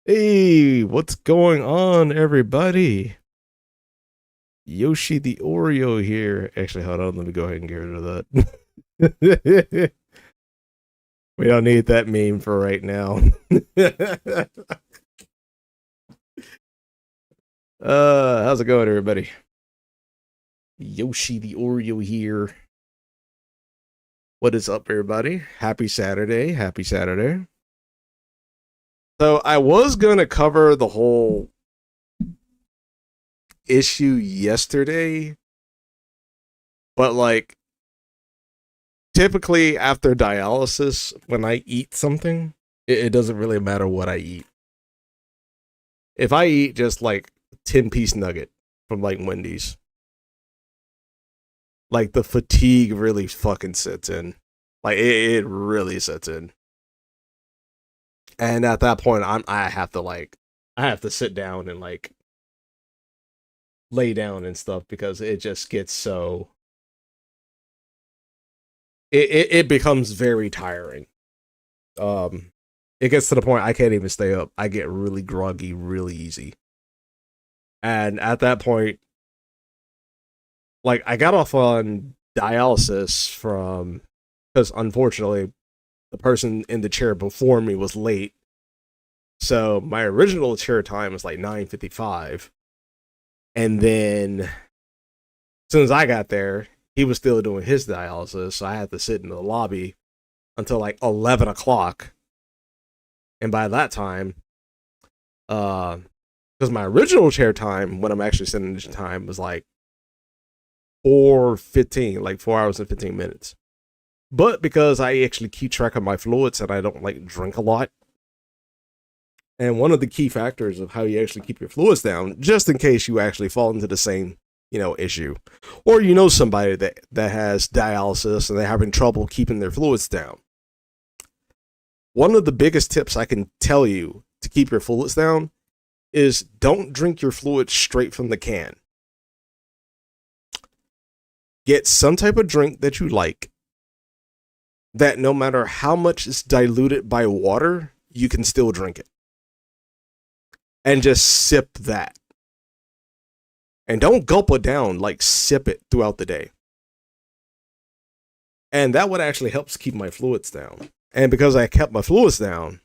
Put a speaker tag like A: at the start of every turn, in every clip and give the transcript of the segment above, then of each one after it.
A: Hey, what's going on, everybody? Yoshi the Oreo here. Actually, hold on. Let me go ahead and get rid of that. We don't need that meme for right now. How's it going, everybody? Yoshi the Oreo here. What is up, everybody? Happy Saturday. Happy Saturday. So, I was gonna cover the whole issue yesterday, but like, typically after dialysis, when I eat something, it doesn't really matter what I eat. If I eat just like 10-piece nugget from like Wendy's, like the fatigue really fucking sets in. Like it really sets in. And at that point, I have to sit down and like lay down and stuff because it just gets so it becomes very tiring. Um it gets to the point I can't even stay up. I get really groggy really easy. And at that point, like I got off on dialysis from because unfortunately the person in the chair before me was late. So my original chair time was like 9:55. And then as soon as I got there, he was still doing his dialysis. So I had to sit in the lobby until like 11 o'clock. And by that time, because my original chair time when I'm actually sitting in time was like 4:15, like 4 hours and 15 minutes. But because I actually keep track of my fluids and I don't like drink a lot, and one of the key factors of how you actually keep your fluids down, just in case you actually fall into the same, issue, or somebody that has dialysis and they're having trouble keeping their fluids down. One of the biggest tips I can tell you to keep your fluids down is don't drink your fluids straight from the can. Get some type of drink that you like that no matter how much is diluted by water, you can still drink it. And just sip that. And don't gulp it down, like sip it throughout the day. And that would actually help keep my fluids down. And because I kept my fluids down,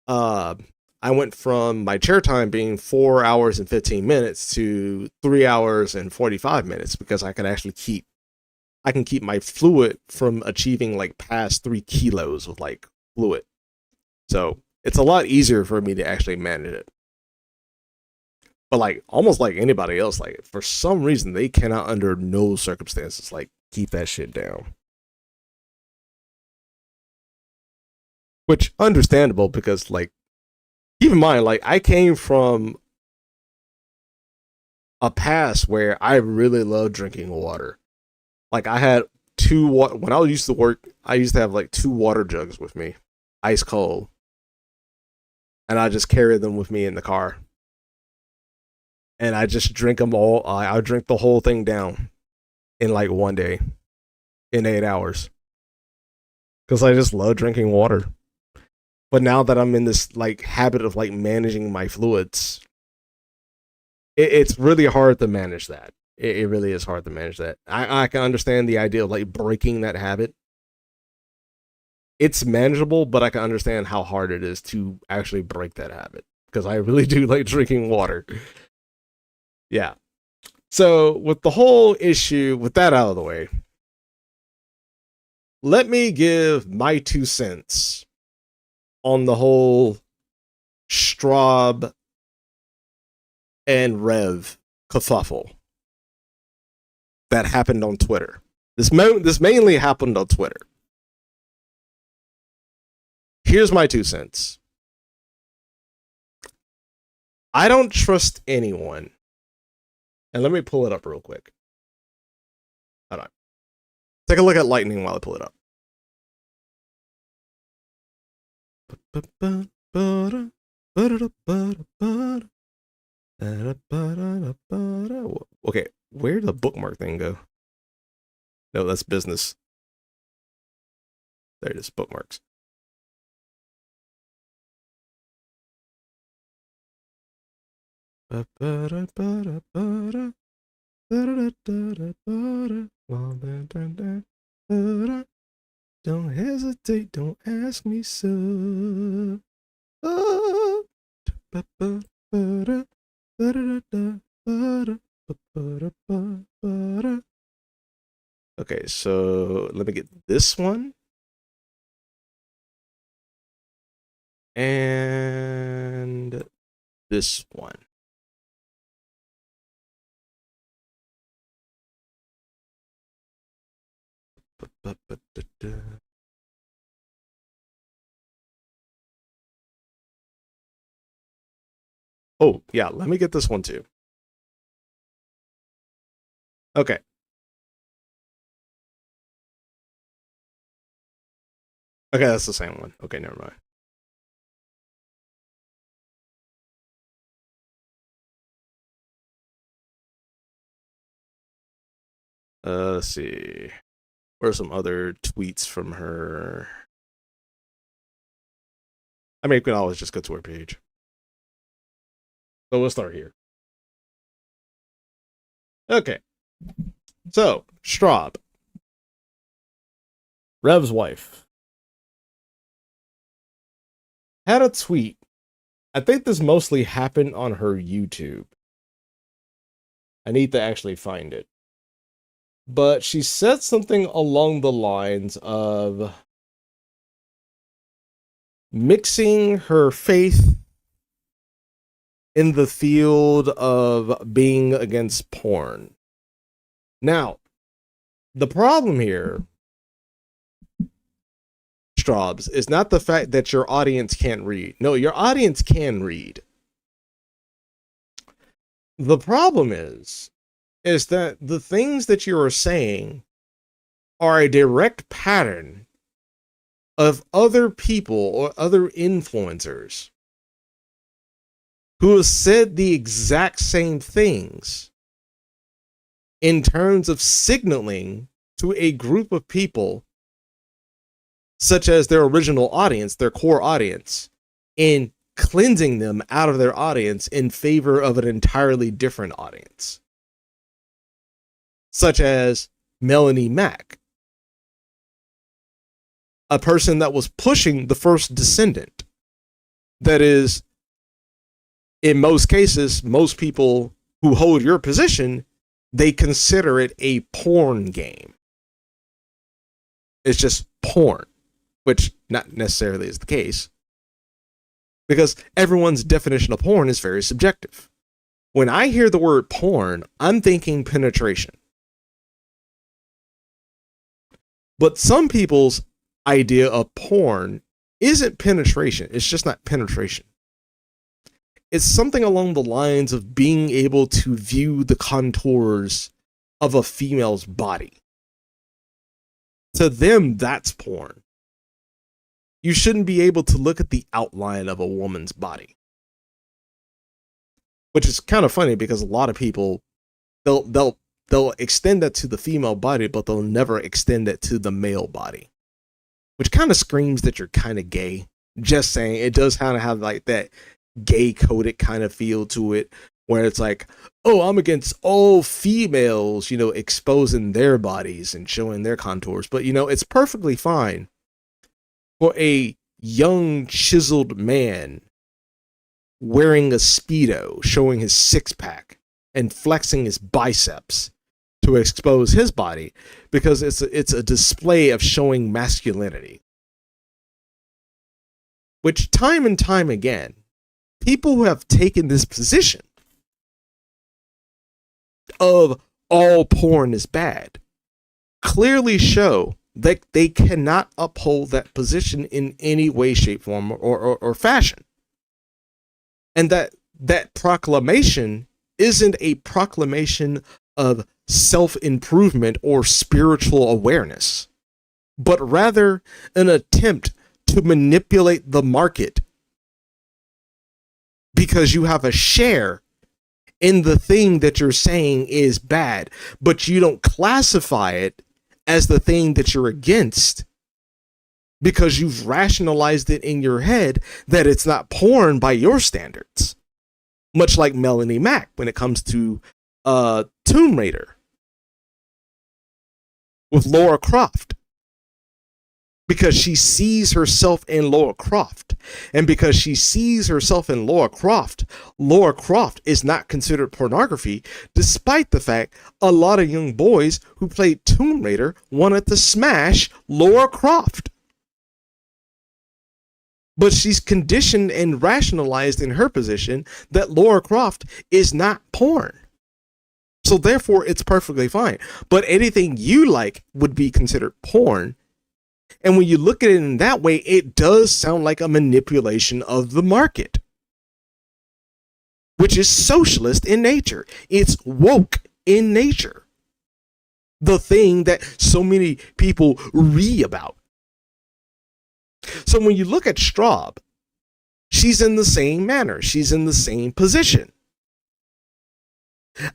A: I went from my chair time being 4 hours and 15 minutes to 3 hours and 45 minutes because I can keep my fluid from achieving like past 3 kilos of like fluid. So it's a lot easier for me to actually manage it. But like almost like anybody else, like for some reason they cannot under no circumstances like keep that shit down. Which understandable because like keep in mind, like I came from a past where I really loved drinking water. Like I had when I used to work, I used to have like 2 water jugs with me, ice cold. And I just carry them with me in the car. And I just drink them all. I drink the whole thing down in like one day, in 8 hours. Because I just love drinking water. But now that I'm in this like habit of like managing my fluids, it's really hard to manage that. It really is hard to manage that. I can understand the idea of like breaking that habit. It's manageable, but I can understand how hard it is to actually break that habit because I really do like drinking water. Yeah. So with the whole issue, with that out of the way, let me give my 2 cents on the whole Strawb and Rev kerfuffle that happened on Twitter. This mainly happened on Twitter. Here's my 2 cents. I don't trust anyone. And let me pull it up real quick. Hold on. Take a look at lightning while I pull it up. Okay, where'd the bookmark thing go? No, that's business. There it is, bookmarks. Don't hesitate, don't ask me so. Okay, so let me get this one. And this one. Oh, yeah, let me get this one too. Okay. Okay, that's the same one. Okay, never mind. Let's see. What are some other tweets from her? I mean, you can always just go to her page. So we'll start here. Okay. So, Strawb. Rev's wife. Had a tweet. I think this mostly happened on her YouTube. I need to actually find it. But she said something along the lines of mixing her faith in the field of being against porn. Now, the problem here, Strawbs, is not the fact that your audience can't read. No, your audience can read. The problem is that the things that you are saying are a direct pattern of other people or other influencers who have said the exact same things in terms of signaling to a group of people, such as their original audience, their core audience, in cleansing them out of their audience in favor of an entirely different audience, such as Melanie Mack, a person that was pushing the first descendant. That is, in most cases, most people who hold your position, they consider it a porn game. It's just porn, which not necessarily is the case, because everyone's definition of porn is very subjective. When I hear the word porn, I'm thinking penetration. But some people's idea of porn isn't penetration. It's just not penetration. It's something along the lines of being able to view the contours of a female's body. To them, that's porn. You shouldn't be able to look at the outline of a woman's body. Which is kind of funny because a lot of people, they'll extend that to the female body, but they'll never extend it to the male body. Which kind of screams that you're kind of gay. Just saying, it does kind of have like that gay coded kind of feel to it, where it's like, oh, I'm against all females, exposing their bodies and showing their contours. But, it's perfectly fine for a young, chiseled man wearing a Speedo, showing his six-pack and flexing his biceps to expose his body, because it's a display of showing masculinity. Which, time and time again, people who have taken this position of all porn is bad clearly show that they cannot uphold that position in any way, shape, form, or fashion. And that proclamation isn't a proclamation of self-improvement or spiritual awareness, but rather an attempt to manipulate the market because you have a share in the thing that you're saying is bad, but you don't classify it as the thing that you're against because you've rationalized it in your head that it's not porn by your standards. Much like Melanie Mack when it comes to Tomb Raider with Laura Croft. because she sees herself in Laura Croft. And because she sees herself in Laura Croft is not considered pornography, despite the fact a lot of young boys who played Tomb Raider wanted to smash Laura Croft. But she's conditioned and rationalized in her position that Laura Croft is not porn. So therefore, it's perfectly fine. But anything you like would be considered porn. And when you look at it in that way, it does sound like a manipulation of the market, which is socialist in nature. It's woke in nature. The thing that so many people read about. So when you look at Strawb, she's in the same manner. She's in the same position.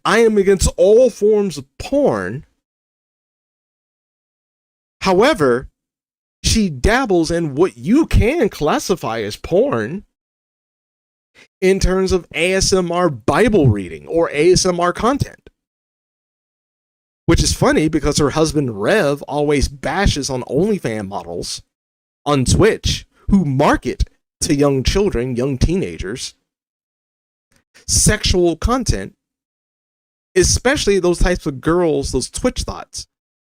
A: I am against all forms of porn. However, she dabbles in what you can classify as porn in terms of ASMR Bible reading or ASMR content. Which is funny because her husband Rev always bashes on OnlyFans models on Twitch who market to young children, young teenagers, sexual content, especially those types of girls, those Twitch thoughts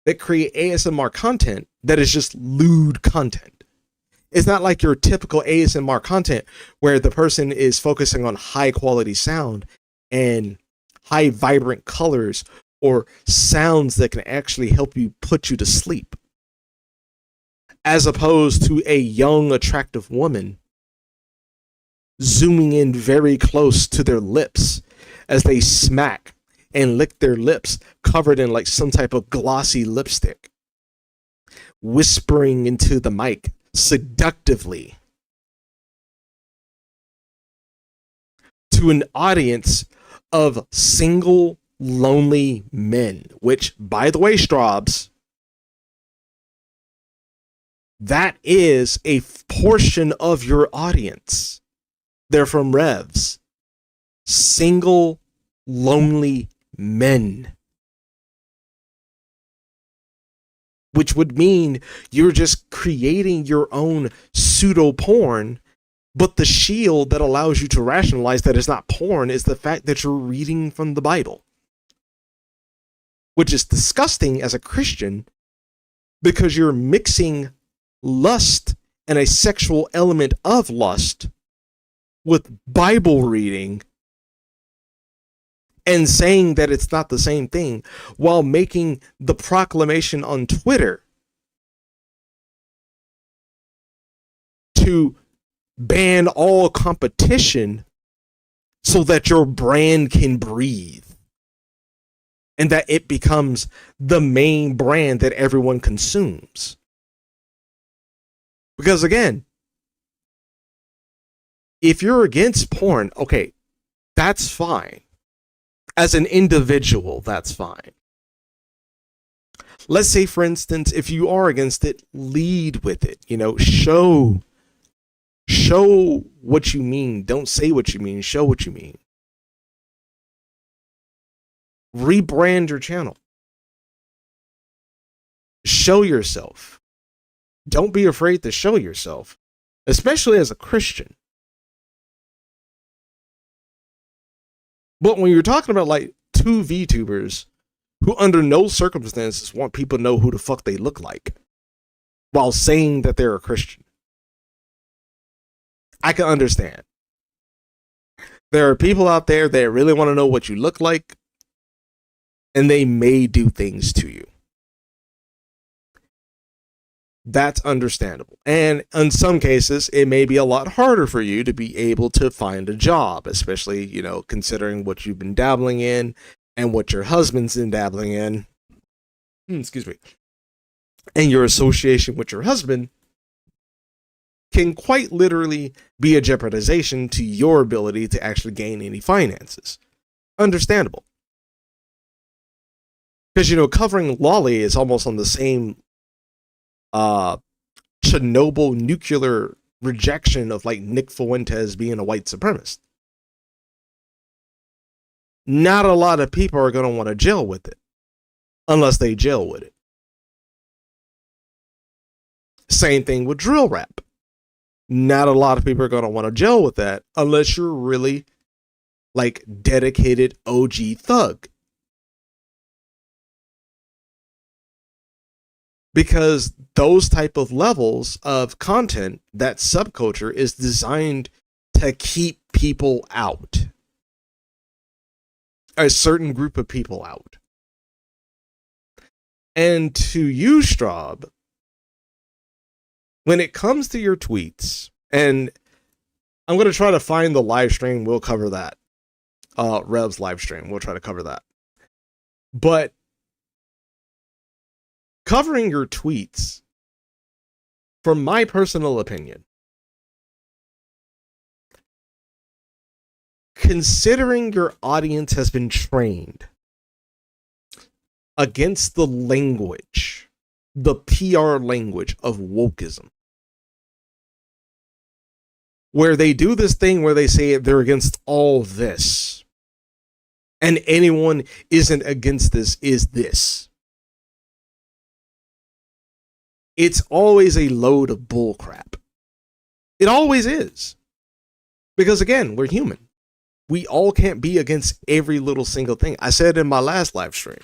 A: that create ASMR content that is just lewd content. It's not like your typical ASMR content where the person is focusing on high quality sound and high vibrant colors or sounds that can actually help you put you to sleep. As opposed to a young, attractive woman zooming in very close to their lips as they smack and lick their lips covered in like some type of glossy lipstick, whispering into the mic seductively to an audience of single, lonely men, which, by the way, Strawbs, that is a portion of your audience. They're from Revs. Single, lonely men. Which would mean you're just creating your own pseudo porn, but the shield that allows you to rationalize that it's not porn is the fact that you're reading from the Bible. Which is disgusting as a Christian because you're mixing lust and a sexual element of lust with Bible reading and saying that it's not the same thing while making the proclamation on Twitter to ban all competition so that your brand can breathe and that it becomes the main brand that everyone consumes. Because again, if you're against porn, okay, that's fine. As an individual, that's fine. Let's say, for instance, if you are against it, lead with it. You know, show what you mean. Don't say what you mean. Show what you mean. Rebrand your channel. Show yourself. Don't be afraid to show yourself, especially as a Christian. But when you're talking about like two VTubers who under no circumstances want people to know who the fuck they look like while saying that they're a Christian, I can understand. There are people out there that really want to know what you look like, and they may do things to you. That's understandable. And in some cases, it may be a lot harder for you to be able to find a job, especially, you know, considering what you've been dabbling in and what your husband's been dabbling in. Excuse me. And your association with your husband can quite literally be a jeopardization to your ability to actually gain any finances. Understandable. Because, you know, covering Lolly is almost on the same Chernobyl nuclear rejection of like Nick Fuentes being a white supremacist. Not a lot of people are going to want to gel with it unless they gel with it. Same thing with drill rap. Not a lot of people are going to want to gel with that unless you're really like dedicated OG thug. Because those type of levels of content, that subculture is designed to keep people out. A certain group of people out. And to you, Strawb, when it comes to your tweets, and I'm going to try to find the live stream, we'll cover that. Rev's live stream, we'll try to cover that. But covering your tweets, from my personal opinion, considering your audience has been trained against the language, the PR language of wokeism, where they do this thing where they say they're against all this, and anyone isn't against this is this. It's always a load of bullcrap. It always is. Because again, we're human. We all can't be against every little single thing. I said in my last live stream,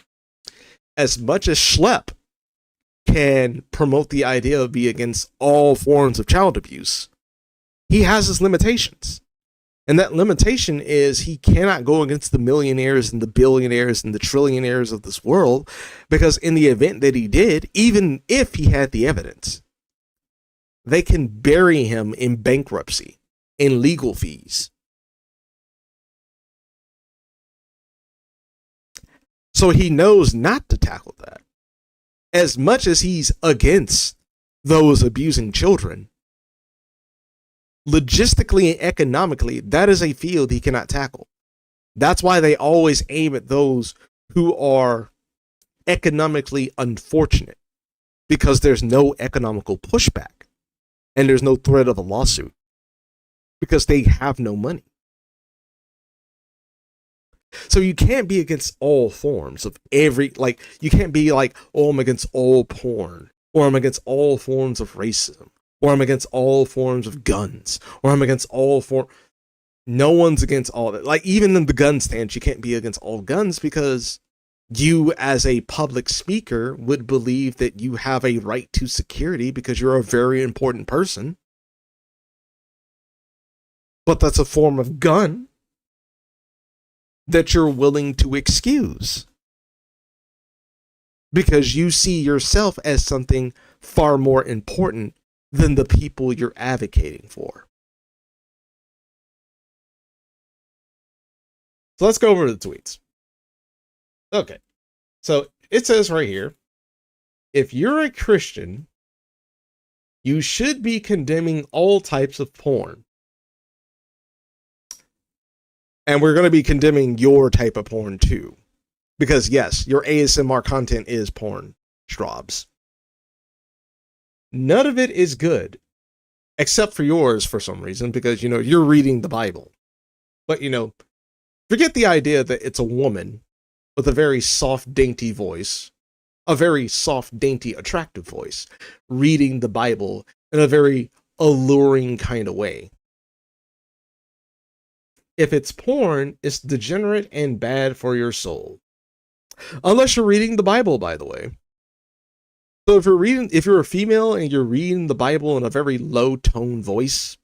A: as much as Schlepp can promote the idea of being against all forms of child abuse, he has his limitations. And that limitation is he cannot go against the millionaires and the billionaires and the trillionaires of this world, because in the event that he did, even if he had the evidence, they can bury him in bankruptcy, in legal fees. So he knows not to tackle that. As much as he's against those abusing children, logistically and economically, that is a field he cannot tackle. That's why they always aim at those who are economically unfortunate, because there's no economical pushback and there's no threat of a lawsuit because they have no money. So you can't be against all forms of every, like, you can't be like, oh, I'm against all porn, or I'm against all forms of racism, or I'm against all forms of guns, or I'm against all forms. No one's against all that. Like, even in the gun stance, you can't be against all guns, because you as a public speaker would believe that you have a right to security because you're a very important person. But that's a form of gun that you're willing to excuse because you see yourself as something far more important than the people you're advocating for. So let's go over the tweets. Okay. So it says right here, if you're a Christian, you should be condemning all types of porn. And we're going to be condemning your type of porn too. Because yes, your ASMR content is porn, Strawbs. None of it is good. Except for yours for some reason, because, you know, you're reading the Bible. But, you know, forget the idea that it's a woman with a very soft, dainty voice, a very soft, dainty, attractive voice, reading the Bible in a very alluring kind of way. If it's porn, it's degenerate and bad for your soul. Unless you're reading the Bible, by the way. So if you're a female and you're reading the Bible in a very low tone voice,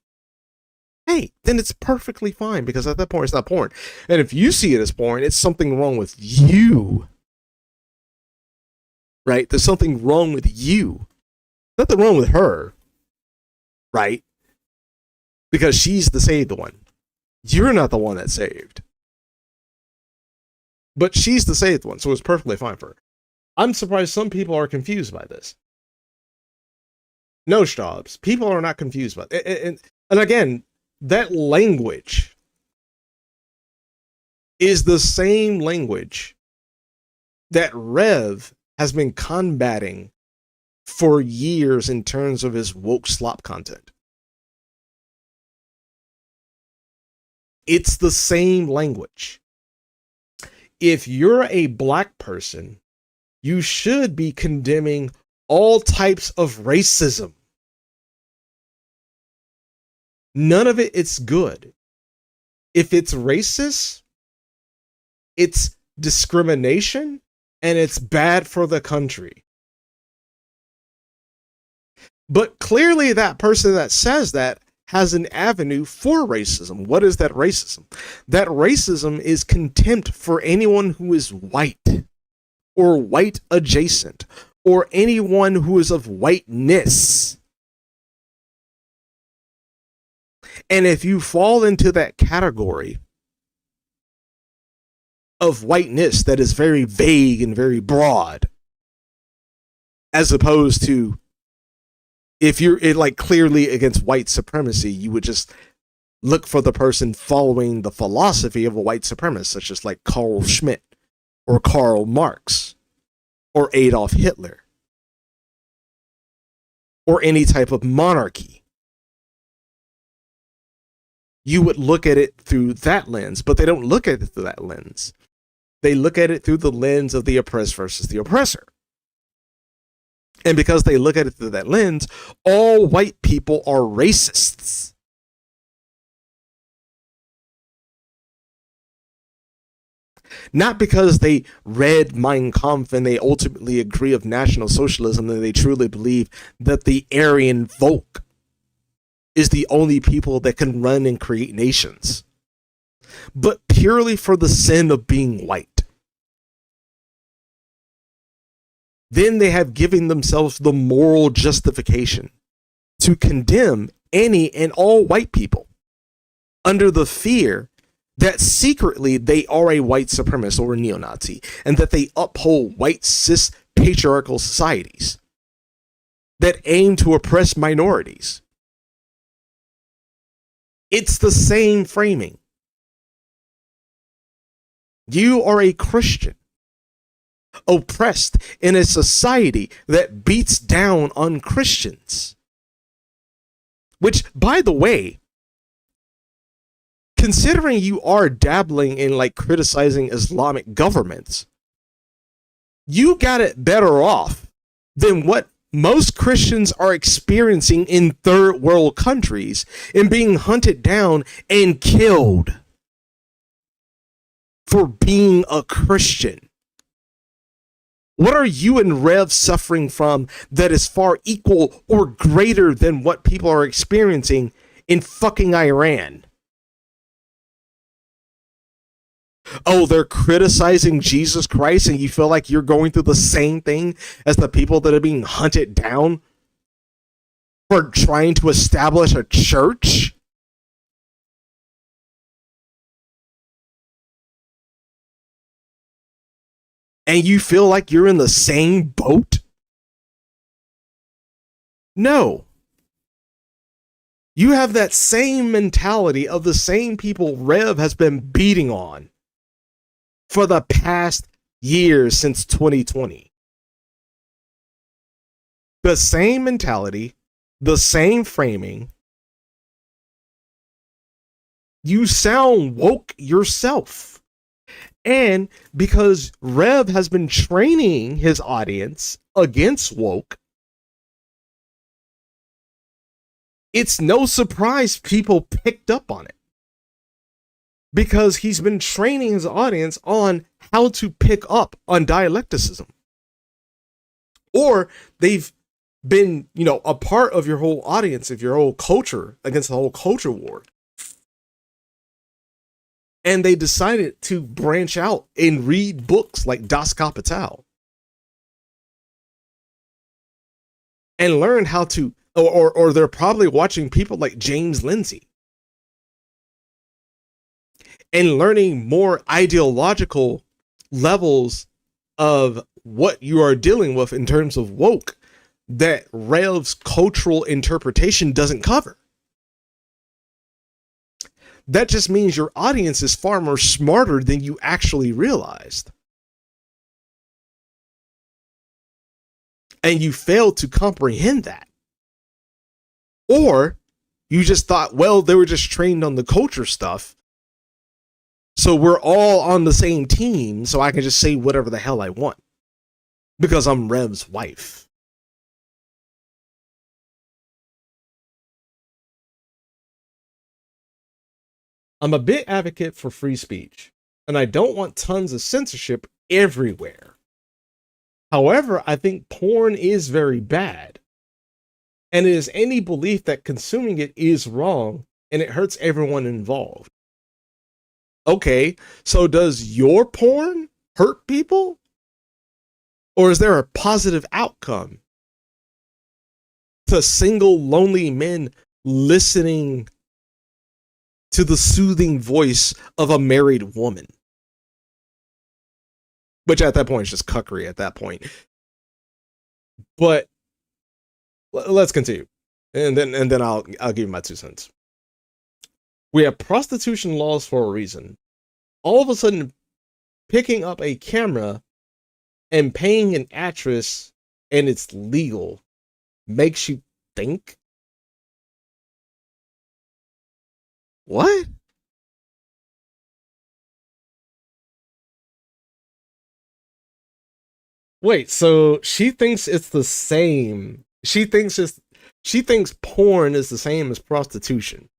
A: hey, then it's perfectly fine, because at that point it's not porn. And if you see it as porn, it's something wrong with you. Right? There's something wrong with you. Nothing wrong with her. Right? Because she's the saved one. You're not the one that's saved. But she's the saved one, so it's perfectly fine for her. I'm surprised some people are confused by this. No, Strawbs. People are not confused by it. And again, that language is the same language that Rev has been combating for years in terms of his woke slop content. It's the same language. If you're a black person, you should be condemning all types of racism. None of it's good. If it's racist, it's discrimination and it's bad for the country. But clearly that person that says that has an avenue for racism. What is that racism? That racism is contempt for anyone who is white or white adjacent or anyone who is of whiteness. And if you fall into that category of whiteness that is very vague and very broad, as opposed to if you're like clearly against white supremacy, you would just look for the person following the philosophy of a white supremacist, such as like Carl Schmitt or Karl Marx or Adolf Hitler or any type of monarchy. You would look at it through that lens, but they don't look at it through that lens. They look at it through the lens of the oppressed versus the oppressor. And because they look at it through that lens, all white people are racists. Not because they read Mein Kampf and they ultimately agree of National Socialism and they truly believe that the Aryan folk is the only people that can run and create nations, but purely for the sin of being white. Then they have given themselves the moral justification to condemn any and all white people under the fear that secretly they are a white supremacist or a neo-Nazi and that they uphold white cis patriarchal societies that aim to oppress minorities. It's the same framing. You are a Christian oppressed in a society that beats down on Christians. Which, by the way, considering you are dabbling in like criticizing Islamic governments, you got it better off than what most Christians are experiencing in third world countries and being hunted down and killed for being a Christian. What are you and Rev suffering from that is far equal or greater than what people are experiencing in fucking Iran? Oh, they're criticizing Jesus Christ and you feel like you're going through the same thing as the people that are being hunted down for trying to establish a church? And you feel like you're in the same boat? No. You have that same mentality of the same people Rev has been beating on for the past years since 2020. The same mentality, the same framing. You sound woke yourself. And because Rev has been training his audience against woke, it's no surprise people picked up on it. Because he's been training his audience on how to pick up on dialecticism. Or they've been, a part of your whole audience, of your whole culture, against the whole culture war. And they decided to branch out and read books like Das Kapital. And learn how to, or they're probably watching people like James Lindsay. And learning more ideological levels of what you are dealing with in terms of woke that Rev's cultural interpretation doesn't cover. That just means your audience is far more smarter than you actually realized. And you failed to comprehend that. Or you just thought, well, they were just trained on the culture stuff. So we're all on the same team, so I can just say whatever the hell I want. Because I'm Rev's wife. I'm a big advocate for free speech, and I don't want tons of censorship everywhere. However, I think porn is very bad, and it is any belief that consuming it is wrong and it hurts everyone involved. Okay, so does your porn hurt people? Or is there a positive outcome to single lonely men listening to the soothing voice of a married woman? Which at that point is just cuckery at that point. But let's continue. And then I'll give you my 2 cents. We have prostitution laws for a reason. All of a sudden, picking up a camera and paying an actress and it's legal makes you think? What? Wait, so she thinks it's the same. She thinks porn is the same as prostitution.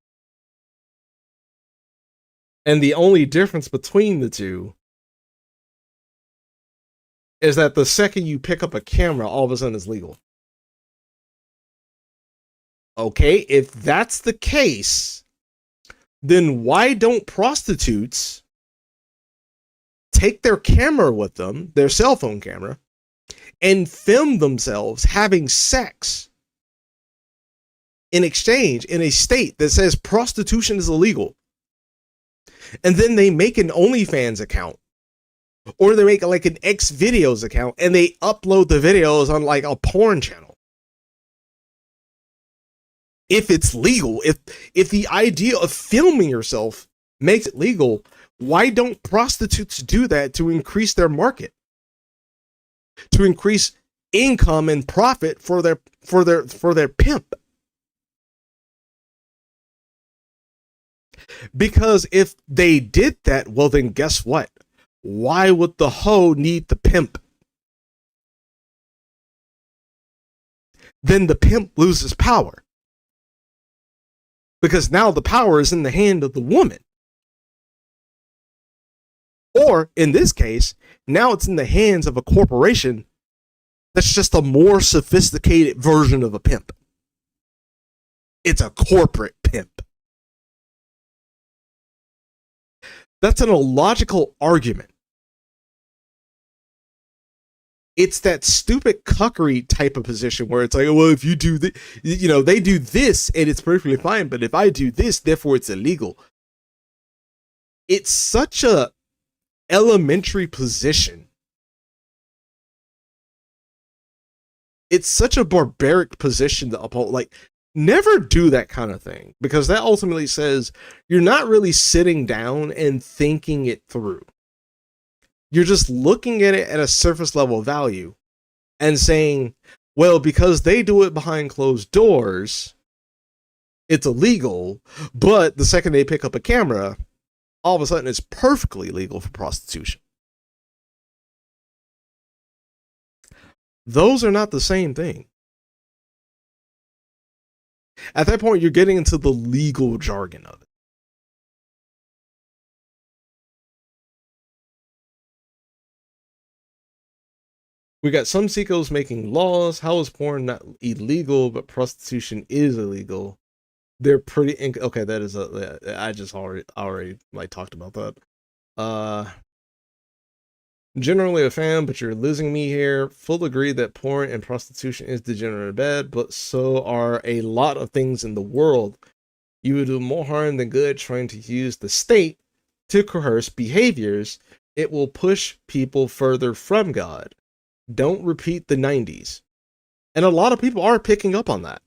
A: And the only difference between the two is that the second you pick up a camera, all of a sudden it's legal. Okay, if that's the case, then why don't prostitutes take their camera with them, their cell phone camera, and film themselves having sex in exchange in a state that says prostitution is illegal? And then they make an OnlyFans account, or they make like an X videos account, and they upload the videos on like a porn channel. If it's legal, if the idea of filming yourself makes it legal, why don't prostitutes do that to increase their market, to increase income and profit for their pimp? Because if they did that, well, then guess what? Why would the hoe need the pimp? Then the pimp loses power. Because now the power is in the hand of the woman. Or, in this case, now it's in the hands of a corporation that's just a more sophisticated version of a pimp. It's a corporate pimp. That's an illogical argument. It's that stupid cuckery type of position where it's like, well, if you do this, they do this and it's perfectly fine, but if I do this, therefore it's illegal. It's such a elementary position. It's such a barbaric position to uphold. Like, never do that kind of thing, because that ultimately says you're not really sitting down and thinking it through. You're just looking at it at a surface level value and saying, well, because they do it behind closed doors, it's illegal, but the second they pick up a camera, all of a sudden it's perfectly legal for prostitution. Those are not the same thing. At that point, you're getting into the legal jargon of it. We got some sicos making laws. How is porn not illegal, but prostitution is illegal? They're pretty okay. That is I just already like talked about that. Generally a fan, but you're losing me here. Full agree that porn and prostitution is degenerate bad, but so are a lot of things in the world. You would do more harm than good trying to use the state to coerce behaviors. It will push people further from God. Don't repeat the 90s. And a lot of people are picking up on that.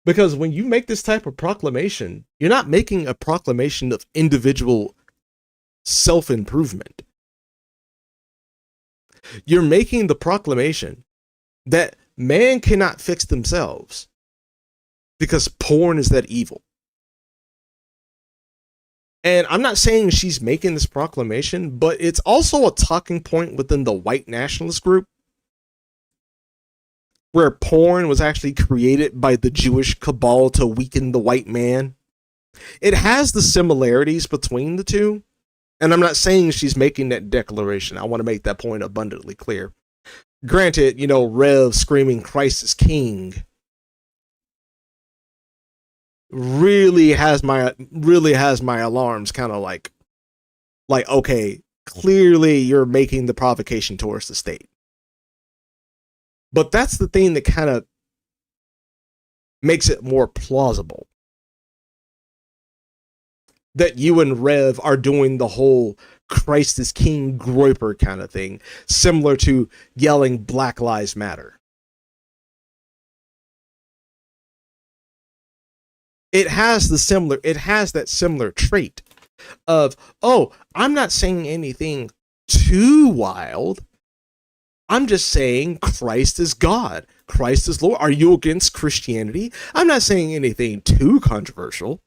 A: Because when you make this type of proclamation, you're not making a proclamation of individual self-improvement. You're making the proclamation that man cannot fix themselves because porn is that evil. And I'm not saying she's making this proclamation, but it's also a talking point within the white nationalist group, where porn was actually created by the Jewish cabal to weaken the white man It has the similarities between the two. And I'm not saying she's making that declaration. I want to make that point abundantly clear. Granted, Rev screaming Christ is King really has my alarms kind of like okay, clearly you're making the provocation towards the state. But that's the thing that kind of makes it more plausible that you and Rev are doing the whole Christ is King groiper kind of thing, similar to yelling Black Lives Matter. It has that similar trait of, oh, I'm not saying anything too wild. I'm just saying Christ is God. Christ is Lord. Are you against Christianity? I'm not saying anything too controversial.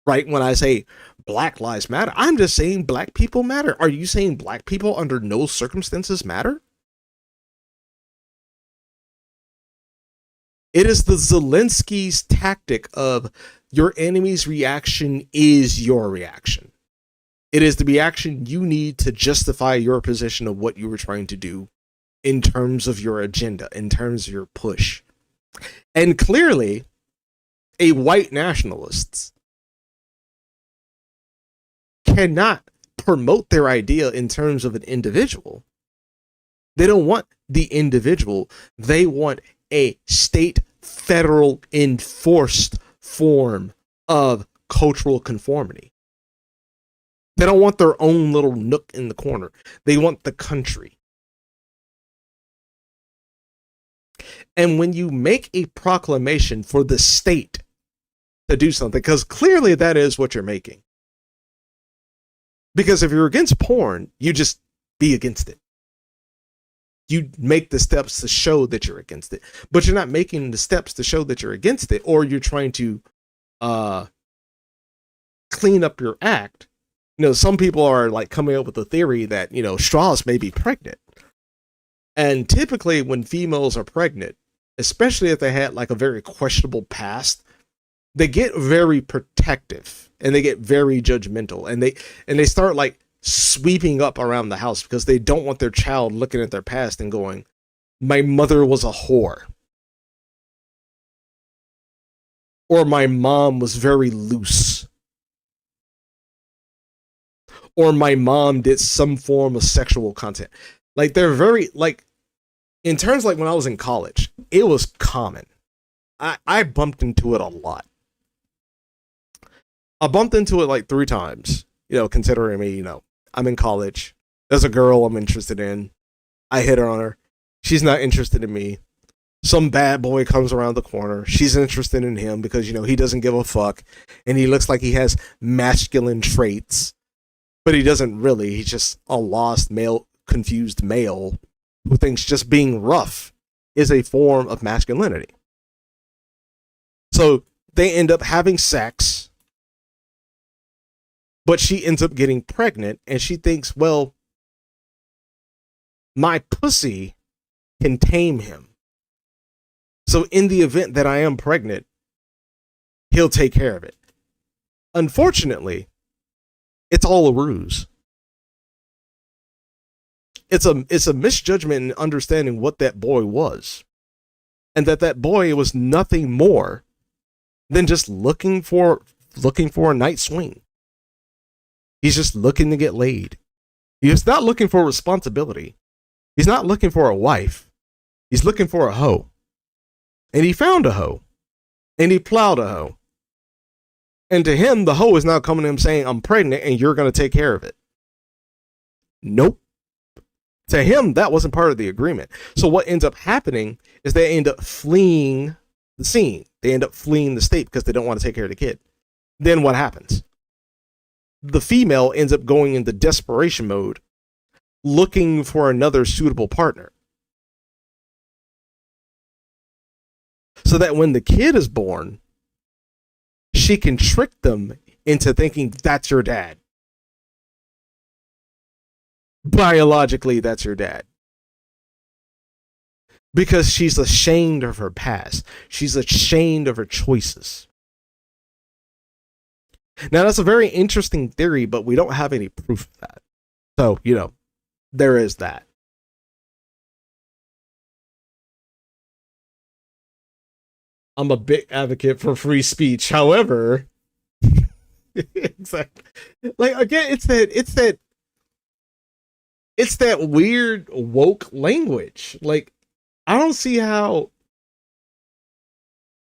A: Right? When I say Black Lives Matter, I'm just saying black people matter. Are you saying black people under no circumstances matter? It is the Zelensky's tactic of your enemy's reaction is your reaction. It is the reaction you need to justify your position of what you were trying to do in terms of your agenda, in terms of your push. And clearly, a white nationalist cannot promote their idea in terms of an individual. They don't want the individual. They want a state, federal enforced form of cultural conformity. They don't want their own little nook in the corner. They want the country. And when you make a proclamation for the state to do something, because clearly that is what you're making. Because if you're against porn, you just be against it. You make the steps to show that you're against it. But you're not making the steps to show that you're against it, or you're trying to clean up your act. Some people are like coming up with the theory that, Strawb may be pregnant. And typically when females are pregnant, especially if they had like a very questionable past, they get very protective and they get very judgmental, and they start like sweeping up around the house because they don't want their child looking at their past and going, my mother was a whore, or my mom was very loose, or my mom did some form of sexual content. Like they're very like, in terms like when I was in college, it was common. I bumped into it a lot. I bumped into it like 3 times, considering me, I'm in college. There's a girl I'm interested in. I hit her on her. She's not interested in me. Some bad boy comes around the corner. She's interested in him because, he doesn't give a fuck. And he looks like he has masculine traits. But he doesn't really. He's just a lost male, confused male who thinks just being rough is a form of masculinity. So they end up having sex. But she ends up getting pregnant, and she thinks, well, my pussy can tame him. So in the event that I am pregnant, he'll take care of it. Unfortunately, it's all a ruse. It's a misjudgment in understanding what that boy was. And that boy was nothing more than just looking for a night swing. He's just looking to get laid. He's not looking for responsibility. He's not looking for a wife. He's looking for a hoe. And he found a hoe. And he plowed a hoe. And to him, the hoe is now coming to him saying, I'm pregnant and you're going to take care of it. Nope. To him, that wasn't part of the agreement. So what ends up happening is they end up fleeing the scene. They end up fleeing the state because they don't want to take care of the kid. Then what happens? The female ends up going into desperation mode, looking for another suitable partner. So that when the kid is born, she can trick them into thinking that's your dad. Biologically, that's your dad. Because she's ashamed of her past. She's ashamed of her choices. Now, that's a very interesting theory, but we don't have any proof of that. So, there is that. I'm a big advocate for free speech. However, exactly. Like, again, it's that weird woke language. Like, I don't see how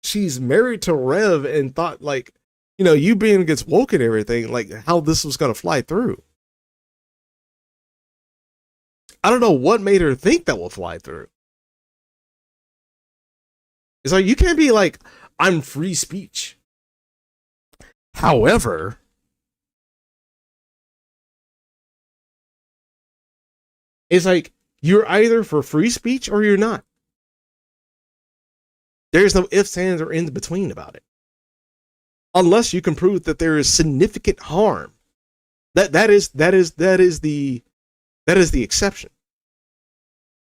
A: she's married to Rev and thought, like, you being against woke and everything, like, how this was going to fly through. I don't know what made her think that will fly through. It's like, you can't be like, I'm free speech. However, it's like, you're either for free speech or you're not. There's no ifs, ands, or in between about it. Unless you can prove that there is significant harm. That is the exception.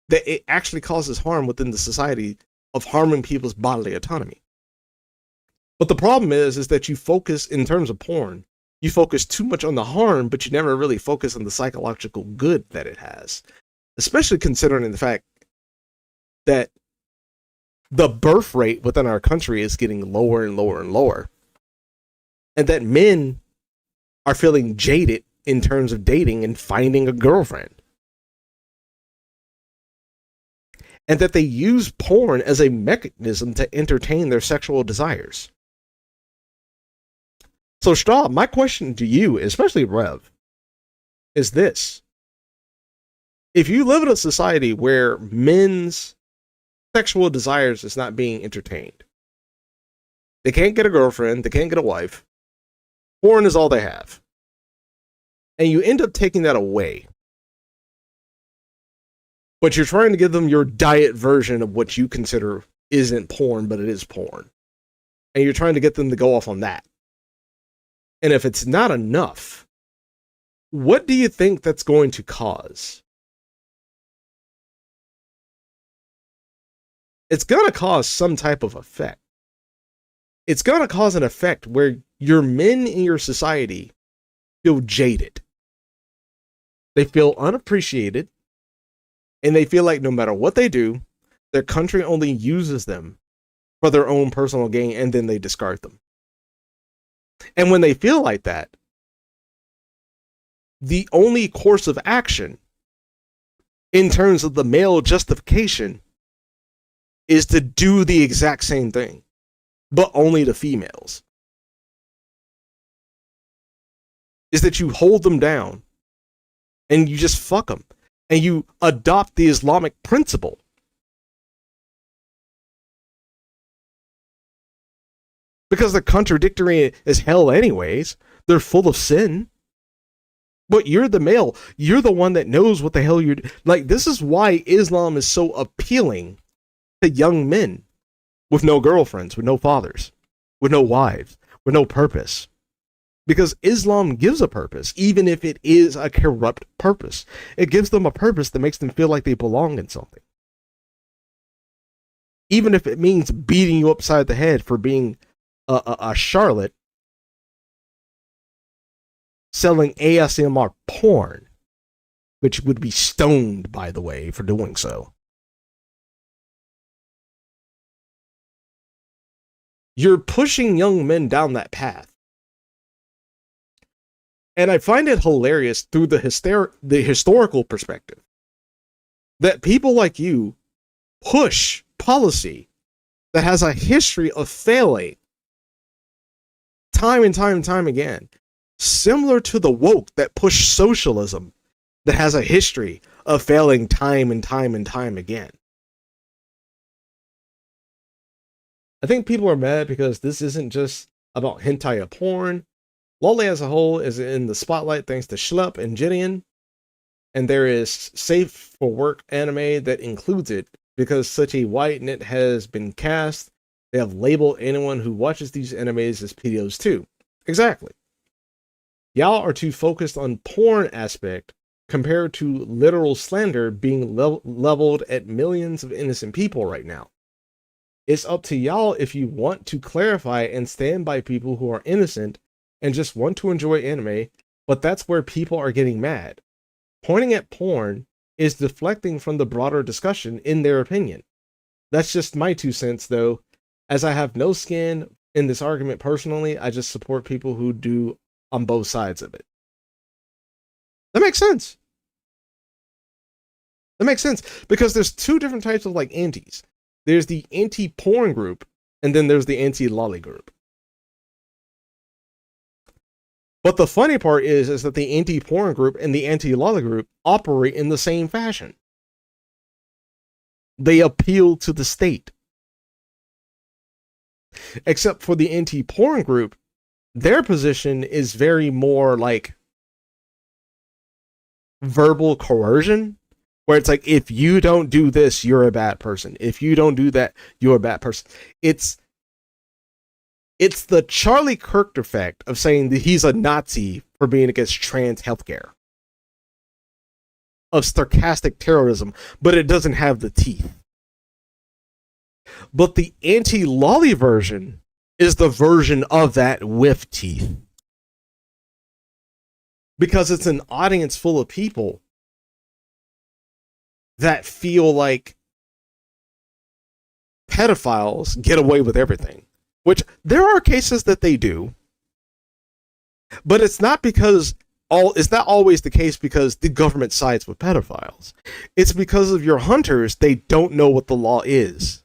A: That it actually causes harm within the society of harming people's bodily autonomy. But the problem is that you focus, in terms of porn, you focus too much on the harm, but you never really focus on the psychological good that it has. Especially considering the fact that the birth rate within our country is getting lower and lower and lower. And that men are feeling jaded in terms of dating and finding a girlfriend. And that they use porn as a mechanism to entertain their sexual desires. So, Strawb, my question to you, especially Rev, is this. If you live in a society where men's sexual desires is not being entertained, they can't get a girlfriend, they can't get a wife, porn is all they have, and you end up taking that away, but you're trying to give them your diet version of what you consider isn't porn, but it is porn, and you're trying to get them to go off on that. And if it's not enough, what do you think that's going to cause? It's going to cause some type of effect. It's going to cause an effect where your men in your society feel jaded. They feel unappreciated. And they feel like no matter what they do, their country only uses them for their own personal gain, and then they discard them. And when they feel like that, the only course of action in terms of the male justification is to do the exact same thing, but only to females. Is that you hold them down and you just fuck them and you adopt the Islamic principle. Because they're contradictory as hell anyways. They're full of sin. But you're the male. You're the one that knows what the hell you're... Like, this is why Islam is so appealing to young men with no girlfriends, with no fathers, with no wives, with no purpose. Because Islam gives a purpose, even if it is a corrupt purpose. It gives them a purpose that makes them feel like they belong in something. Even if it means beating you upside the head for being a Charlotte selling ASMR porn, which would be stoned, by the way, for doing so. You're pushing young men down that path. And I find it hilarious through the historical perspective that people like you push policy that has a history of failing time and time and time again, similar to the woke that push socialism that has a history of failing time and time and time again. I think people are mad because this isn't just about hentai or porn. Lolly as a whole is in the spotlight thanks to Schlepp and Gideon, and there is safe for work anime that includes it because such a wide net has been cast. They have labeled anyone who watches these animes as pedos too. Exactly. Y'all are too focused on porn aspect compared to literal slander being leveled at millions of innocent people right now. It's up to y'all if you want to clarify and stand by people who are innocent and just want to enjoy anime, but that's where people are getting mad. Pointing at porn is deflecting from the broader discussion, in their opinion. That's just my 2 cents, though. As I have no skin in this argument personally, I just support people who do on both sides of it. That makes sense. That makes sense, because there's 2 different types of like antis. There's the anti-porn group, and then there's the anti-lolly group. But the funny part is that the anti-porn group and the anti-lolly group operate in the same fashion. They appeal to the state. Except for the anti-porn group, their position is very more like verbal coercion, where it's like, if you don't do this, you're a bad person. If you don't do that, you're a bad person. It's the Charlie Kirk effect of saying that he's a Nazi for being against trans healthcare. Of sarcastic terrorism, but it doesn't have the teeth. But the anti-lolly version is the version of that with teeth. Because it's an audience full of people that feel like pedophiles get away with everything. Which there are cases that they do, but it's not always the case because the government sides with pedophiles. It's because of your hunters, they don't know what the law is.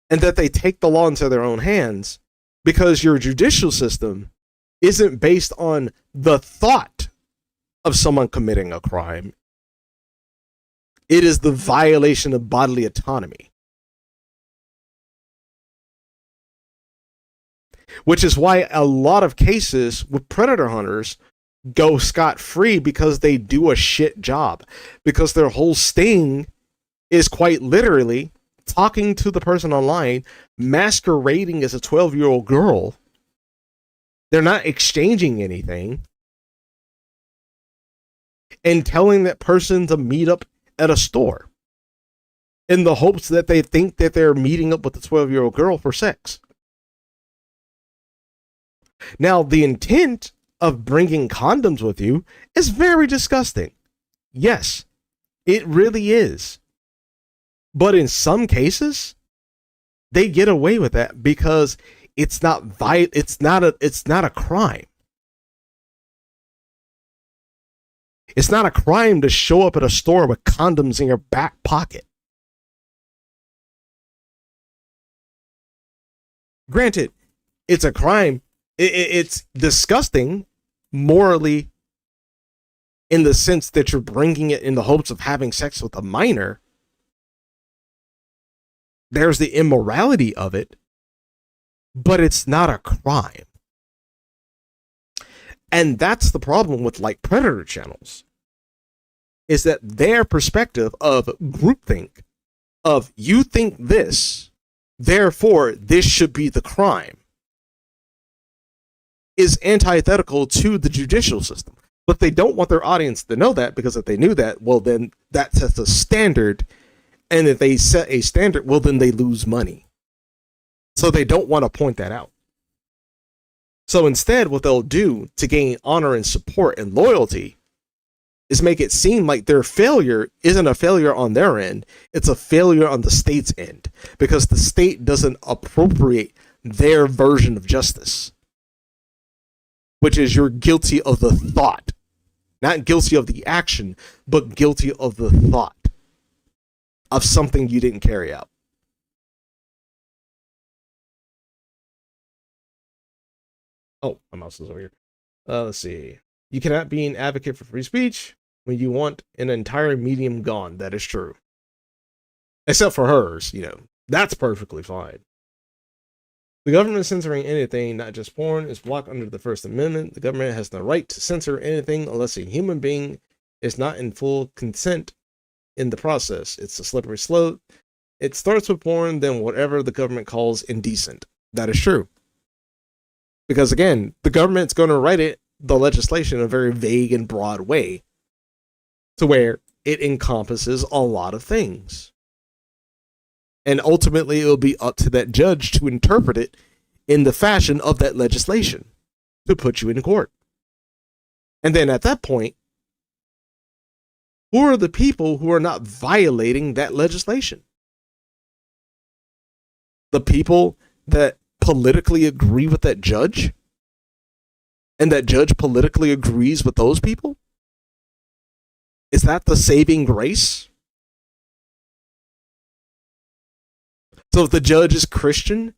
A: And that they take the law into their own hands because your judicial system isn't based on the thought of someone committing a crime. It is the violation of bodily autonomy. Which is why a lot of cases with predator hunters go scot-free, because they do a shit job. Because their whole sting is quite literally talking to the person online, masquerading as a 12-year-old girl. They're not exchanging anything. And telling that person to meet up at a store in the hopes that they think that they're meeting up with the 12-year-old girl for sex. Now, the intent of bringing condoms with you is very disgusting. Yes, it really is. But in some cases, they get away with that because it's not it's not a crime. It's not a crime to show up at a store with condoms in your back pocket. Granted, it's a crime. It's disgusting morally, in the sense that you're bringing it in the hopes of having sex with a minor. There's the immorality of it, but it's not a crime. And that's the problem with like predator channels, is that their perspective of groupthink, of you think this, therefore this should be the crime, is antithetical to the judicial system. But they don't want their audience to know that, because if they knew that, well, then that sets a standard. And if they set a standard, well, then they lose money. So they don't want to point that out. So instead, what they'll do to gain honor and support and loyalty is make it seem like their failure isn't a failure on their end. It's a failure on the state's end, because the state doesn't appropriate their version of justice, which is you're guilty of the thought. Not guilty of the action, but guilty of the thought of something you didn't carry out. Oh, my mouse is over here. Let's see. You cannot be an advocate for free speech when you want an entire medium gone. That is true. Except for hers, that's perfectly fine. The government censoring anything, not just porn, is blocked under the First Amendment. The government has the right to censor anything unless a human being is not in full consent in the process. It's a slippery slope. It starts with porn, then whatever the government calls indecent. That is true. Because again, the government's going to write the legislation in a very vague and broad way, to where it encompasses a lot of things. And ultimately, it will be up to that judge to interpret it in the fashion of that legislation to put you in court. And then at that point, who are the people who are not violating that legislation? The people that politically agree with that judge? And that judge politically agrees with those people? Is that the saving grace? So if the judge is Christian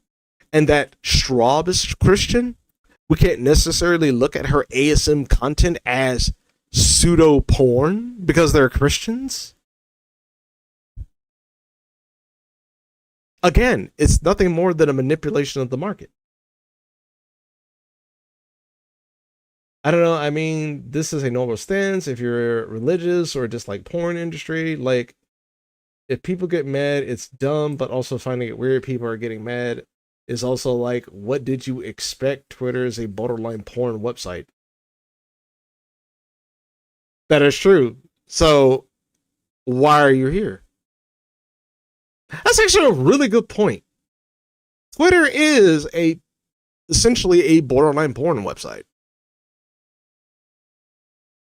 A: and that Strawb is Christian, we can't necessarily look at her ASM content as pseudo porn because they're Christians. Again, it's nothing more than a manipulation of the market. I don't know. I mean, this is a normal stance if you're religious or just like porn industry. Like, if people get mad, it's dumb, but also finding it weird people are getting mad is also like, what did you expect? Twitter is a borderline porn website. That is true. So why are you here? That's actually a really good point. Twitter is essentially a borderline porn website.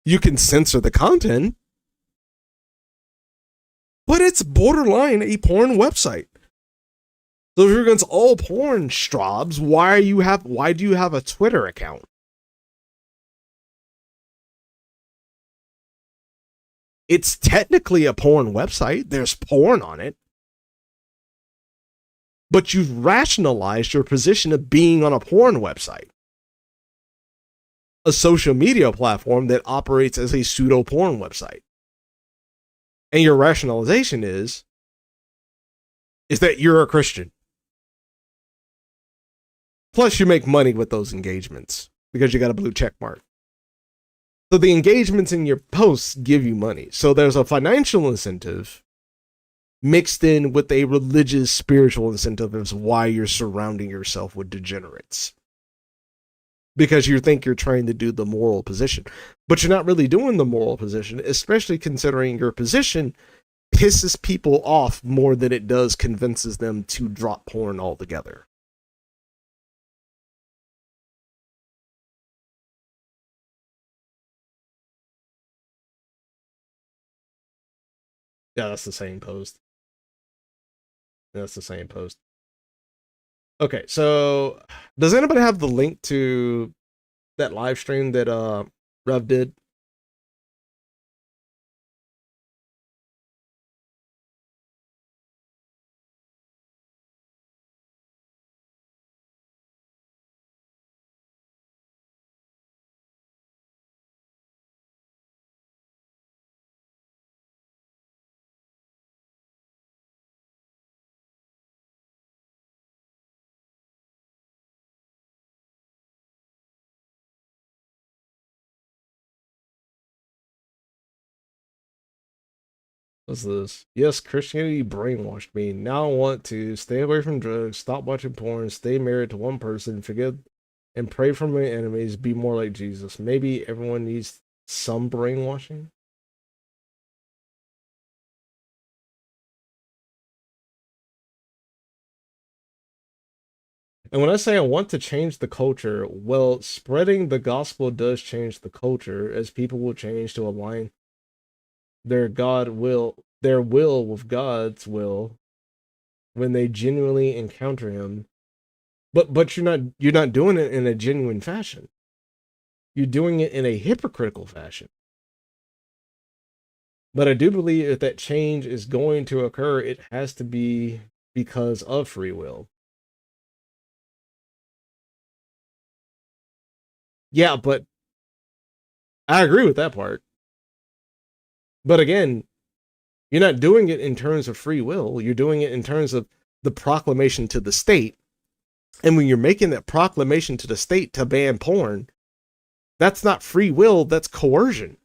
A: You can censor the content, but it's borderline a porn website. So if you're against all porn, Strawbs, why do you have a Twitter account? It's technically a porn website. There's porn on it. But you've rationalized your position of being on a porn website. A social media platform that operates as a pseudo porn website. And your rationalization is that you're a Christian. Plus, you make money with those engagements because you got a blue check mark. So the engagements in your posts give you money. So there's a financial incentive mixed in with a religious, spiritual incentive as why you're surrounding yourself with degenerates. Because you think you're trying to do the moral position. But you're not really doing the moral position, especially considering your position pisses people off more than it does convinces them to drop porn altogether. Yeah, that's the same post. That's the same post. Okay, so does anybody have the link to that live stream that Rev did? What's this? Yes, Christianity brainwashed me. Now I want to stay away from drugs, stop watching porn, stay married to one person, forget and pray for my enemies, be more like Jesus. Maybe everyone needs some brainwashing. And when I say I want to change the culture, well, spreading the gospel does change the culture as people will change to align their will with God's will when they genuinely encounter him. But you're not doing it in a genuine fashion. You're doing it in a hypocritical fashion. But I do believe if that change is going to occur, it has to be because of free will. Yeah, but I agree with that part. But again, you're not doing it in terms of free will. You're doing it in terms of the proclamation to the state. And when you're making that proclamation to the state to ban porn, that's not free will, that's coercion.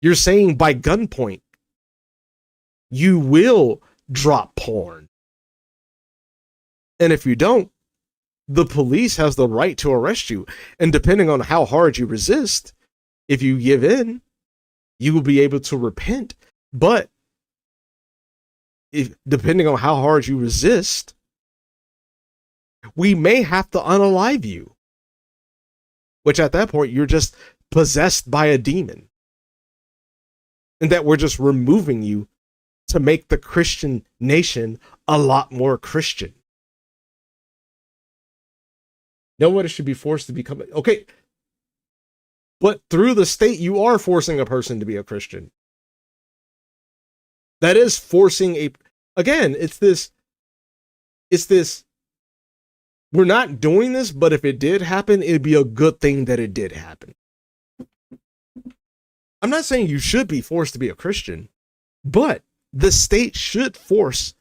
A: You're saying by gunpoint, you will drop porn. And if you don't, the police has the right to arrest you. And depending on how hard you resist, if you give in, you will be able to repent. But if depending on how hard you resist, we may have to unalive you. Which at that point, you're just possessed by a demon. And that we're just removing you to make the Christian nation a lot more Christian. Nobody should be forced to become... Okay, but through the state, you are forcing a person to be a Christian. That is forcing a... Again, it's this... We're not doing this, but if it did happen, it'd be a good thing that it did happen. I'm not saying you should be forced to be a Christian, but the state should force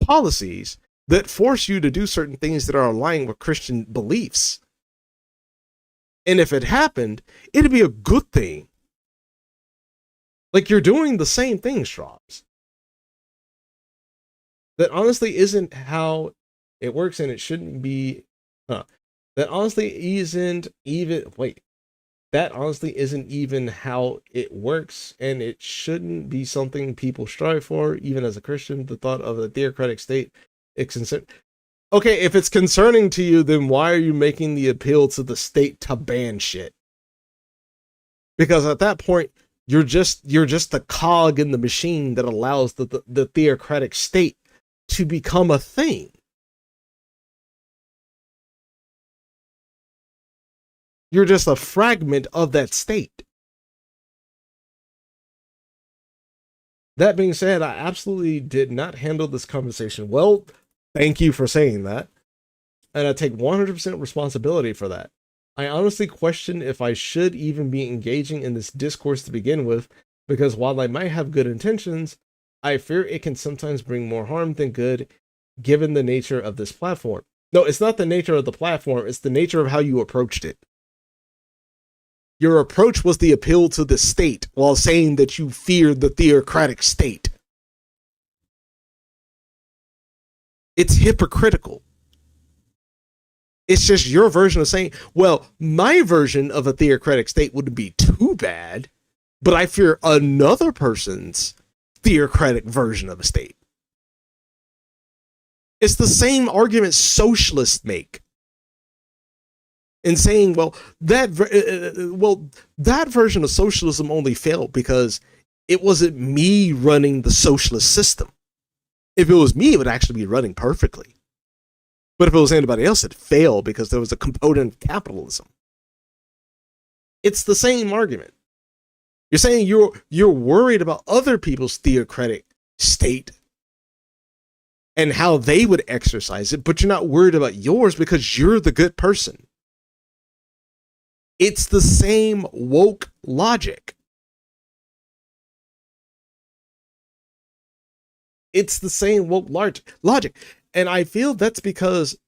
A: policies that force you to do certain things that are aligned with Christian beliefs. And if it happened, it'd be a good thing. Like, you're doing the same thing, Strawbs. That honestly isn't how it works, and it shouldn't be. That honestly isn't even. Wait. That honestly isn't even how it works, and it shouldn't be something people strive for, even as a Christian. The thought of a theocratic state, it's concerned. Okay, if it's concerning to you, then why are you making the appeal to the state to ban shit? Because at that point, you're just the cog in the machine that allows the theocratic state to become a thing. You're just a fragment of that state. That being said, I absolutely did not handle this conversation well. Thank you for saying that. And I take 100% responsibility for that. I honestly question if I should even be engaging in this discourse to begin with, because while I might have good intentions, I fear it can sometimes bring more harm than good, given the nature of this platform. No, it's not the nature of the platform, it's the nature of how you approached it. Your approach was the appeal to the state while saying that you feared the theocratic state. It's hypocritical. It's just your version of saying, well, my version of a theocratic state wouldn't be too bad, but I fear another person's theocratic version of a state. It's the same argument socialists make. And saying, well, that version of socialism only failed because it wasn't me running the socialist system. If it was me, it would actually be running perfectly. But if it was anybody else, it failed because there was a component of capitalism. It's the same argument. You're saying you're worried about other people's theocratic state and how they would exercise it, but you're not worried about yours because you're the good person. It's the same woke logic. It's the same woke logic. And I feel that's because,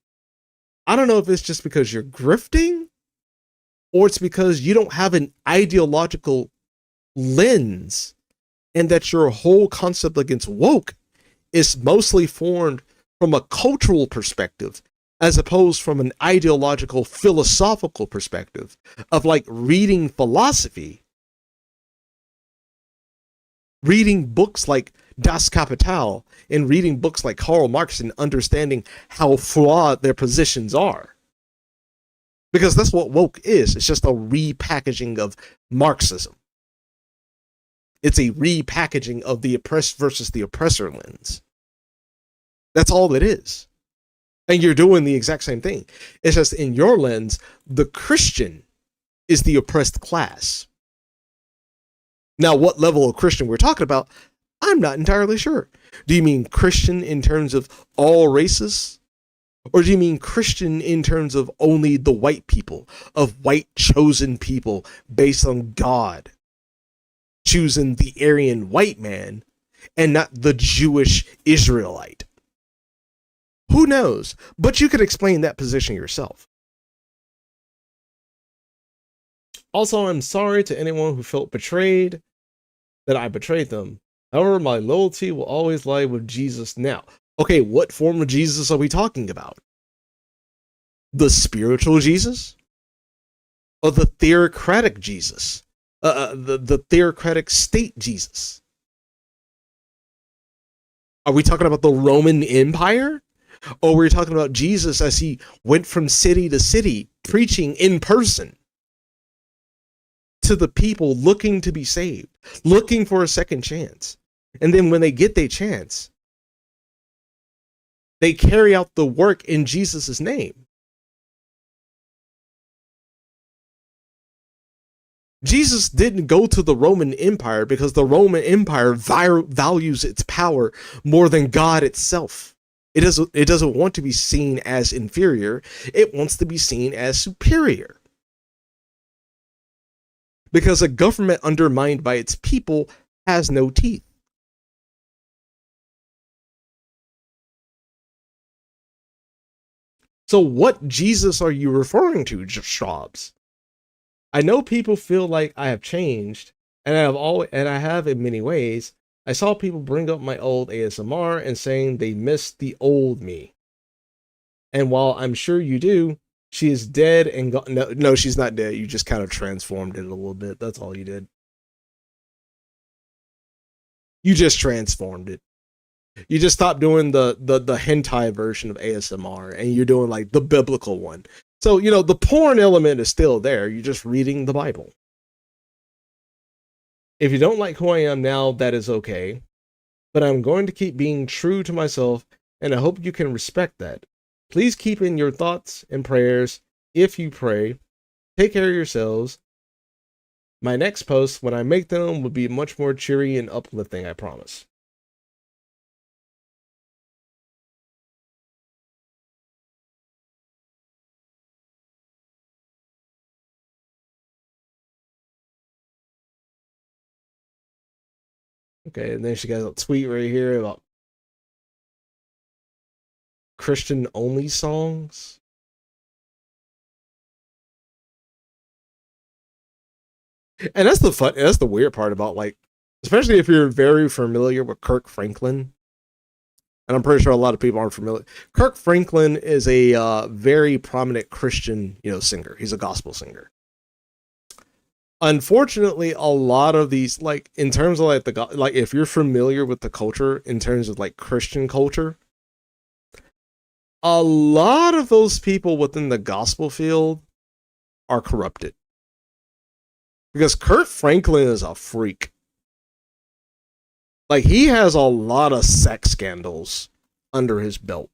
A: I don't know if it's just because you're grifting, or it's because you don't have an ideological lens, and that your whole concept against woke is mostly formed from a cultural perspective, as opposed from an ideological, philosophical perspective of like reading philosophy, reading books like Das Kapital, and reading books like Karl Marx and understanding how flawed their positions are. Because that's what woke is. It's just a repackaging of Marxism. It's a repackaging of the oppressed versus the oppressor lens. That's all it is. And you're doing the exact same thing. It's just in your lens, the Christian is the oppressed class. Now, what level of Christian we're talking about, I'm not entirely sure. Do you mean Christian in terms of all races? Or do you mean Christian in terms of only the white people, of white chosen people based on God choosing the Aryan white man and not the Jewish Israelite? Who knows? But you could explain that position yourself. Also, I'm sorry to anyone who felt betrayed, that I betrayed them. However, my loyalty will always lie with Jesus now. Okay, what form of Jesus are we talking about? The spiritual Jesus? Or the theocratic Jesus? The theocratic state Jesus? Are we talking about the Roman Empire? Or we're talking about Jesus as he went from city to city preaching in person to the people looking to be saved, looking for a second chance. And then when they get their chance, they carry out the work in Jesus' name. Jesus didn't go to the Roman Empire because the Roman Empire values its power more than God itself. It doesn't want to be seen as inferior. It wants to be seen as superior. Because a government undermined by its people has no teeth. So what Jesus are you referring to, Strawbs? I know people feel like I have changed, and I have in many ways. I saw people bring up my old ASMR and saying they missed the old me. And while I'm sure you do, she is dead and gone. No, she's not dead. You just kind of transformed it a little bit. That's all you did. You just transformed it. You just stopped doing the hentai version of ASMR and you're doing like the biblical one. So, the porn element is still there. You're just reading the Bible. If you don't like who I am now, that is okay. But I'm going to keep being true to myself, and I hope you can respect that. Please keep in your thoughts and prayers if you pray. Take care of yourselves. My next post, when I make them, will be much more cheery and uplifting, I promise. Okay, and then she got a tweet right here about Christian only songs. And that's the weird part about, like, especially if you're very familiar with Kirk Franklin. And I'm pretty sure a lot of people aren't familiar. Kirk Franklin is a very prominent Christian, singer. He's a gospel singer. Unfortunately, a lot of these, like, in terms of like if you're familiar with the culture in terms of like Christian culture, a lot of those people within the gospel field are corrupted. Because Kirk Franklin is a freak. Like, he has a lot of sex scandals under his belt.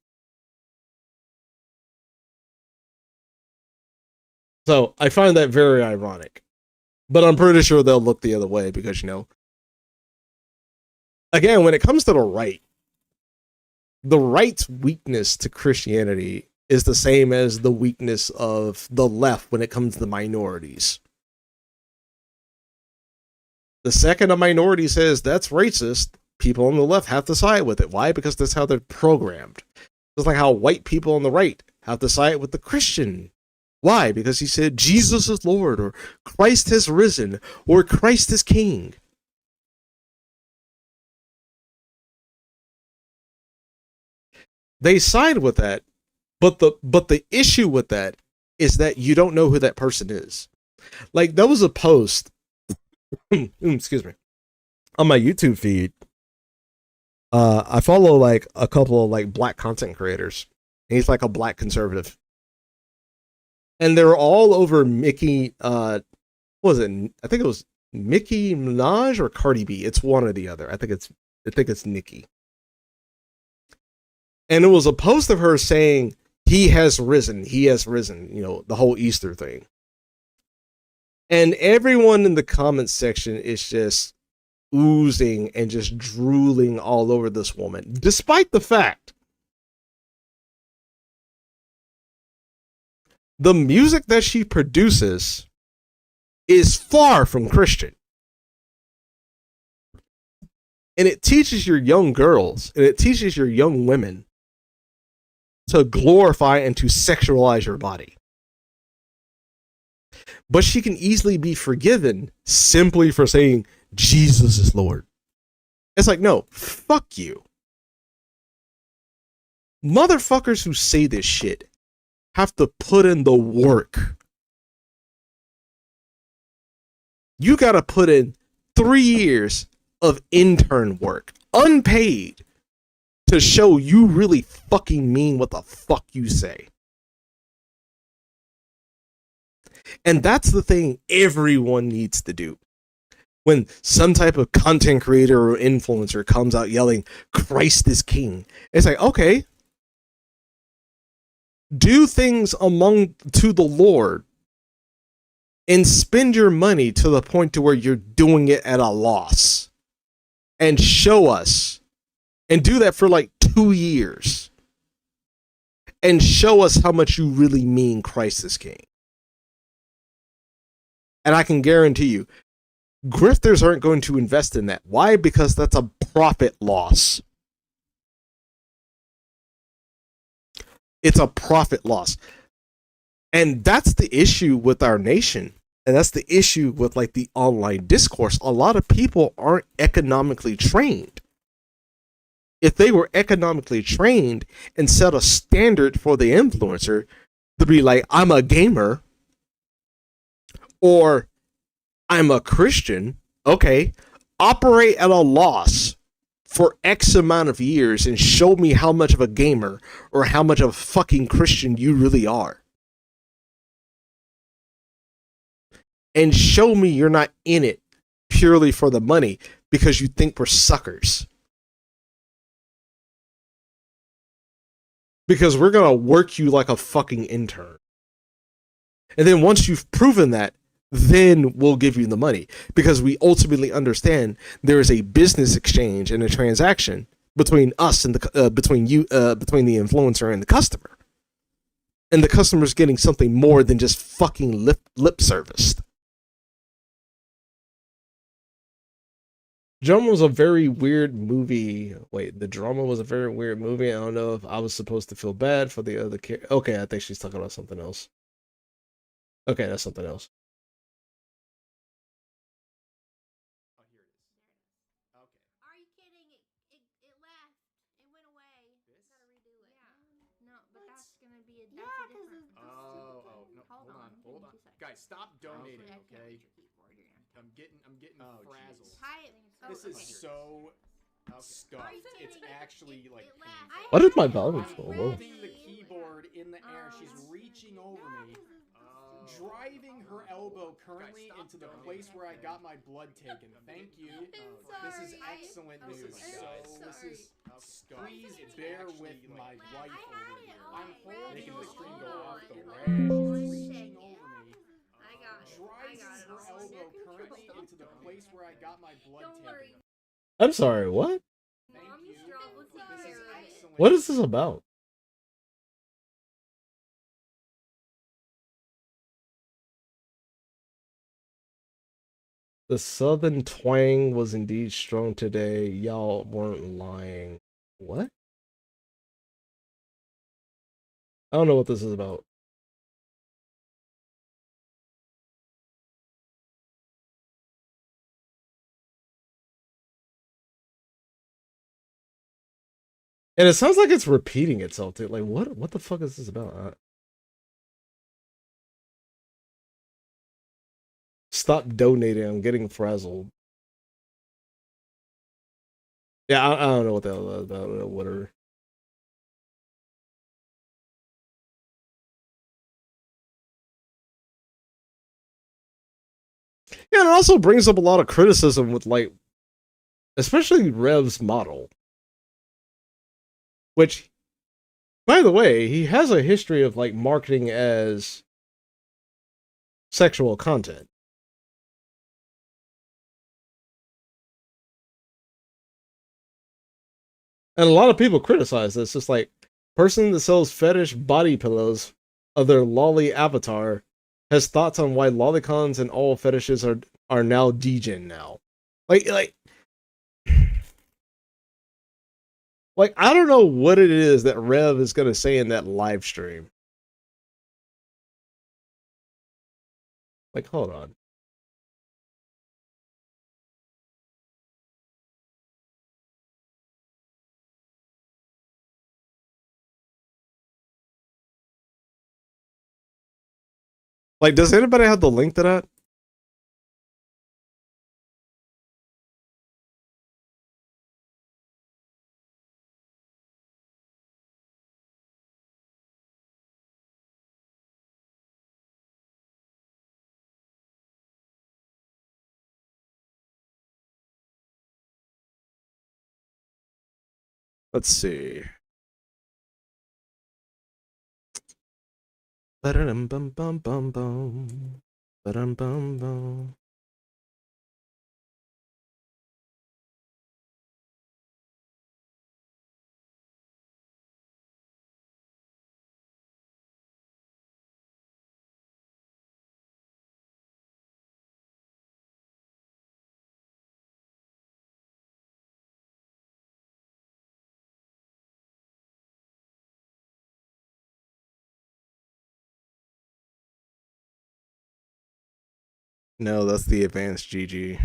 A: So I find that very ironic. But I'm pretty sure they'll look the other way because, again, when it comes to the right's weakness to Christianity is the same as the weakness of the left when it comes to minorities. The second a minority says that's racist, people on the left have to side with it. Why? Because that's how they're programmed. It's like how white people on the right have to side with the Christian. Why? Because he said Jesus is Lord, or Christ has risen, or Christ is King. They side with that, but the issue with that is that you don't know who that person is. Like, there was a post, excuse me, on my YouTube feed. I follow like a couple of like black content creators. And he's like a black conservative. And they're all over Mickey, what was it? I think it was Nicki Minaj or Cardi B. It's one or the other. I think it's Nicki. And it was a post of her saying, he has risen, the whole Easter thing. And everyone in the comments section is just oozing and just drooling all over this woman, despite the fact the music that she produces is far from Christian. And it teaches your young girls and it teaches your young women to glorify and to sexualize your body. But she can easily be forgiven simply for saying Jesus is Lord. It's like, no, fuck you. Motherfuckers who say this shit have to put in the work. You gotta put in 3 years of intern work, unpaid, to show you really fucking mean what the fuck you say. And that's the thing everyone needs to do. When some type of content creator or influencer comes out yelling, Christ is king, it's like, okay, do things to the Lord and spend your money to the point to where you're doing it at a loss, and show us, and do that for like 2 years, and show us how much you really mean Christ is king. And I can guarantee you, grifters aren't going to invest in that. Why? Because that's a profit loss. It's a profit loss. And that's the issue with our nation. And that's the issue with like the online discourse. A lot of people aren't economically trained. If they were economically trained and set a standard for the influencer to be like, I'm a gamer, or I'm a Christian, okay, operate at a loss for X amount of years and show me how much of a gamer or how much of a fucking Christian you really are. And show me you're not in it purely for the money because you think we're suckers. Because we're going to work you like a fucking intern. And then once you've proven that, then we'll give you the money, because we ultimately understand there is a business exchange and a transaction between us and between the influencer and the customer, and the customer's getting something more than just fucking lip serviced. Drama was a very weird movie. Wait, the drama was a very weird movie. I don't know if I was supposed to feel bad for the other kid. Okay, I think she's talking about something else. Okay, that's something else.
B: Hold on. Guys, stop donating, okay? I'm getting frazzled. This is so stuffed. It's actually like painful.
A: What is my volume so low?
B: Holding the keyboard in the air. She's reaching over me, driving her elbow currently into the place where I got my blood taken. Thank you. This is excellent news. This is please bear with my wife over here. I'm making the stream go off the rails. She's reaching over me, driving her elbow currently into the place where I got my blood taken.
A: I'm sorry, what?
B: Thank you. This is excellent.
A: What is this about? The southern twang was indeed strong today. Y'all weren't lying. What? I don't know what this is about. And it sounds like it's repeating itself too. Like, what the fuck is this about? Stop donating. I'm getting frazzled. Yeah, I don't know what the hell that is about. Whatever. Yeah, and it also brings up a lot of criticism with, like, especially Rev's model. Which, by the way, he has a history of, like, marketing as sexual content. And a lot of people criticize this. It's like, person that sells fetish body pillows of their lolly avatar has thoughts on why lolicons and all fetishes are now degen now. Like I don't know what it is that Rev is gonna say in that live stream. Like, hold on. Like, does anybody have the link to that? Let's see. Ba-dum-bum-bum-bum-bum. Ba-dum-bum-bum. No, that's the advanced GG.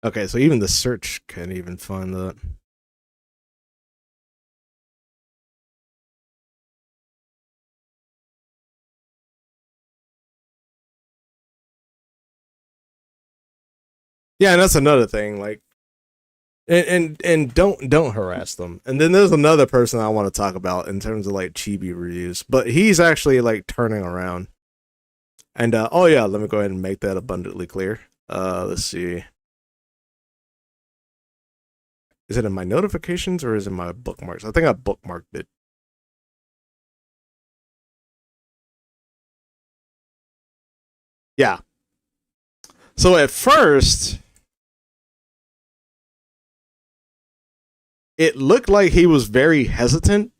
A: Okay, so even the search can't even find that. Yeah, and that's another thing. Like, and don't harass them. And then there's another person I want to talk about in terms of like chibi reviews, but he's actually like turning around. And oh yeah, let me go ahead and make that abundantly clear. Let's see. Is it in my notifications or is it in my bookmarks? I think I bookmarked it. Yeah. So at first, it looked like he was very hesitant.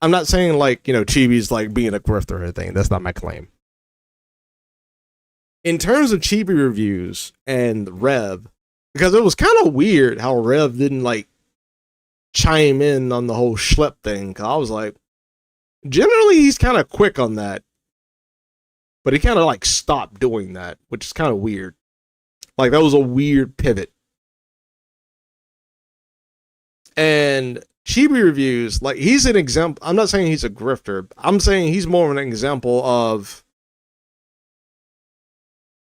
A: I'm not saying like, you know, Chibi's like being a grifter or anything. That's not my claim. In terms of Chibi reviews and Rev, because it was kind of weird how Rev didn't like chime in on the whole schlep thing. Cause I was like, generally he's kind of quick on that, but he kind of like stopped doing that, which is kind of weird. Like that was a weird pivot. And Chibi reviews, like he's an example. I'm not saying he's a grifter. I'm saying he's more of an example of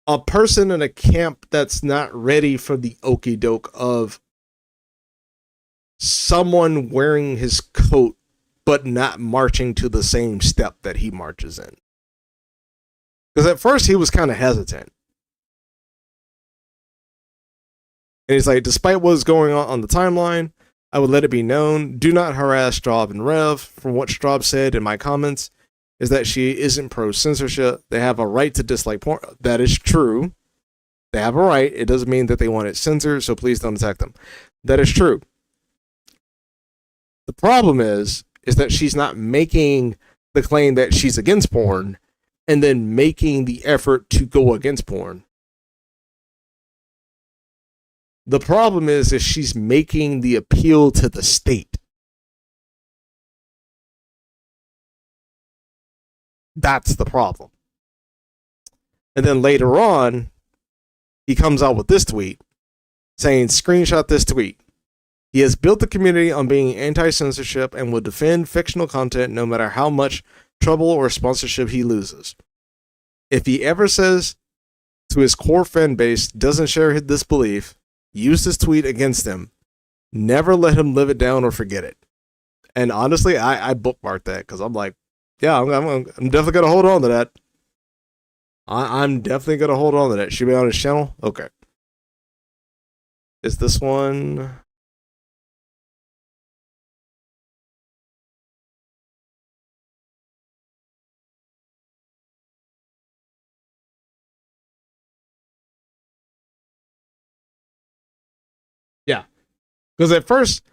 A: a person in a camp that's not ready for the okie doke of someone wearing his coat but not marching to the same step that he marches in. Because at first he was kind of hesitant. And he's like, despite what's going on the timeline, I would let it be known, do not harass Strawb and Rev. From what Strawb said in my comments, is that she isn't pro-censorship. They have a right to dislike porn. That is true. They have a right. It doesn't mean that they want it censored, so please don't attack them. That is true. The problem is that she's not making the claim that she's against porn and then making the effort to go against porn. The problem is she's making the appeal to the state. That's the problem. And then later on, he comes out with this tweet saying, screenshot this tweet. He has built the community on being anti-censorship and will defend fictional content no matter how much trouble or sponsorship he loses. If he ever says to his core fan base doesn't share this belief, use this tweet against him. Never let him live it down or forget it. And honestly, I bookmarked that because I'm like, yeah, I'm definitely going to hold on to that. I'm definitely going to hold on to that. Should be on his channel? Okay. Is this one? Yeah. Because at first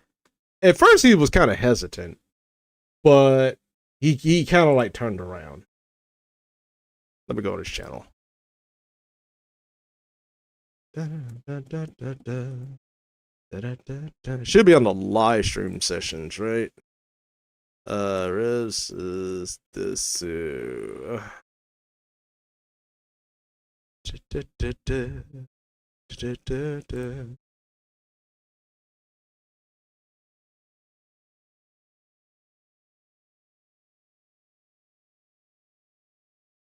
A: he was kind of hesitant, but he kind of like turned around. Let me go to his channel. Should be on the live stream sessions, right? Riz is this.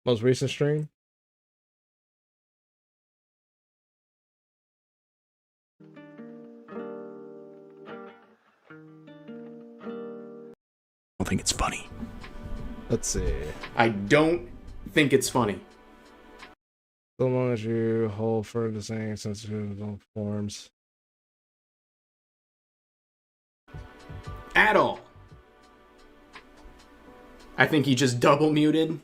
A: Most recent stream?
B: I don't think it's funny.
A: Let's see.
B: I don't think it's funny.
A: So long as you hold for the same sensitive forms.
B: At all. I think he just double muted.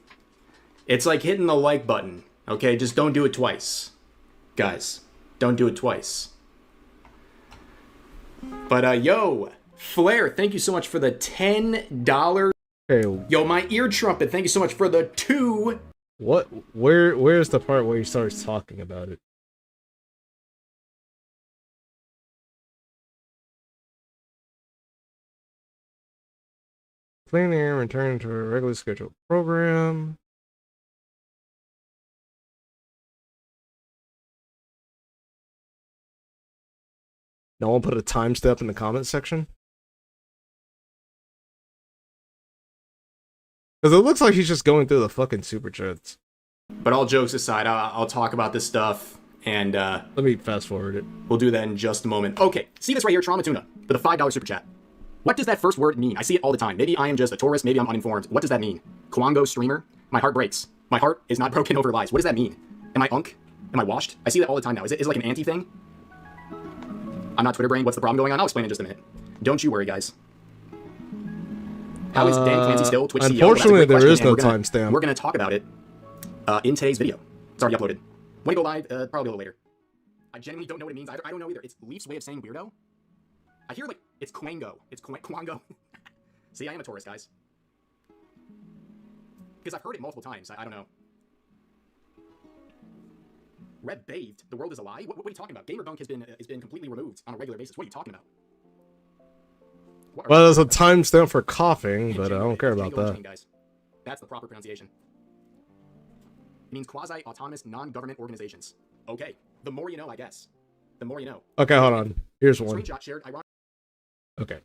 B: It's like hitting the like button. Okay, just don't do it twice. Guys, don't do it twice. But yo, Flair, thank you so much for the $10.
A: Okay.
B: Yo, my ear trumpet, thank you so much for the 2.
A: What? Where's the part where he starts talking about it? Clean air, return to a regularly scheduled program. No one put a timestamp in the comment section? Because it looks like he's just going through the fucking super chats.
B: But all jokes aside, I'll talk about this stuff, and
A: let me fast forward it.
B: We'll do that in just a moment. Okay, see this right here, Trauma Tuna, for the $5 super chat. What does that first word mean? I see it all the time. Maybe I am just a tourist, maybe I'm uninformed. What does that mean? Kwango streamer? My heart breaks. My heart is not broken over lies. What does that mean? Am I unk? Am I washed? I see that all the time now. Is it like an anti thing? I'm not Twitter brain. What's the problem going on? I'll explain in just a minute. Don't you worry, guys. How is Dan Clancy still Twitch CEO?
A: Unfortunately, there is no timestamp.
B: We're going to talk about it in today's video. It's already uploaded. When it go live, probably a little later. I genuinely don't know what it means either. I don't know either. It's Leaf's way of saying weirdo. I hear like it's Quango. It's Quango. See, I am a tourist, guys. Because I've heard it multiple times. I don't know. Red bathed. The world is a lie. What are you talking about? Gamerbunk has been completely removed on a regular basis. What are you talking about?
A: Well, there's a timestamp for coughing, but I don't care about that.
B: Guys. That's the proper pronunciation. It means quasi-autonomous non-government organizations. Okay. The more you know, I guess. The more you know.
A: Okay, hold on. Here's one.
B: Screenshot shared.
A: Okay.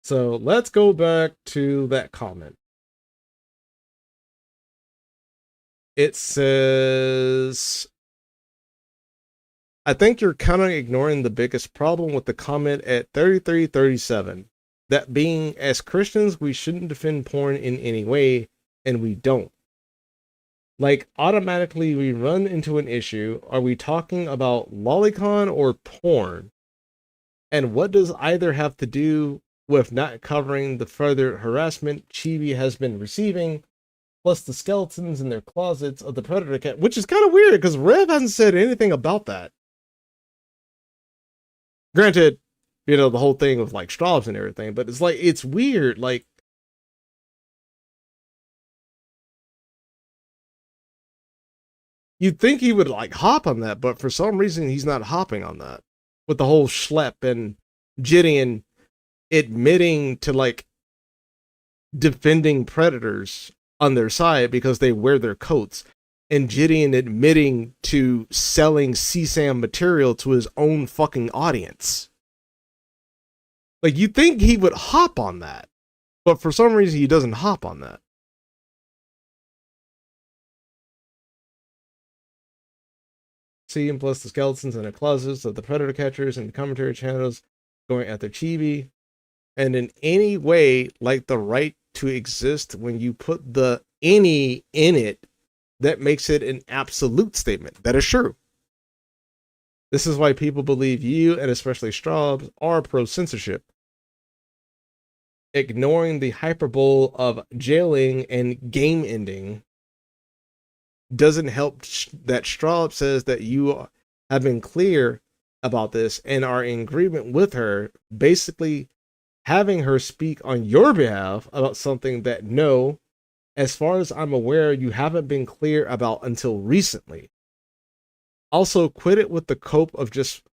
A: So let's go back to that comment. It says, I think you're kind of ignoring the biggest problem with the comment at 3337. That being, as Christians, we shouldn't defend porn in any way, and we don't. Like, automatically we run into an issue. Are we talking about lolicon or porn? And what does either have to do with not covering the further harassment Chibi has been receiving, plus the skeletons in their closets of the Predator cat, which is kind of weird because Rev hasn't said anything about that. Granted, you know, the whole thing with like Strawbs and everything, but it's like, it's weird. Like, you'd think he would like hop on that, but for some reason he's not hopping on that. With the whole schlep and Gideon admitting to like defending predators on their side because they wear their coats, and Gideon admitting to selling CSAM material to his own fucking audience. Like, you'd think he would hop on that, but for some reason he doesn't hop on that. See, and plus the skeletons in the closets of the predator catchers and the commentary channels going after Chibi, and in any way like the right to exist, when you put the any in it, that makes it an absolute statement. That is true. This is why people believe you, and especially Strawbs, are pro-censorship. Ignoring the hyperbole of jailing and game ending doesn't help that Strawb says that you have been clear about this and are in agreement with her, basically having her speak on your behalf about something that, no, as far as I'm aware, you haven't been clear about until recently. Also, quit it with the cope of just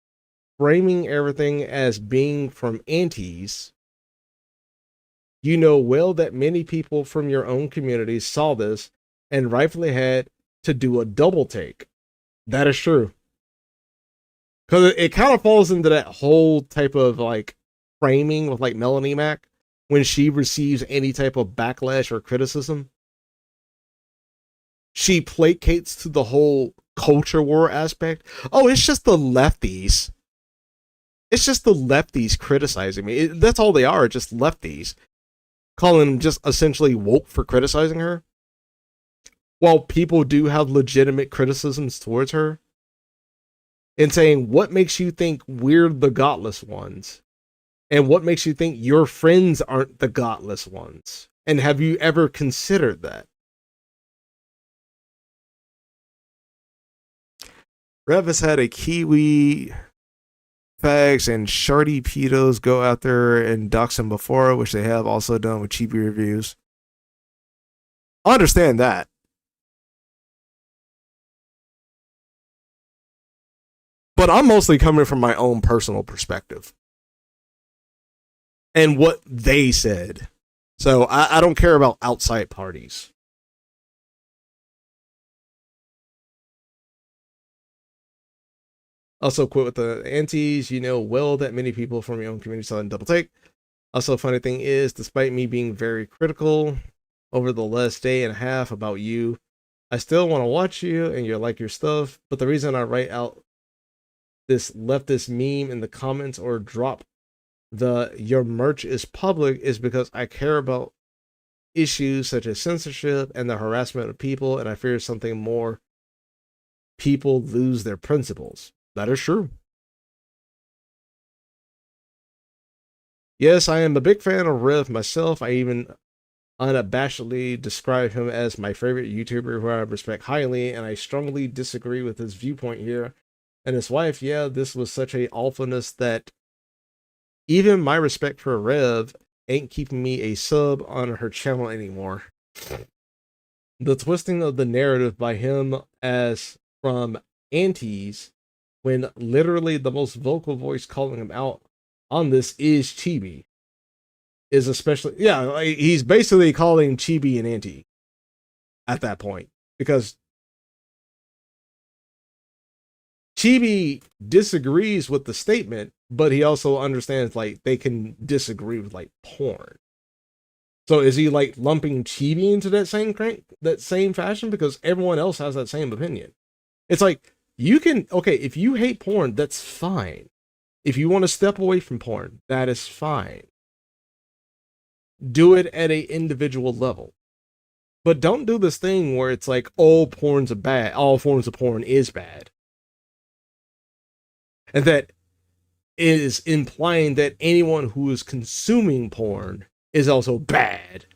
A: framing everything as being from antis. You know well that many people from your own community saw this and rightfully had to do a double take. That is true. Because it kind of falls into that whole type of like framing with like Melanie Mac, when she receives any type of backlash or criticism, she placates to the whole culture war aspect. Oh, it's just the lefties. It's just the lefties criticizing me. That's all they are, just lefties. Calling them just essentially woke for criticizing her. While people do have legitimate criticisms towards her. And saying, what makes you think we're the godless ones? And what makes you think your friends aren't the godless ones? And have you ever considered that? Rev has had a Kiwi fags and shardy pedos go out there and dox him before, which they have also done with Chibi reviews. I understand that. But I'm mostly coming from my own personal perspective. And what they said. So I don't care about outside parties. Also, quit with the antis. You know well that many people from your own community saw in double take. Also, funny thing is, despite me being very critical over the last day and a half about you, I still want to watch you and you like your stuff. But the reason I write out this leftist meme in the comments or drop the your merch is public is because I care about issues such as censorship and the harassment of people, and I fear something more. People lose their principles. That is true. Yes, I am a big fan of Rev myself. I even unabashedly describe him as my favorite YouTuber who I respect highly, and I strongly disagree with his viewpoint here. And his wife, yeah, this was such a awfulness that even my respect for Rev ain't keeping me a sub on her channel anymore. The twisting of the narrative by him as from antis, when literally the most vocal voice calling him out on this is Chibi, is especially, yeah, he's basically calling Chibi an anti at that point, because Chibi disagrees with the statement, but he also understands like they can disagree with like porn. So is he like lumping Chibi into that same fashion because everyone else has that same opinion? It's like you can, okay, if you hate porn, that's fine. If you want to step away from porn, that is fine. Do it at a individual level. But don't do this thing where it's like all porn's a bad, all forms of porn is bad. And that is implying that anyone who is consuming porn is also bad.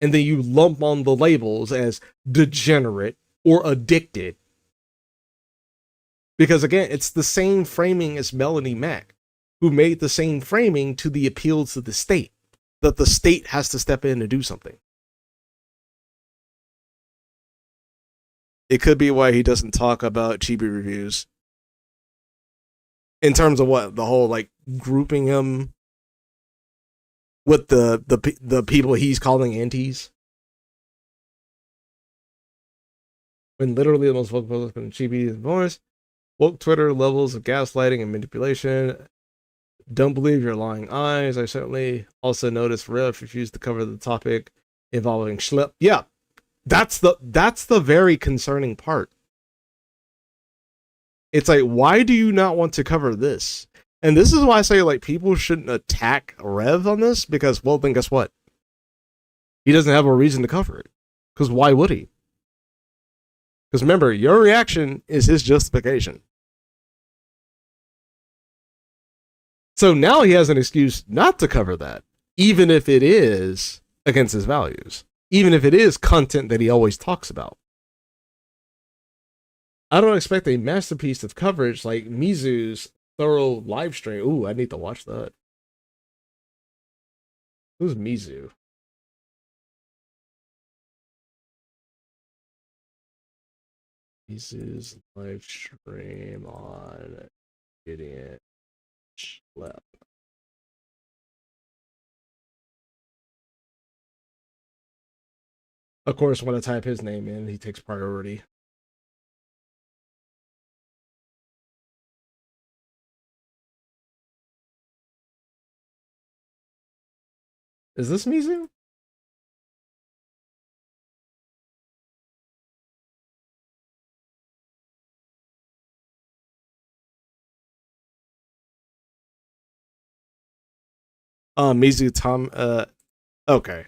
A: And then you lump on the labels as degenerate or addicted. Because again, it's the same framing as Melanie Mack, who made the same framing to the appeal to the state, that the state has to step in and do something. It could be why he doesn't talk about Chibi reviews. In terms of what? The whole like grouping him with the people he's calling antis. When literally the most vocal in Chibi's voice. Woke Twitter levels of gaslighting and manipulation. Don't believe your lying eyes. I certainly also noticed Rev refused to cover the topic involving Schlep. Yeah, that's the very concerning part. It's like, why do you not want to cover this? And this is why I say like people shouldn't attack Rev on this, because, well, then guess what? He doesn't have a reason to cover it. Because why would he? Because remember, your reaction is his justification. So now he has an excuse not to cover that, even if it is against his values, even if it is content that he always talks about. I don't expect a masterpiece of coverage like Mizu's thorough live stream. Ooh, I need to watch that. Who's Mizu? Mizu's live stream on Gideon Schlep. Of course, when I type his name in, he takes priority. Is this Mizu? Mizu Tom. Okay.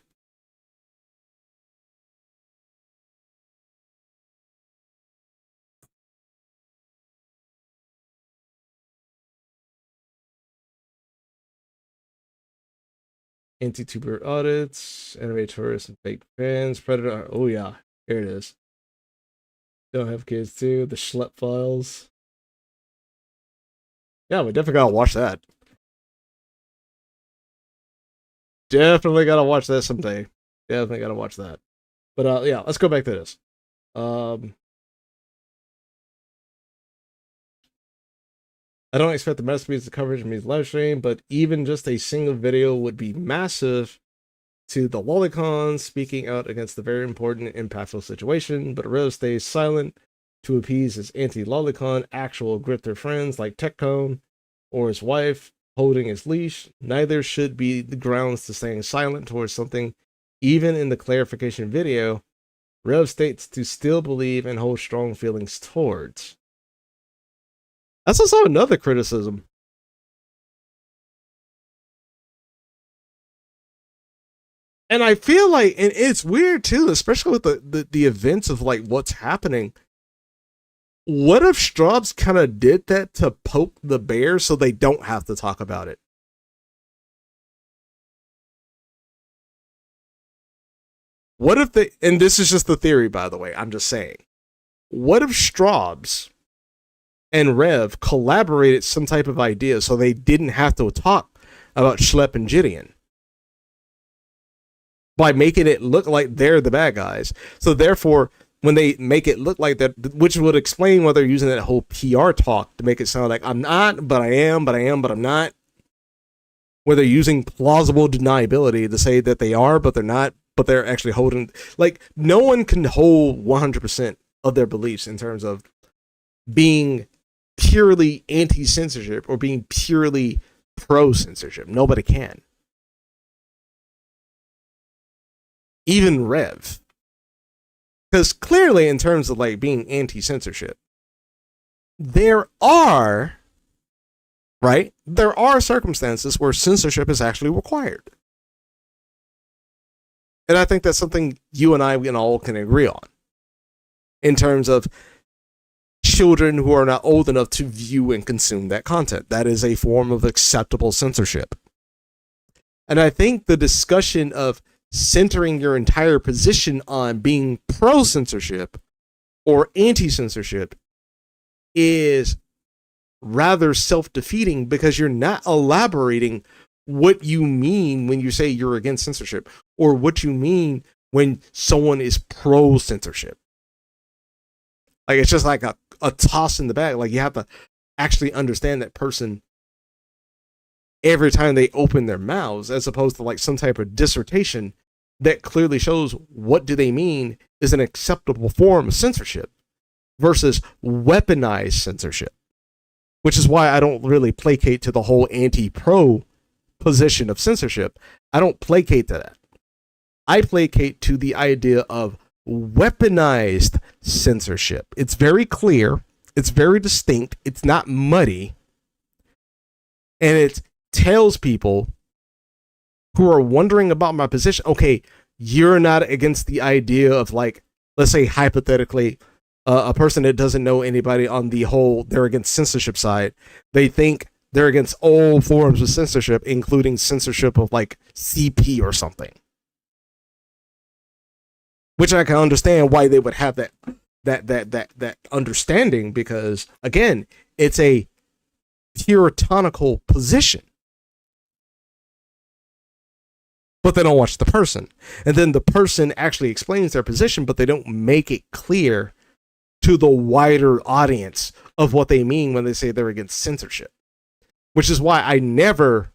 A: Anti-tuber audits, anime tourists and fake fans, predator. Oh yeah, here it is. Don't have kids too. The Schlep files. Yeah, we definitely gotta watch that. Definitely gotta watch that someday. Definitely gotta watch that. But yeah, let's go back to this. I don't expect the mass speeds of coverage means live stream, but even just a single video would be massive to the lolicons speaking out against the very important and impactful situation, but Rose stays silent to appease his anti-lolicon actual grifter friends like Techcone or his wife holding his leash. Neither should be the grounds to staying silent towards something. Even in the clarification video, Rev states to still believe and hold strong feelings towards. That's also another criticism. And I feel like, and it's weird too, especially with the events of like what's happening. What if Strawbs kind of did that to poke the bear so they don't have to talk about it? What if they, and this is just the theory, by the way, I'm just saying. What if Strawbs and Rev collaborated some type of idea so they didn't have to talk about Schlep and Gideon? By making it look like they're the bad guys. So therefore, when they make it look like that, which would explain why they're using that whole PR talk to make it sound like I'm not, but I am, but I am, but I'm not. Where they're using plausible deniability to say that they are, but they're not, but they're actually holding. Like, no one can hold 100% of their beliefs in terms of being purely anti-censorship or being purely pro-censorship. Nobody can. Even Rev. Because clearly, in terms of like being anti-censorship, there are circumstances where censorship is actually required. And I think that's something you and I all can agree on. In terms of children who are not old enough to view and consume that content. That is a form of acceptable censorship. And I think the discussion of centering your entire position on being pro-censorship or anti-censorship is rather self-defeating because you're not elaborating what you mean when you say you're against censorship or what you mean when someone is pro-censorship. Like, it's just like a toss in the bag. Like, you have to actually understand that person every time they open their mouths, as opposed to like some type of dissertation that clearly shows what do they mean is an acceptable form of censorship versus weaponized censorship, which is why I don't really placate to the whole anti-pro position of censorship. I don't placate to that. I placate to the idea of weaponized censorship. It's very clear. It's very distinct. It's not muddy. And it tells people who are wondering about my position, okay, you're not against the idea of, like, let's say hypothetically, a person that doesn't know anybody on the whole, they're against censorship side. They think they're against all forms of censorship, including censorship of like CP or something. Which I can understand why they would have that understanding, because again, it's a puritanical position. But they don't watch the person. And then the person actually explains their position, but they don't make it clear to the wider audience of what they mean when they say they're against censorship. Which is why I never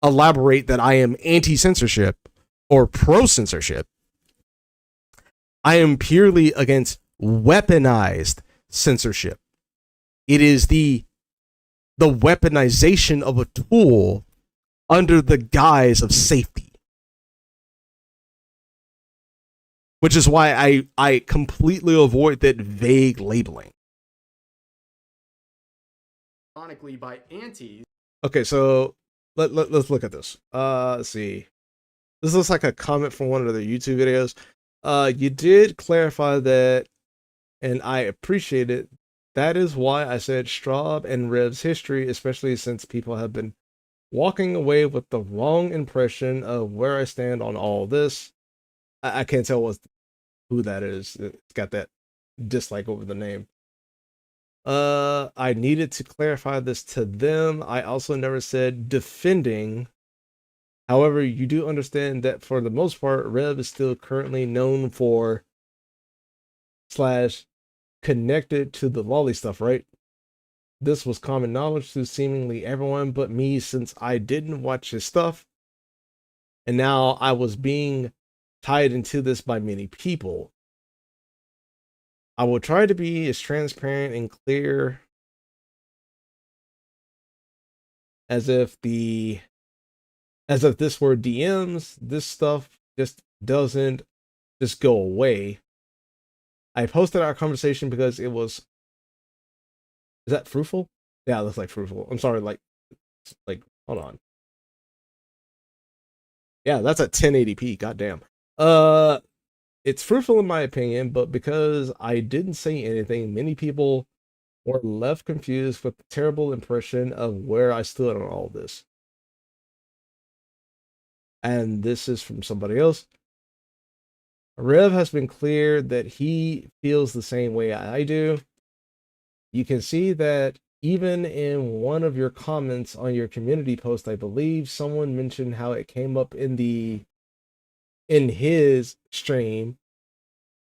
A: elaborate that I am anti-censorship or pro-censorship. I am purely against weaponized censorship. It is the weaponization of a tool under the guise of safety. which is why I completely avoid that vague labeling.
B: Ironically, by antis.
A: Okay, so let's look at this. Let's see. This looks like a comment from one of their YouTube videos. You did clarify that, and I appreciate it. That is why I said Strawb and Rev's history, especially since people have been walking away with the wrong impression of where I stand on all this. I can't tell who that is. It's got that dislike over the name. I needed to clarify this to them. I also never said defending. However, you do understand that for the most part, Rev is still currently known for / connected to the lolly stuff, right? This was common knowledge to seemingly everyone but me, since I didn't watch his stuff. And now I was being tied into this by many people. I will try to be as transparent and clear as if this were DMs. This stuff just doesn't just go away. I posted our conversation because it was. Is that fruitful? Yeah, it looks like fruitful. I'm sorry, like hold on. Yeah, that's at 1080p. Goddamn. It's fruitful in my opinion, but because I didn't say anything, many people were left confused with the terrible impression of where I stood on all this. And this is from somebody else. Rev has been clear that he feels the same way I do. You can see that even in one of your comments on your community post, I believe someone mentioned how it came up in his stream,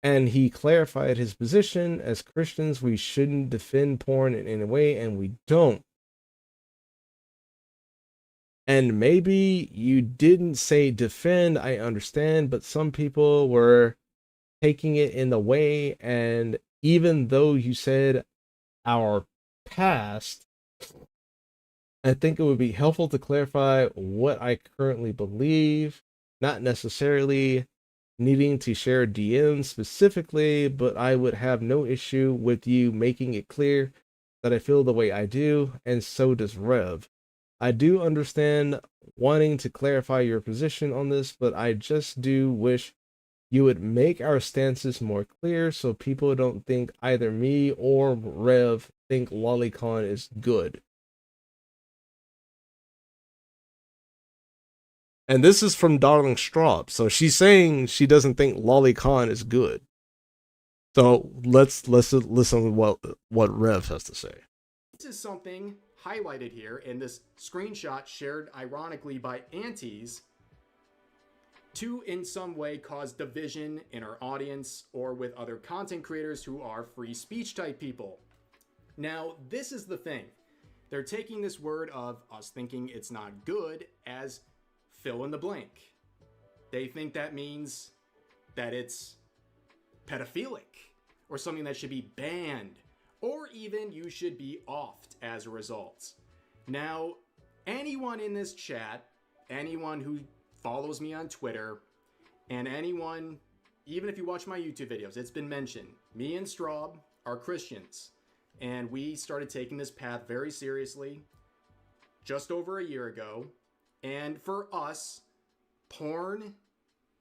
A: and he clarified his position. As Christians, we shouldn't defend porn in any way, and we don't. And maybe you didn't say defend, I understand, but some people were taking it in the way, and even though you said our past, I think it would be helpful to clarify what I currently believe, not necessarily needing to share DMs specifically, but I would have no issue with you making it clear that I feel the way I do, and so does Rev. I do understand wanting to clarify your position on this, but I just do wish you would make our stances more clear so people don't think either me or Rev think lolicon is good. And this is from Darling Strawb. So she's saying she doesn't think lolicon is good. So let's listen to what Rev has to say.
B: This is something highlighted here in this screenshot shared ironically by antis to in some way cause division in our audience or with other content creators who are free speech type people. Now, this is the thing. They're taking this word of us thinking it's not good as fill in the blank. They think that means that it's pedophilic or something that should be banned, or even you should be offed as a result. Now, anyone in this chat, anyone who follows me on Twitter, and anyone, even if you watch my YouTube videos, it's been mentioned, me and Strawb are Christians, and we started taking this path very seriously just over a year ago. And for us, porn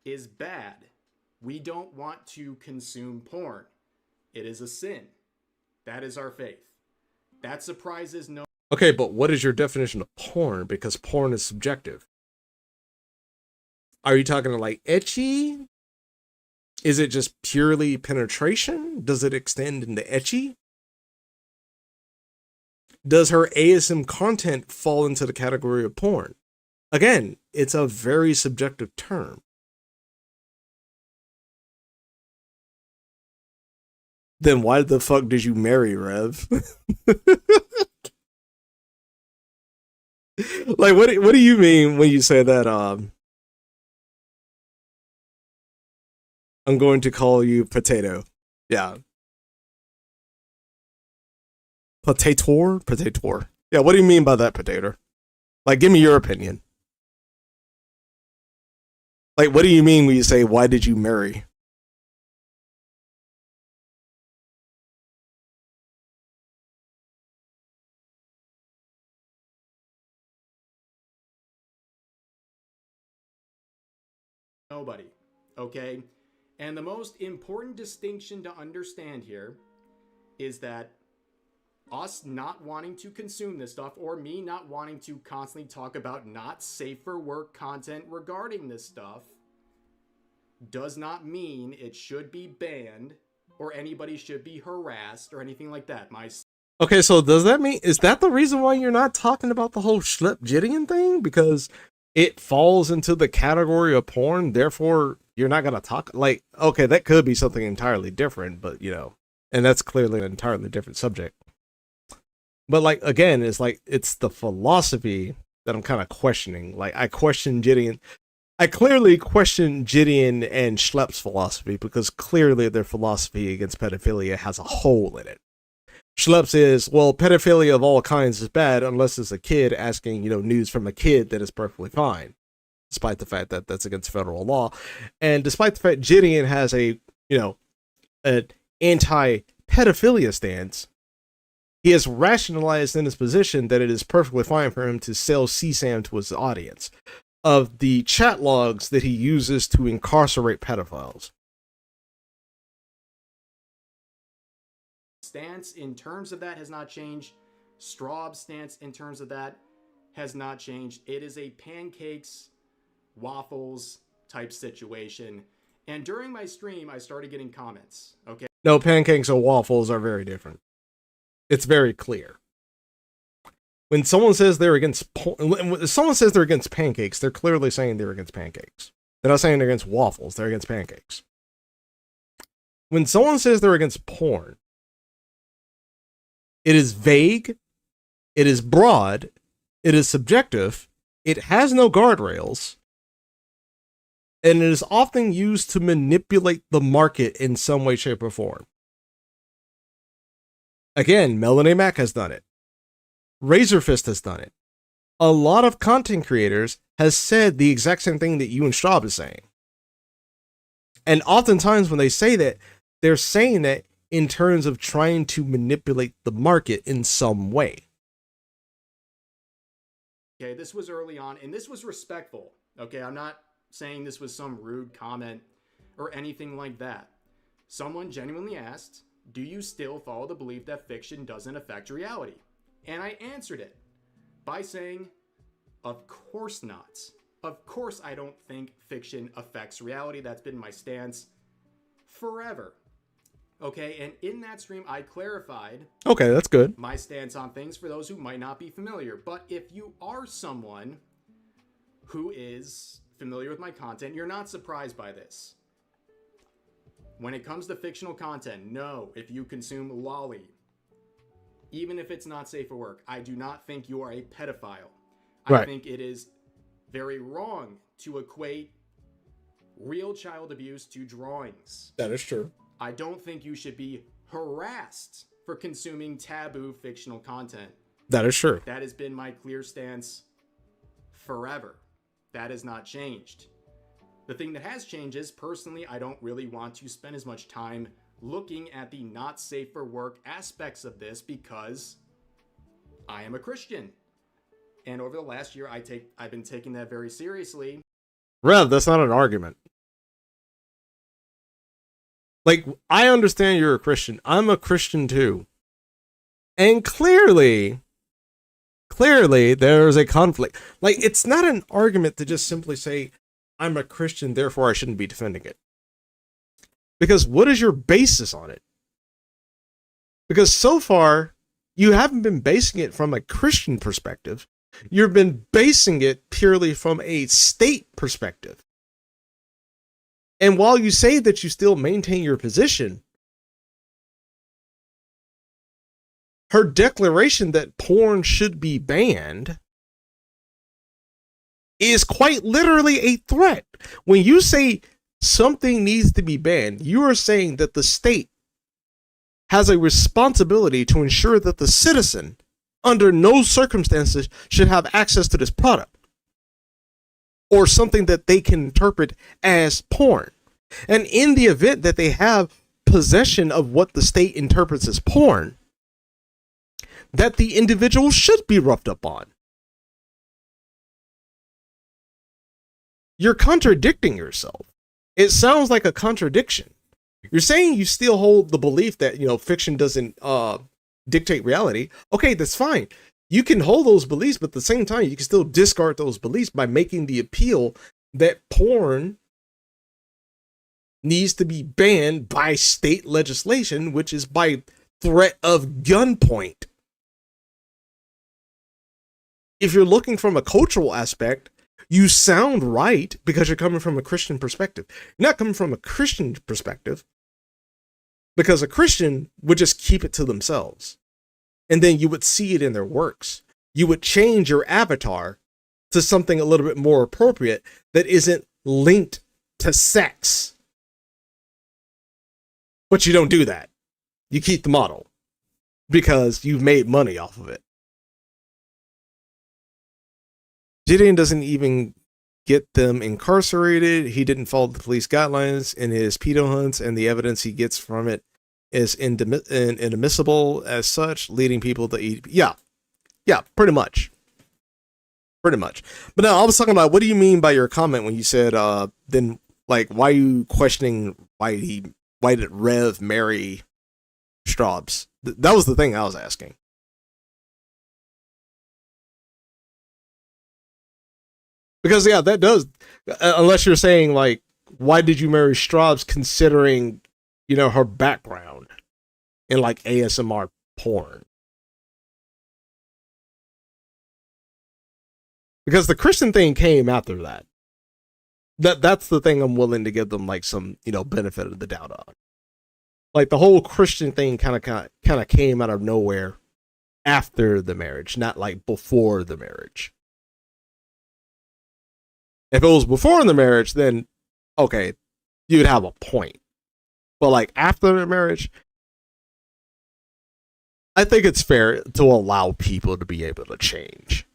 B: is bad. We don't want to consume porn. It is a sin. That is our faith. That surprises no.
A: Okay, but what is your definition of porn? Because porn is subjective. Are you talking like etchy? Is it just purely penetration? Does it extend into etchy? Does her ASM content fall into the category of porn? Again, it's a very subjective term. Then why the fuck did you marry Rev? Like, what do you mean when you say that, I'm going to call you potato? Yeah. Potator? Yeah, what do you mean by that, potato? Like, give me your opinion. Like, what do you mean when you say, why did you marry?
B: Nobody. Okay? And the most important distinction to understand here is that us not wanting to consume this stuff, or me not wanting to constantly talk about not safe for work content regarding this stuff, does not mean it should be banned or anybody should be harassed or anything like that.
A: Okay, so does that mean, is that the reason why you're not talking about the whole Schlepp Gideon thing? Because it falls into the category of porn, therefore you're not going to talk? Like, okay, that could be something entirely different, but, you know, and that's clearly an entirely different subject. But, like, again, it's the philosophy that I'm kind of questioning. Like, I clearly question Gideon and Schlepp's philosophy, because clearly their philosophy against pedophilia has a hole in it. Schlepp's is, well, pedophilia of all kinds is bad unless it's a kid asking, you know, news from a kid that is perfectly fine, despite the fact that that's against federal law. And despite the fact Gideon has a, you know, an anti-pedophilia stance, he has rationalized in his position that it is perfectly fine for him to sell CSAM to his audience of the chat logs that he uses to incarcerate pedophiles.
B: Stance in terms of that has not changed. Strawb's stance in terms of that has not changed. It is a pancakes, waffles type situation. And during my stream, I started getting comments. Okay.
A: No, pancakes and waffles are very different. It's very clear. When someone says they're against pancakes, they're clearly saying they're against pancakes. They're not saying they're against waffles. They're against pancakes. When someone says they're against porn, it is vague, it is broad, it is subjective, it has no guardrails, and it is often used to manipulate the market in some way, shape, or form. Again, Melanie Mac has done it. Razorfist has done it. A lot of content creators has said the exact same thing that you and Strawb is saying. And oftentimes when they say that, they're saying that in terms of trying to manipulate the market in some way.
B: Okay, this was early on, and this was respectful. Okay, I'm not saying this was some rude comment or anything like that. Someone genuinely asked, do you still follow the belief that fiction doesn't affect reality? And I answered it by saying, of course not. Of course I don't think fiction affects reality. That's been my stance forever. Okay, and in that stream, I clarified.
A: Okay, that's good.
B: My stance on things for those who might not be familiar. But if you are someone who is familiar with my content, you're not surprised by this. When it comes to fictional content, no, if you consume lolly, even if it's not safe for work, I do not think you are a pedophile.
A: Right.
B: I think it is very wrong to equate real child abuse to drawings.
A: That is true.
B: I don't think you should be harassed for consuming taboo fictional content.
A: That is true.
B: That has been my clear stance forever. That has not changed. The thing that has changed is, personally, I don't really want to spend as much time looking at the not safe for work aspects of this because I am a Christian. And over the last year, I've been taking that very seriously.
A: Rev, that's not an argument. Like, I understand you're a Christian. I'm a Christian too. And clearly there's a conflict. Like, it's not an argument to just simply say, I'm a Christian, therefore I shouldn't be defending it. Because what is your basis on it? Because so far, you haven't been basing it from a Christian perspective. You've been basing it purely from a state perspective. And while you say that you still maintain your position, her declaration that porn should be banned is quite literally a threat. When you say something needs to be banned, you are saying that the state has a responsibility to ensure that the citizen, under no circumstances, should have access to this product or something that they can interpret as porn. And in the event that they have possession of what the state interprets as porn, that the individual should be roughed up on. you're contradicting yourself. It sounds like a contradiction. You're saying you still hold the belief that, fiction doesn't dictate reality. Okay, that's fine. You can hold those beliefs, but at the same time, you can still discard those beliefs by making the appeal that porn needs to be banned by state legislation, which is by threat of gunpoint. If you're looking from a cultural aspect, you sound right because you're coming from a Christian perspective. You're not coming from a Christian perspective because a Christian would just keep it to themselves. And then you would see it in their works. You would change your avatar to something a little bit more appropriate that isn't linked to sex. But you don't do that. You keep the model because you've made money off of it. Gideon doesn't even get them incarcerated. He didn't follow the police guidelines in his pedo hunts, and the evidence he gets from it is inadmissible as such, leading people to eat. Yeah, pretty much. But now I was talking about, what do you mean by your comment when you said, then, like, why are you questioning why did Rev marry Strawbs? That was the thing I was asking. Because, yeah, that does, unless you're saying, like, why did you marry Strawbs considering, her background in, like, ASMR porn? Because the Christian thing came after that. That's the thing I'm willing to give them, like, some, benefit of the doubt on. Like, the whole Christian thing kind of came out of nowhere after the marriage, not, like, before the marriage. If it was before the marriage, then, okay, you'd have a point. But, like, after the marriage, I think it's fair to allow people to be able to change.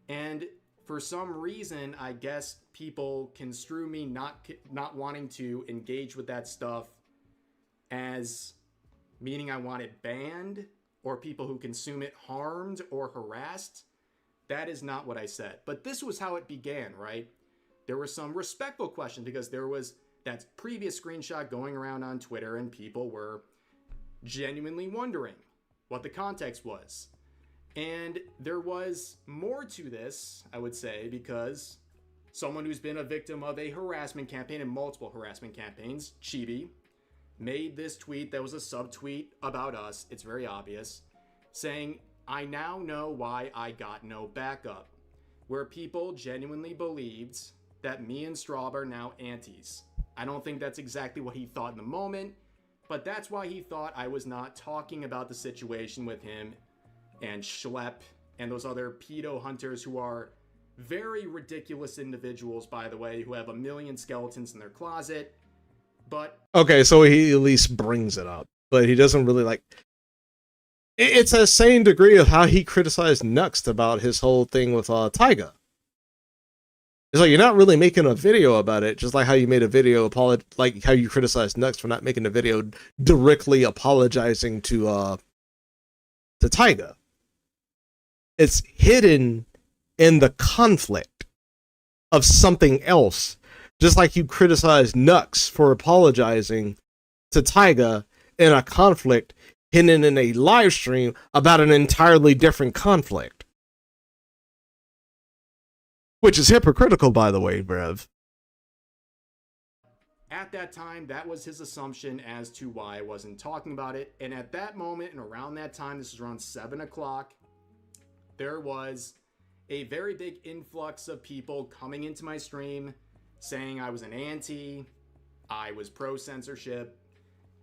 B: And for some reason, I guess people construe me not wanting to engage with that stuff as meaning I want it banned, or people who consume it harmed or harassed. That is not what I said. But this was how it began, right? There were some respectful questions because there was that previous screenshot going around on Twitter and people were genuinely wondering what the context was. And there was more to this, I would say, because someone who's been a victim of a harassment campaign and multiple harassment campaigns, Chibi, made this tweet that was a subtweet about us. It's very obvious, saying, "I now know why I got no backup," where people genuinely believed that me and Strawb are now antis. I don't think that's exactly what he thought in the moment, but that's why he thought I was not talking about the situation with him and Schlepp and those other pedo hunters who are very ridiculous individuals, by the way, who have a million skeletons in their closet. But
A: okay, so he at least brings it up, but he doesn't really, like, it's a same degree of how he criticized Nuxt about his whole thing with Tyga. It's like, you're not really making a video about it, just like how you made a video like how you criticized Nuxt for not making a video directly apologizing to Tyga. It's hidden in the conflict of something else, just like you criticized Nuxt for apologizing to Tyga in a conflict hidden in a live stream about an entirely different conflict. Which is hypocritical, by the way, Brev.
B: At that time, that was his assumption as to why I wasn't talking about it. And at that moment, and around that time, this was around 7 o'clock, there was a very big influx of people coming into my stream saying I was an anti, I was pro-censorship,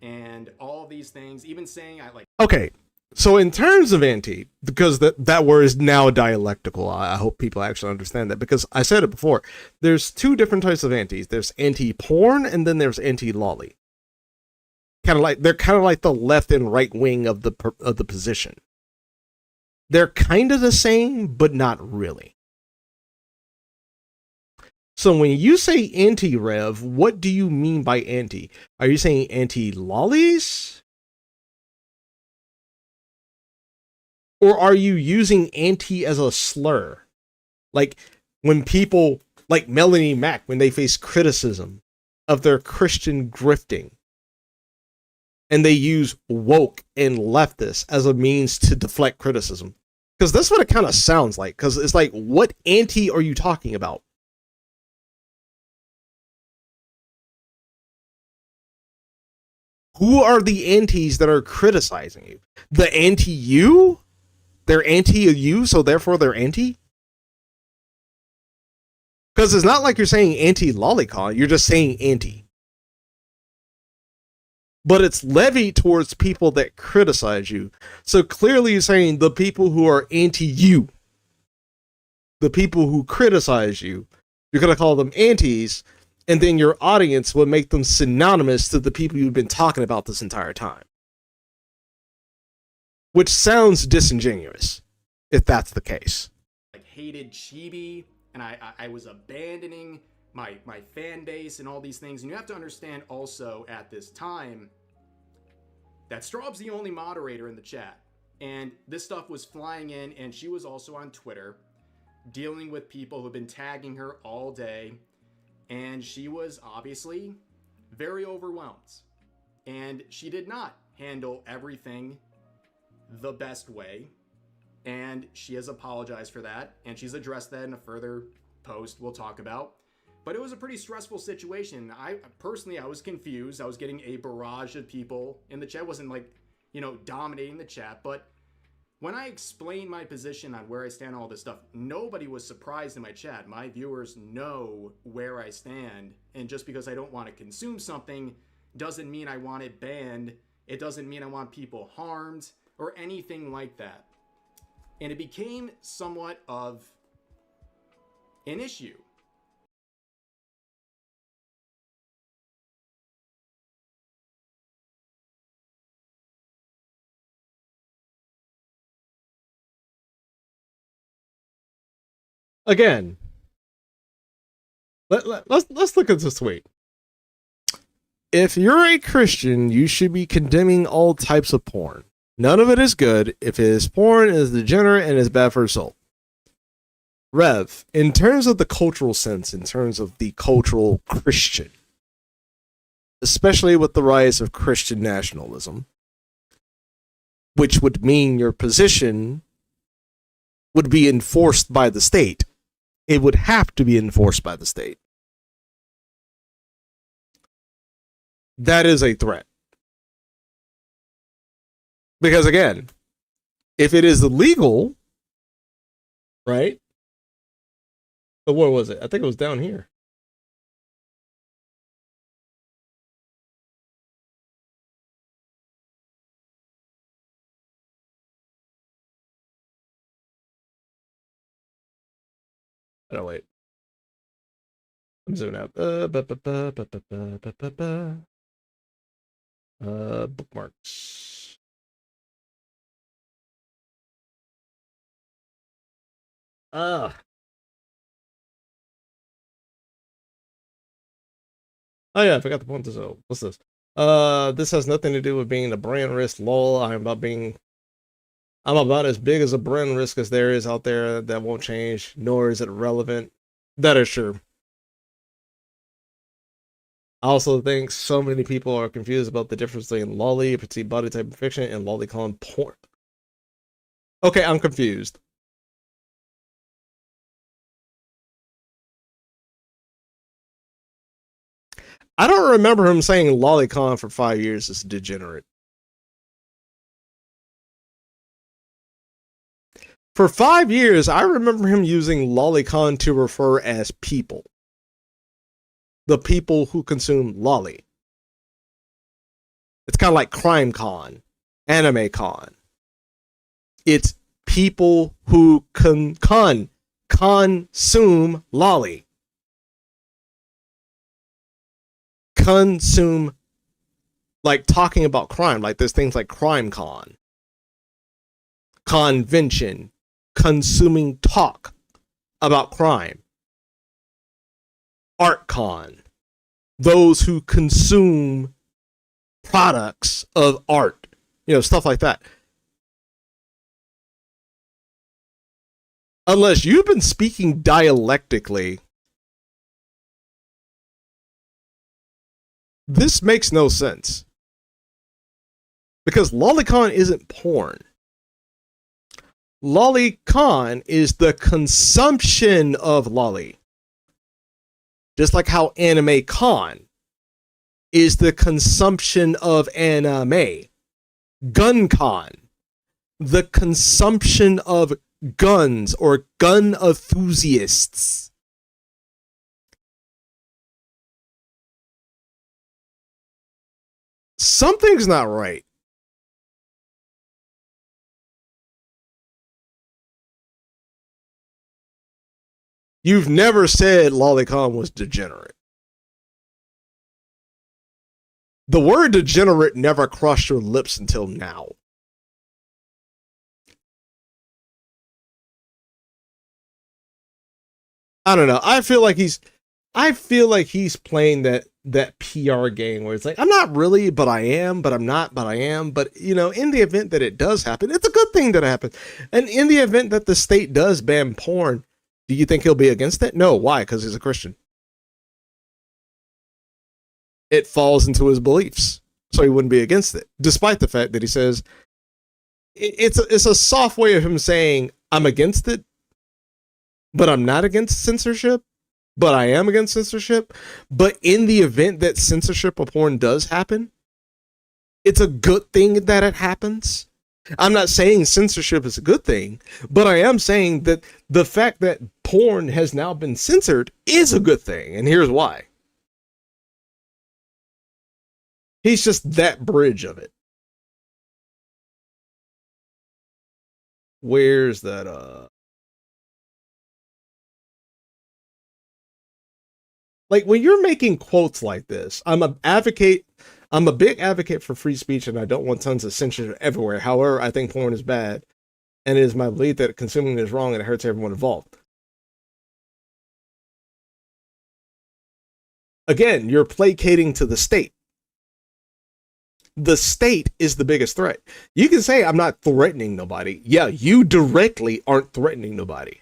B: and all these things, even saying I like...
A: Okay, so in terms of anti, because that word is now dialectical, I hope people actually understand that, because I said it before, there's two different types of antis. There's anti-porn, and then there's anti-lolly. They're kind of like the left and right wing of the position. They're kind of the same, but not really. So when you say anti-rev, what do you mean by anti? Are you saying anti-lollies? Or are you using anti as a slur? Like, when people like Melanie Mack, when they face criticism of their Christian grifting, and they use woke and leftist as a means to deflect criticism. Because that's what it kind of sounds like. Because it's like, what anti are you talking about? Who are the antis that are criticizing you? The anti-you? They're anti-you, so therefore they're anti? Because it's not like you're saying anti-lolicon, you're just saying anti. But it's levied towards people that criticize you. So clearly you're saying the people who are anti-you, the people who criticize you, you're going to call them antis, and then your audience will make them synonymous to the people you've been talking about this entire time. Which sounds disingenuous, if that's the case.
B: Like, hated Chibi, and I was abandoning my fan base and all these things. And you have to understand also at this time that Strawb's the only moderator in the chat. And this stuff was flying in, and she was also on Twitter dealing with people who've been tagging her all day. And she was obviously very overwhelmed. And she did not handle everything the best way. And she has apologized for that. And she's addressed that in a further post we'll talk about. But it was a pretty stressful situation. I was confused. I was getting a barrage of people in the chat. It wasn't like, dominating the chat. But when I explained my position on where I stand on all this stuff, nobody was surprised in my chat. My viewers know where I stand. And just because I don't want to consume something doesn't mean I want it banned. It doesn't mean I want people harmed or anything like that. And it became somewhat of an issue.
A: Again, let's look at this way. If you're a Christian, you should be condemning all types of porn. None of it is good. If it is porn, it is degenerate and is bad for your soul. Rev, in terms of the cultural sense, in terms of the cultural Christian, especially with the rise of Christian nationalism, which would mean your position would be enforced by the state. It would have to be enforced by the state. That is a threat. Because again, if it is illegal, right? But where was it? I think it was down here. Oh, wait. I'm zooming out. Bookmarks. Oh yeah, I forgot to point this out. What's this? This has nothing to do with being a brand risk. Lol. I'm about as big as a brand risk as there is out there. That won't change, nor is it relevant. That is true. I also think so many people are confused about the difference between lolly, petite body type of fiction, and lolicon porn. Okay, I'm confused. I don't remember him saying lolicon for 5 years is degenerate. For 5 years, I remember him using lolicon to refer as people. The people who consume lolly. It's kind of like crime con, anime con. It's people who consume lolly. Consume, like talking about crime, like there's things like crime con, convention, consuming talk about crime, art con, those who consume products of art, stuff like that. Unless you've been speaking dialectically, this makes no sense. Because lolicon isn't porn. Lolicon is the consumption of lolly. Just like how anime con is the consumption of anime. Gun con, the consumption of guns or gun enthusiasts. Something's not right. You've never said lolicon was degenerate. The word degenerate never crossed your lips until now. I don't know. I feel like he's playing that PR game where it's like, I'm not really, but I am, but I'm not, but I am. But, you know, in the event that it does happen, it's a good thing that it happens. And in the event that the state does ban porn, do you think he'll be against it? No. Why? Because he's a Christian. It falls into his beliefs. So he wouldn't be against it. Despite the fact that he says, it's a soft way of him saying, I'm against it, but I'm not against censorship, but I am against censorship. But in the event that censorship of porn does happen, it's a good thing that it happens. I'm not saying censorship is a good thing, but I am saying that the fact that porn has now been censored is a good thing. And here's why. He's just that bridge of it. Where's that, like when you're making quotes like this, I'm a big advocate for free speech and I don't want tons of censorship everywhere. However, I think porn is bad and it is my belief that consuming it is wrong and it hurts everyone involved. Again, you're placating to the state. The state is the biggest threat. You can say, I'm not threatening nobody. Yeah, you directly aren't threatening nobody.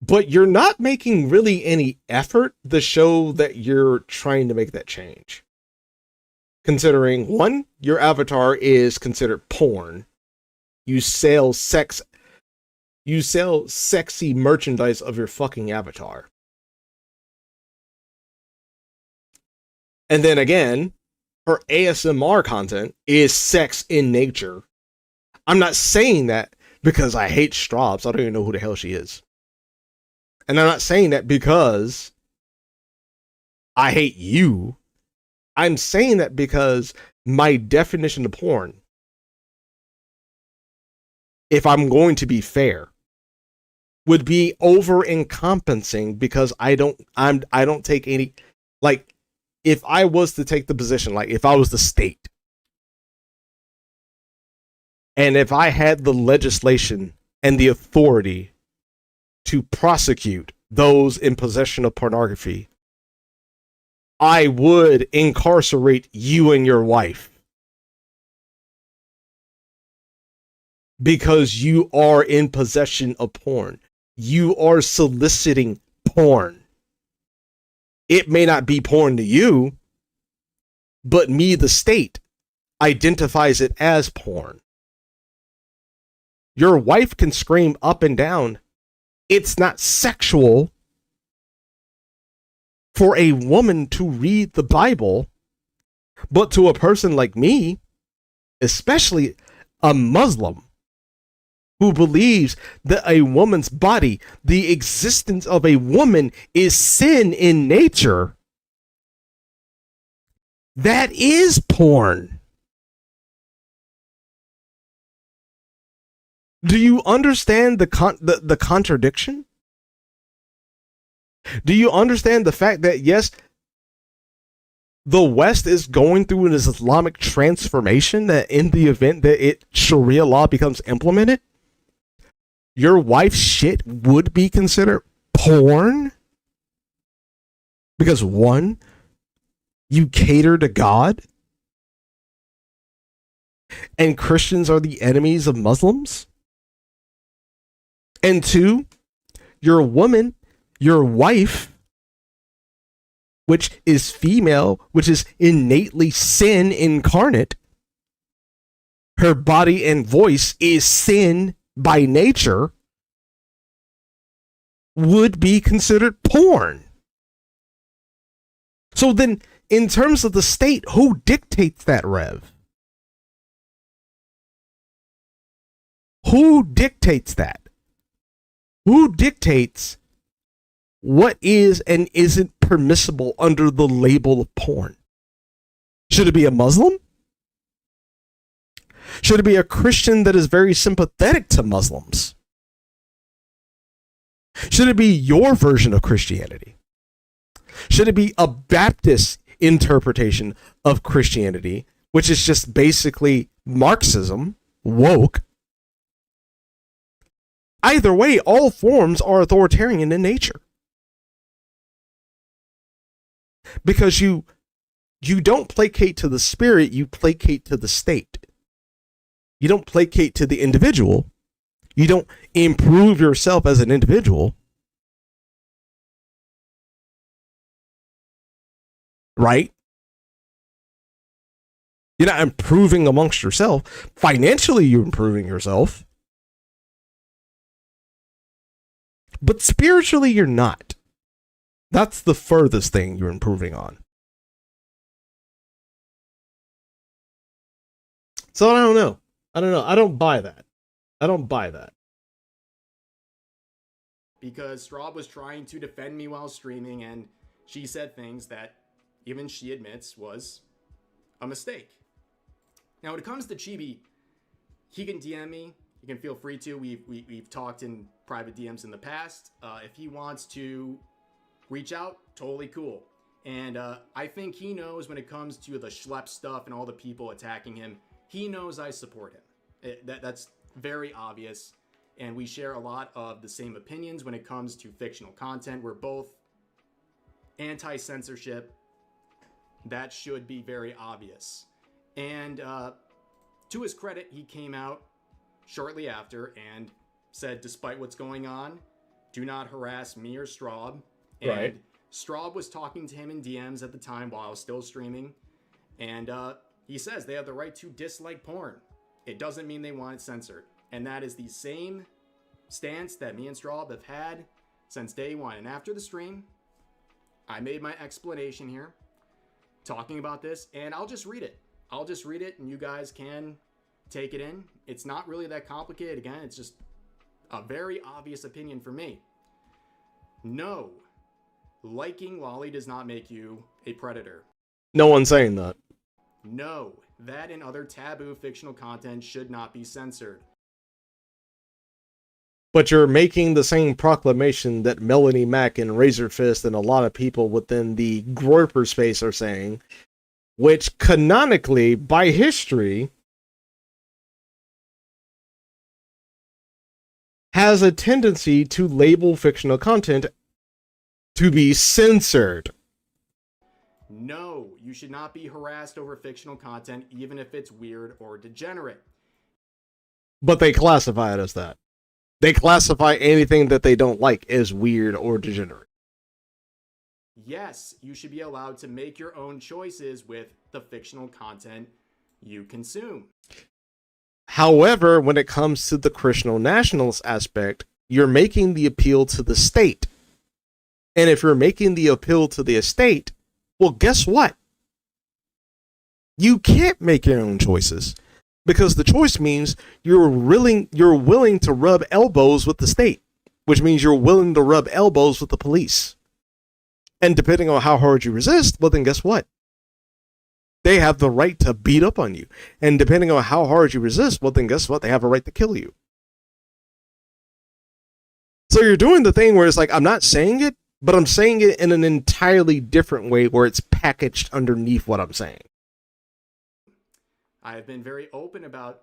A: But you're not making really any effort to show that you're trying to make that change. Considering, one, your avatar is considered porn. You sell sexy merchandise of your fucking avatar. And then again, her ASMR content is sex in nature. I'm not saying that because I hate Strawb, so I don't even know who the hell she is. And I'm not saying that because I hate you. I'm saying that because my definition of porn, if I'm going to be fair, would be over encompassing because I don't take any, like, if I was to take the position, like if I was the state, and if I had the legislation and the authority to prosecute those in possession of pornography, I would incarcerate you and your wife. Because you are in possession of porn. You are soliciting porn. It may not be porn to you, but me, the state, identifies it as porn. Your wife can scream up and down, it's not sexual for a woman to read the Bible, but to a person like me, especially a Muslim, who believes that a woman's body, the existence of a woman, is sin in nature, that is porn. Do you understand the contradiction? Do you understand the fact that, yes, the West is going through an Islamic transformation, that in the event that Sharia law becomes implemented, your wife's shit would be considered porn? Because one, you cater to God, and Christians are the enemies of Muslims? And two, your woman, your wife, which is female, which is innately sin incarnate, her body and voice is sin by nature, would be considered porn. So then, in terms of the state, who dictates that, Rev? Who dictates that? Who dictates what is and isn't permissible under the label of porn? Should it be a Muslim? Should it be a Christian that is very sympathetic to Muslims? Should it be your version of Christianity? Should it be a Baptist interpretation of Christianity, which is just basically Marxism, woke? Either way, all forms are authoritarian in nature. Because you don't placate to the spirit, you placate to the state. You don't placate to the individual. You don't improve yourself as an individual. Right? You're not improving amongst yourself. Financially, you're improving yourself. But spiritually, you're not. That's the furthest thing you're improving on. So I don't know. I don't buy that.
B: Because Strawb was trying to defend me while streaming, and she said things that even she admits was a mistake. Now, when it comes to Chibi, he can DM me. You can feel free to. We've talked in private DMs in the past. If he wants to reach out, totally cool. And I think he knows when it comes to the schlep stuff and all the people attacking him, he knows I support him. That's very obvious. And we share a lot of the same opinions when it comes to fictional content. We're both anti-censorship. That should be very obvious. And to his credit, he came out shortly after and said, despite what's going on, do not harass me or Strawb. And
A: right.
B: Strawb was talking to him in DMs at the time while I was still streaming. And he says they have the right to dislike porn. It doesn't mean they want it censored. And that is the same stance that me and Strawb have had since day one. And after the stream, I made my explanation here, talking about this, and I'll just read it. And you guys can take it in. It's not really that complicated. Again, it's just a very obvious opinion for me. No, liking lolly does not make you a predator.
A: No one's saying that.
B: No, that and other taboo fictional content should not be censored.
A: But you're making the same proclamation that Melanie Mack and Razor Fist and a lot of people within the Groyper space are saying, which canonically, by history, has a tendency to label fictional content to be censored.
B: No, you should not be harassed over fictional content, even if it's weird or degenerate.
A: But they classify it as that. They classify anything that they don't like as weird or degenerate.
B: Yes, you should be allowed to make your own choices with the fictional content you consume.
A: However, when it comes to the Christian nationalist aspect, you're making the appeal to the state. And if you're making the appeal to the estate, well, guess what? You can't make your own choices. Because the choice means you're willing to rub elbows with the state, which means you're willing to rub elbows with the police. And depending on how hard you resist, well, then guess what? They have the right to beat up on you. And depending on how hard you resist, well, then guess what? They have a right to kill you. So you're doing the thing where it's like, I'm not saying it, but I'm saying it in an entirely different way where it's packaged underneath what I'm saying.
B: I have been very open about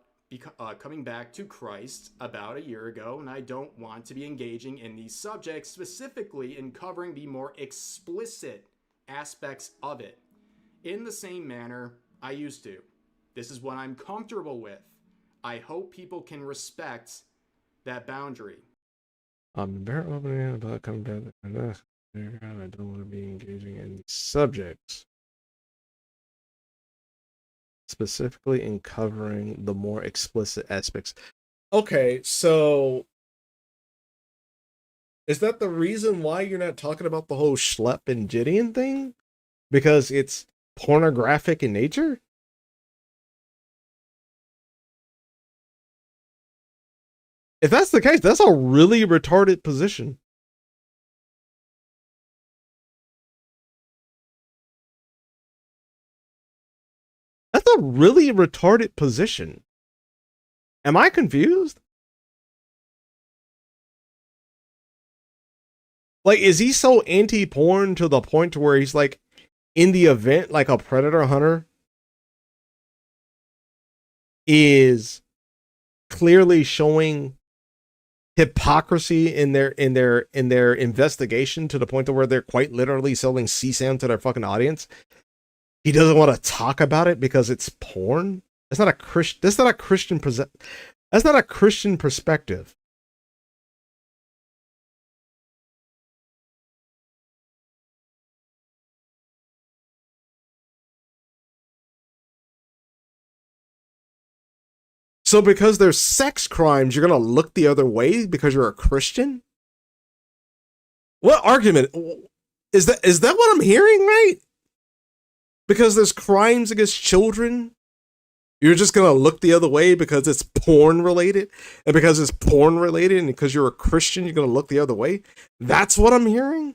B: coming back to Christ about a year ago, and I don't want to be engaging in these subjects, specifically in covering the more explicit aspects of it, in the same manner I used to. This is what I'm comfortable with. I hope people can respect that boundary.
A: I'm very open about coming back. I don't want to be engaging in these subjects, specifically in covering the more explicit aspects. Okay, so is that the reason why you're not talking about the whole schlep and Gideon thing? Because it's pornographic in nature? If that's the case, that's a really retarded position. That's a really retarded position. Am I confused? Like, is he so anti-porn to the point to where he's like, in the event, like a predator hunter is clearly showing hypocrisy in their investigation to the point to where they're quite literally selling CSAM to their fucking audience, he doesn't want to talk about it because it's porn? That's not a Christian. That's not a Christian. That's not a Christian perspective. So because there's sex crimes, you're gonna look the other way because you're a Christian? What argument is that? Is that what I'm hearing, right? Because there's crimes against children, you're just gonna look the other way because it's porn related, and because it's porn related, and because you're a Christian, you're gonna look the other way. That's what I'm hearing.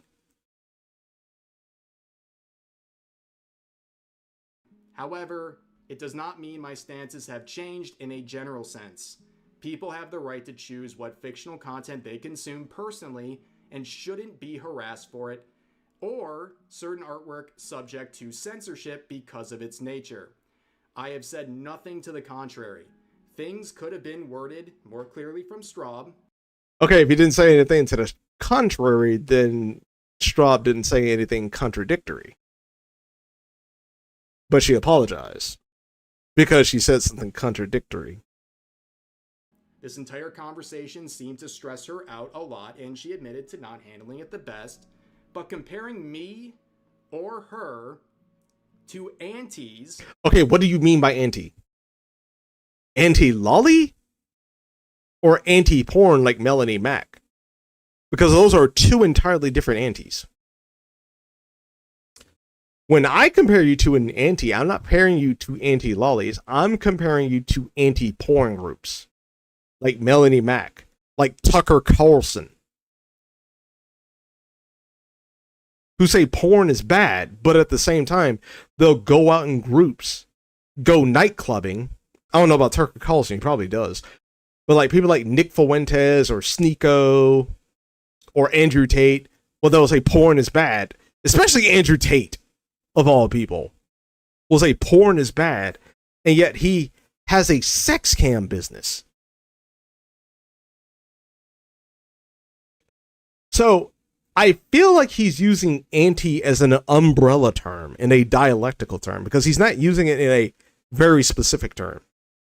B: However, it does not mean my stances have changed in a general sense. People have the right to choose what fictional content they consume personally and shouldn't be harassed for it, or certain artwork subject to censorship because of its nature. I have said nothing to the contrary. Things could have been worded more clearly from Strawb.
A: Okay, if he didn't say anything to the contrary, then Strawb didn't say anything contradictory. But she apologized because she said something contradictory.
B: This entire conversation seemed to stress her out a lot, and she admitted to not handling it the best. But comparing me or her to aunties...
A: Okay, what do you mean by anti? Anti-lolly? Or anti-porn like Melanie Mac? Because those are two entirely different antis. When I compare you to an anti, I'm not comparing you to anti-lollies. I'm comparing you to anti-porn groups. Like Melanie Mac. Like Tucker Carlson. Who say porn is bad, but at the same time, they'll go out in groups. Go night clubbing. I don't know about Tucker Carlson, he probably does. But like people like Nick Fuentes or Sneeko or Andrew Tate, well, they'll say porn is bad. Especially Andrew Tate, of all people, will say porn is bad, and yet he has a sex cam business. So I feel like he's using anti as an umbrella term and a dialectical term because he's not using it in a very specific term.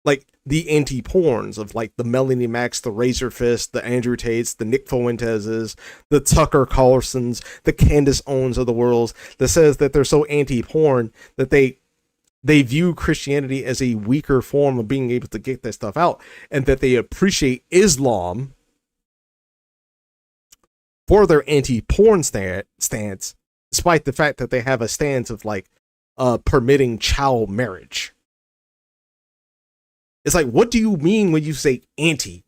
A: Like the anti-porns of like the Melanie Macs, the Razor Fist, the Andrew Tates, the Nick Fuenteses, the Tucker Carlsons, the Candace Owens of the world that says that they're so anti-porn that they view Christianity as a weaker form of being able to get that stuff out, and that they appreciate Islam for their anti-porn stance, despite the fact that they have a stance of like permitting child marriage. It's like, what do you mean when you say anti?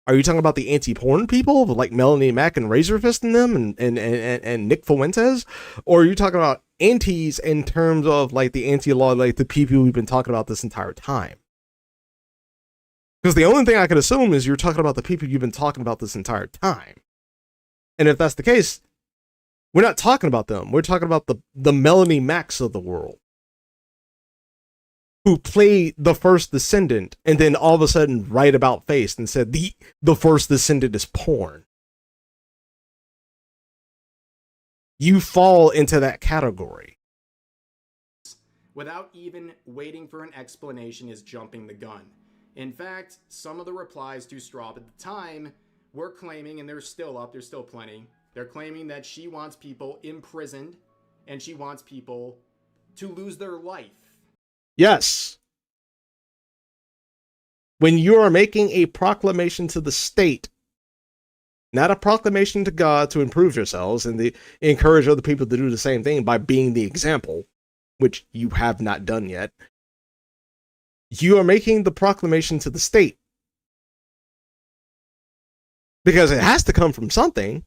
A: Are you talking about the anti-porn people like Melanie Mac and Razor Fist and them and Nick Fuentes? Or are you talking about antis in terms of like the anti-law, like the people we've been talking about this entire time? Because the only thing I could assume is you're talking about the people you've been talking about this entire time. And if that's the case, we're not talking about them. We're talking about the Melanie Macs of the world, who played the first Descendant and then all of a sudden right about faced and said the first Descendant is porn. You fall into that category.
B: without even waiting for an explanation is jumping the gun. In fact, some of the replies to Strawb at the time were claiming, and they're still up, there's still plenty, they're claiming that she wants people imprisoned and she wants people to lose their life.
A: Yes. When you are making a proclamation to the state, not a proclamation to God to improve yourselves and encourage other people to do the same thing by being the example, which you have not done yet, you are making the proclamation to the state. Because it has to come from something.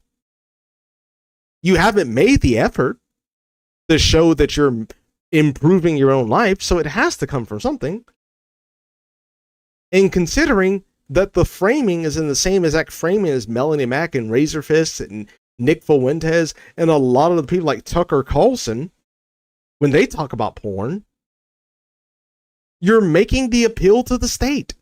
A: You haven't made the effort to show that you're improving your own life, so it has to come from something. And considering that the framing is in the same exact framing as Melanie Mack and Razor Fist and Nick Fuentes and a lot of the people like Tucker Carlson, when they talk about porn, you're making the appeal to the state.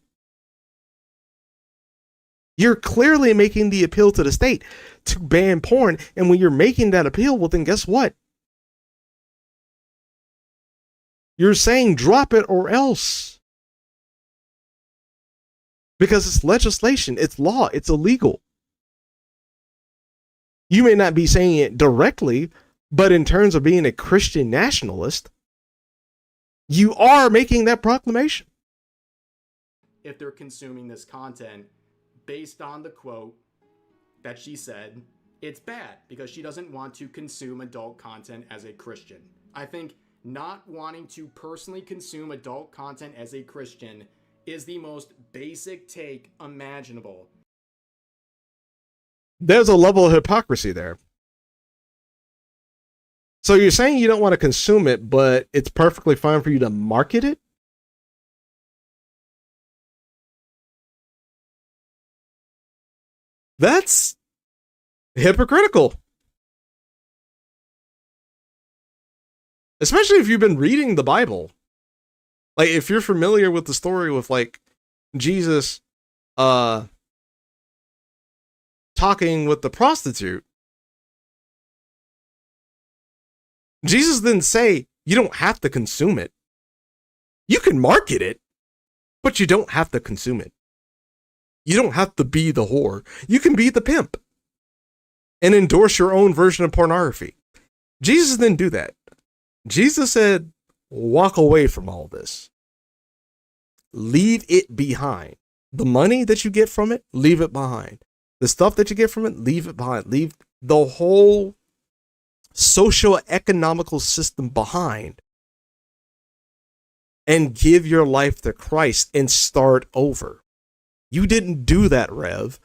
A: You're clearly making the appeal to the state to ban porn. And when you're making that appeal, well, then guess what? You're saying drop it or else. Because it's legislation, it's law, it's illegal. You may not be saying it directly, but in terms of being a Christian nationalist, you are making that proclamation.
B: If they're consuming this content based on the quote that she said, it's bad because she doesn't want to consume adult content as a Christian. I think not wanting to personally consume adult content as a Christian is the most basic take imaginable.
A: There's a level of hypocrisy there. So you're saying you don't want to consume it, but it's perfectly fine for you to market it? That's hypocritical. Especially if you've been reading the Bible. Like, if you're familiar with the story with, like, Jesus talking with the prostitute, Jesus didn't say you don't have to consume it. You can market it, but you don't have to consume it. You don't have to be the whore. You can be the pimp and endorse your own version of pornography. Jesus didn't do that. Jesus said, walk away from all this. Leave it behind. The money that you get from it, leave it behind. The stuff that you get from it, leave it behind. Leave the whole socio-economical system behind and give your life to Christ and start over. You didn't do that, Rev.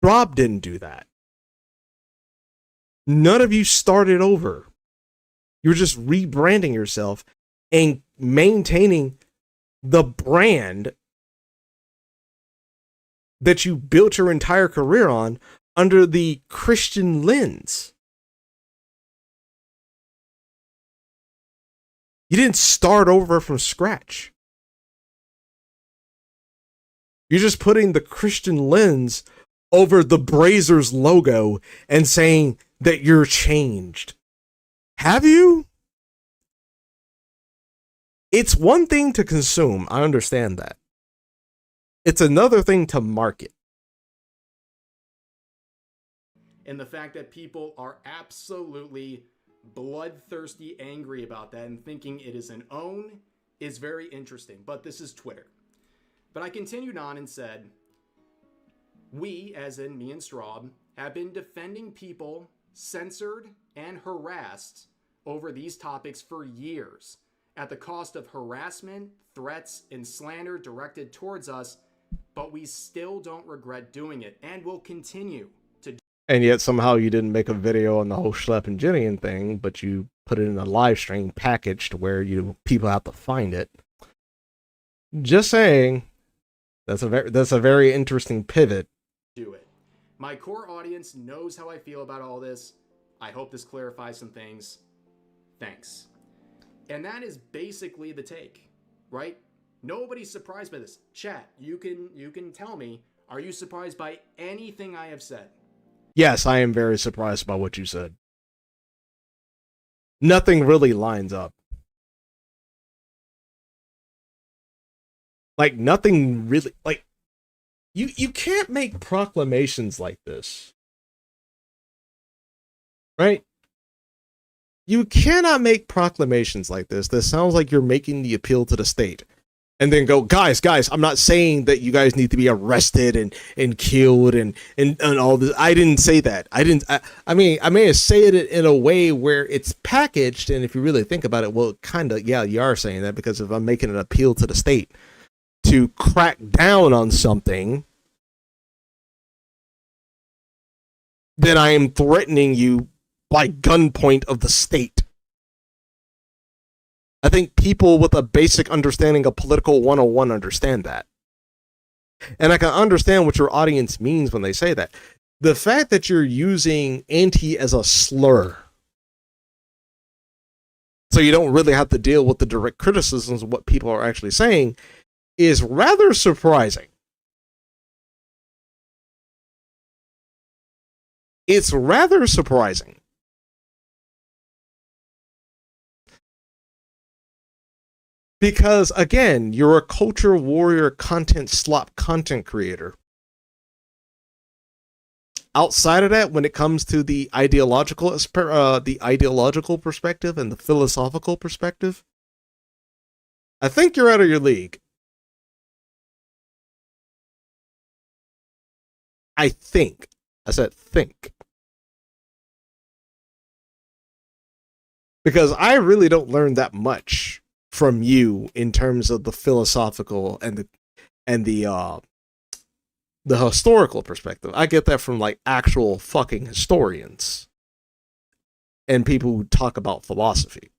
A: Strawb didn't do that. None of you started over. You're just rebranding yourself and maintaining the brand that you built your entire career on under the Christian lens. You didn't start over from scratch. You're just putting the Christian lens over the Brazers logo and saying that you're changed. Have you? It's one thing to consume. I understand that. It's another thing to market.
B: And the fact that people are absolutely bloodthirsty angry about that and thinking it is an own is very interesting. But this is Twitter. But I continued on and said, we, as in me and Strawb, have been defending people censored and harassed over these topics for years at the cost of harassment, threats, and slander directed towards us, but we still don't regret doing it and will continue to do.
A: And yet somehow you didn't make a video on the whole Schlepp and Jenny thing, but you put it in a live stream package to where people have to find it. Just saying. That's a very interesting pivot.
B: Do it. My core audience knows how I feel about all this. I hope this clarifies some things. Thanks. And that is basically the take, right? Nobody's surprised by this. Chat, you can tell me, are you surprised by anything I have said?
A: Yes, I am very surprised by what you said. Nothing really lines up. Like nothing really, like you can't make proclamations like this. Right? You cannot make proclamations like this. This sounds like you're making the appeal to the state. And then go, guys, I'm not saying that you guys need to be arrested and killed and all this. I didn't say that. I mean, I may have said it in a way where it's packaged. And if you really think about it, well, kind of, yeah, you are saying that, because if I'm making an appeal to the state to crack down on something, then I am threatening you by gunpoint of the state. I think people with a basic understanding of political 101 understand that. And I can understand what your audience means when they say that. The fact that you're using anti as a slur, so you don't really have to deal with the direct criticisms of what people are actually saying, is rather surprising. It's rather surprising. Because, again, you're a culture warrior content slop content creator. Outside of that, when it comes to the ideological perspective and the philosophical perspective, I think you're out of your league. I think. I said think. Because I really don't learn that much from you in terms of the philosophical and the historical perspective. I get that from like actual fucking historians and people who talk about philosophy.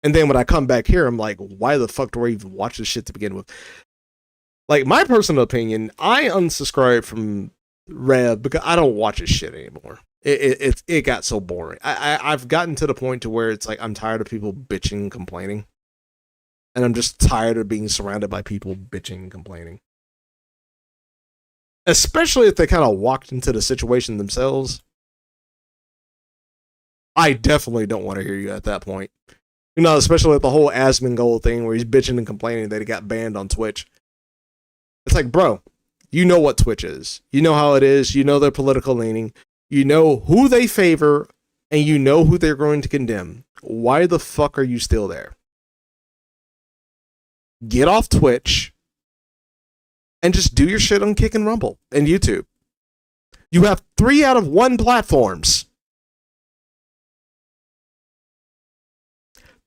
A: And then when I come back here, I'm like, why the fuck do I even watch this shit to begin with? Like, my personal opinion, I unsubscribed from Rev because I don't watch his shit anymore. It got so boring. I've gotten to the point to where it's like I'm tired of people bitching and complaining. And I'm just tired of being surrounded by people bitching and complaining. Especially if they kind of walked into the situation themselves. I definitely don't want to hear you at that point. You know, especially with the whole Asmongold thing where he's bitching and complaining that he got banned on Twitch. It's like, bro, you know what Twitch is. You know how it is. You know their political leaning. You know who they favor, and you know who they're going to condemn. Why the fuck are you still there? Get off Twitch and just do your shit on Kick and Rumble and YouTube. You have 3 out of 1 platforms.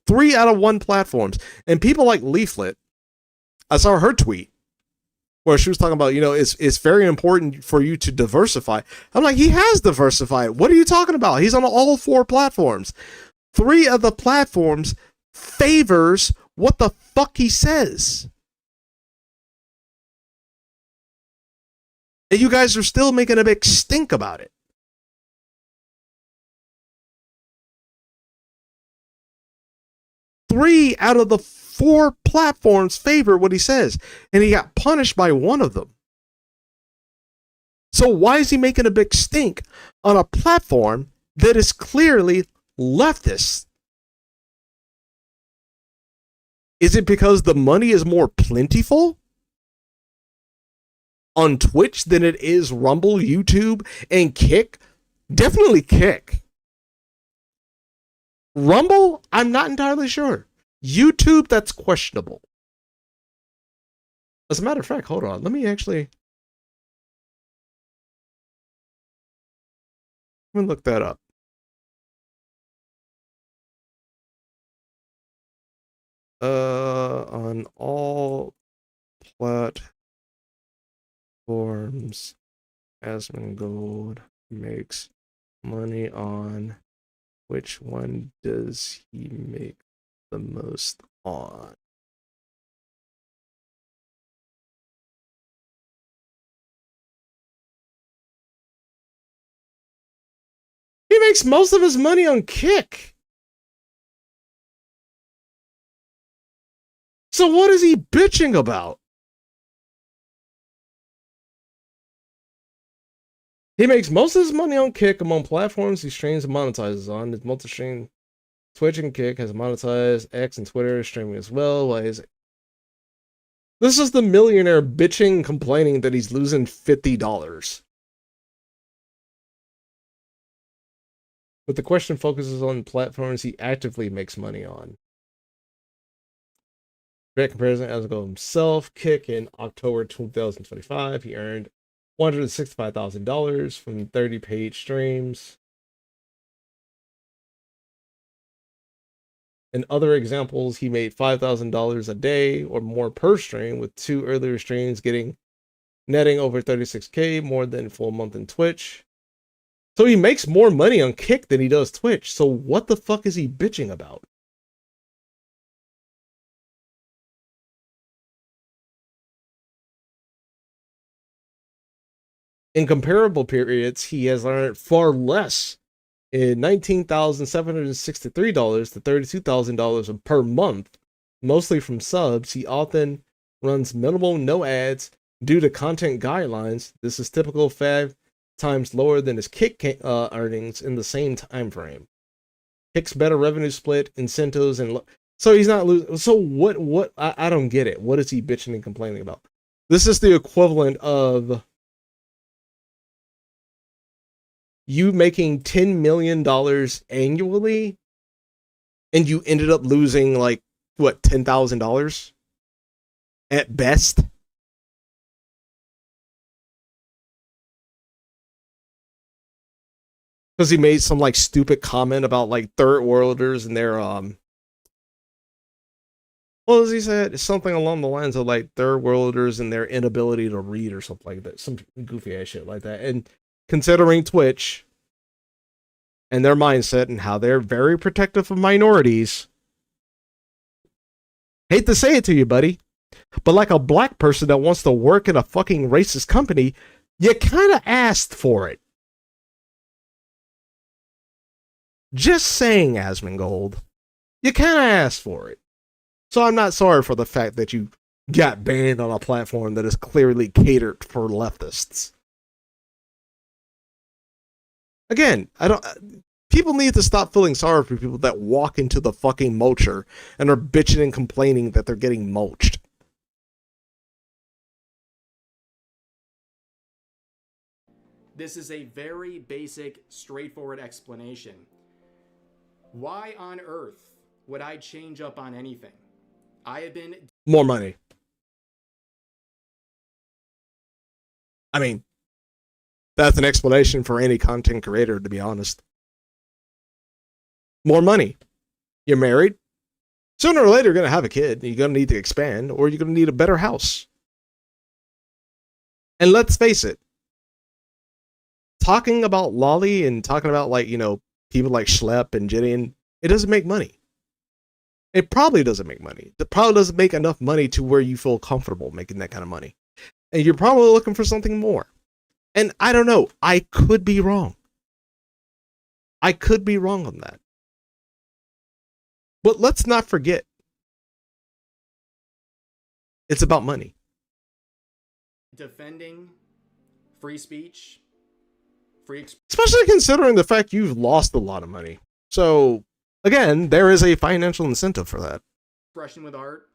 A: 3 out of 1 platforms. And people like Leaflet, I saw her tweet where she was talking about, you know, it's very important for you to diversify. I'm like, he has diversified. What are you talking about? He's on all 4 platforms. 3 of the platforms favors what the fuck he says. And you guys are still making a big stink about it. Three out of the 4 platforms favor what he says, and he got punished by 1 of them. So why is he making a big stink on a platform that is clearly leftist? Is it because the money is more plentiful on Twitch than it is Rumble, YouTube, and Kick? Definitely Kick. Rumble, I'm not entirely sure. YouTube, that's questionable. As a matter of fact, hold on. Let me look that up. On all platforms, Asmongold makes money on. Which one does he make the most on? He makes most of his money on Kick. So what is he bitching about? He makes most of his money on Kick among platforms he streams and monetizes on. His multi-stream Twitch and Kick has monetized X and Twitter streaming as well. While his This is the millionaire bitching, complaining that he's losing $50. But the question focuses on platforms he actively makes money on. Direct comparison, as go himself, Kick in October 2025, he earned $165,000 from 30 paid streams. In other examples, he made $5,000 a day or more per stream, with 2 earlier streams netting over 36K, more than full month in Twitch. So he makes more money on Kick than he does Twitch. So what the fuck is he bitching about? In comparable periods, he has earned far less, in $19,763 to $32,000 per month, mostly from subs. He often runs minimal no ads due to content guidelines. This is typical 5 times lower than his Kick earnings in the same time frame. Kick's better revenue split, incentives, and so he's not losing. So what I don't get it. What is he bitching and complaining about? This is the equivalent of you making $10 million annually and you ended up losing like what, $10,000 at best. Because he made some like stupid comment about like third worlders and their what was he said? Something along the lines of like third worlders and their inability to read or something like that. Some goofy ass shit like that. And considering Twitch and their mindset and how they're very protective of minorities, hate to say it to you, buddy, but like a black person that wants to work in a fucking racist company, you kind of asked for it. Just saying, Asmongold. You kind of asked for it. So I'm not sorry for the fact that you got banned on a platform that is clearly catered for leftists. Again, people need to stop feeling sorry for people that walk into the fucking mulcher and are bitching and complaining that they're getting mulched.
B: This is a very basic, straightforward explanation. Why on earth would I change up on anything? I have been...
A: More money. I mean, that's an explanation for any content creator, to be honest. More money. You're married. Sooner or later, you're going to have a kid. You're going to need to expand, or you're going to need a better house. And let's face it, talking about Lolly and talking about, like, you know, people like Schlepp and Gideon, it doesn't make money. It probably doesn't make money. It probably doesn't make enough money to where you feel comfortable making that kind of money. And you're probably looking for something more. And I don't know. I could be wrong. I could be wrong on that. But let's not forget, it's about money.
B: Defending free speech,
A: especially considering the fact you've lost a lot of money. So, again, there is a financial incentive for that.
B: Expression with art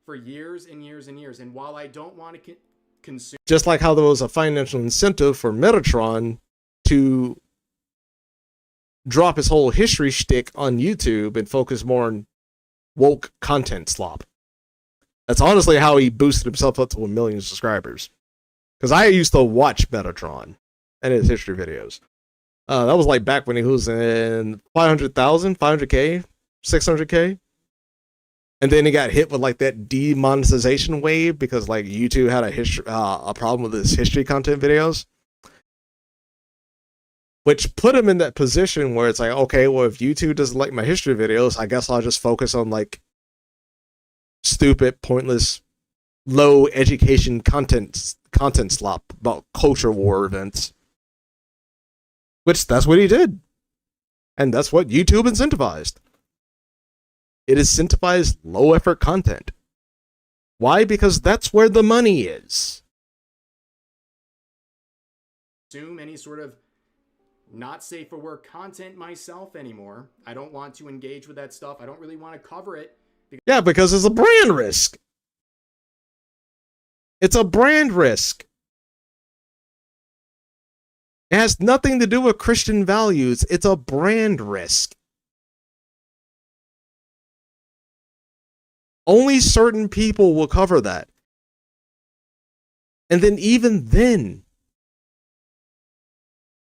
B: for years and years and years. And while I don't want to consume...
A: Just like how there was a financial incentive for Metatron to drop his whole history shtick on YouTube and focus more on woke content slop. That's honestly how he boosted himself up to 1 million subscribers. Because I used to watch Metatron and his history videos. That was like back when he was in 500,000, 500K, 600K. And then he got hit with like that demonetization wave because like YouTube had a problem with his history content videos. Which put him in that position where it's like, okay, well, if YouTube doesn't like my history videos, I guess I'll just focus on like stupid, pointless, low education content slop about culture war events. Which that's what he did. And that's what YouTube incentivized. It incentivized low effort content. Why? Because that's where the money is.
B: Consume any sort of not safe for work content myself anymore. I don't want to engage with that stuff. I don't really want to cover it.
A: Yeah, because it's a brand risk. It's a brand risk. It has nothing to do with Christian values. It's a brand risk. Only certain people will cover that. And then even then,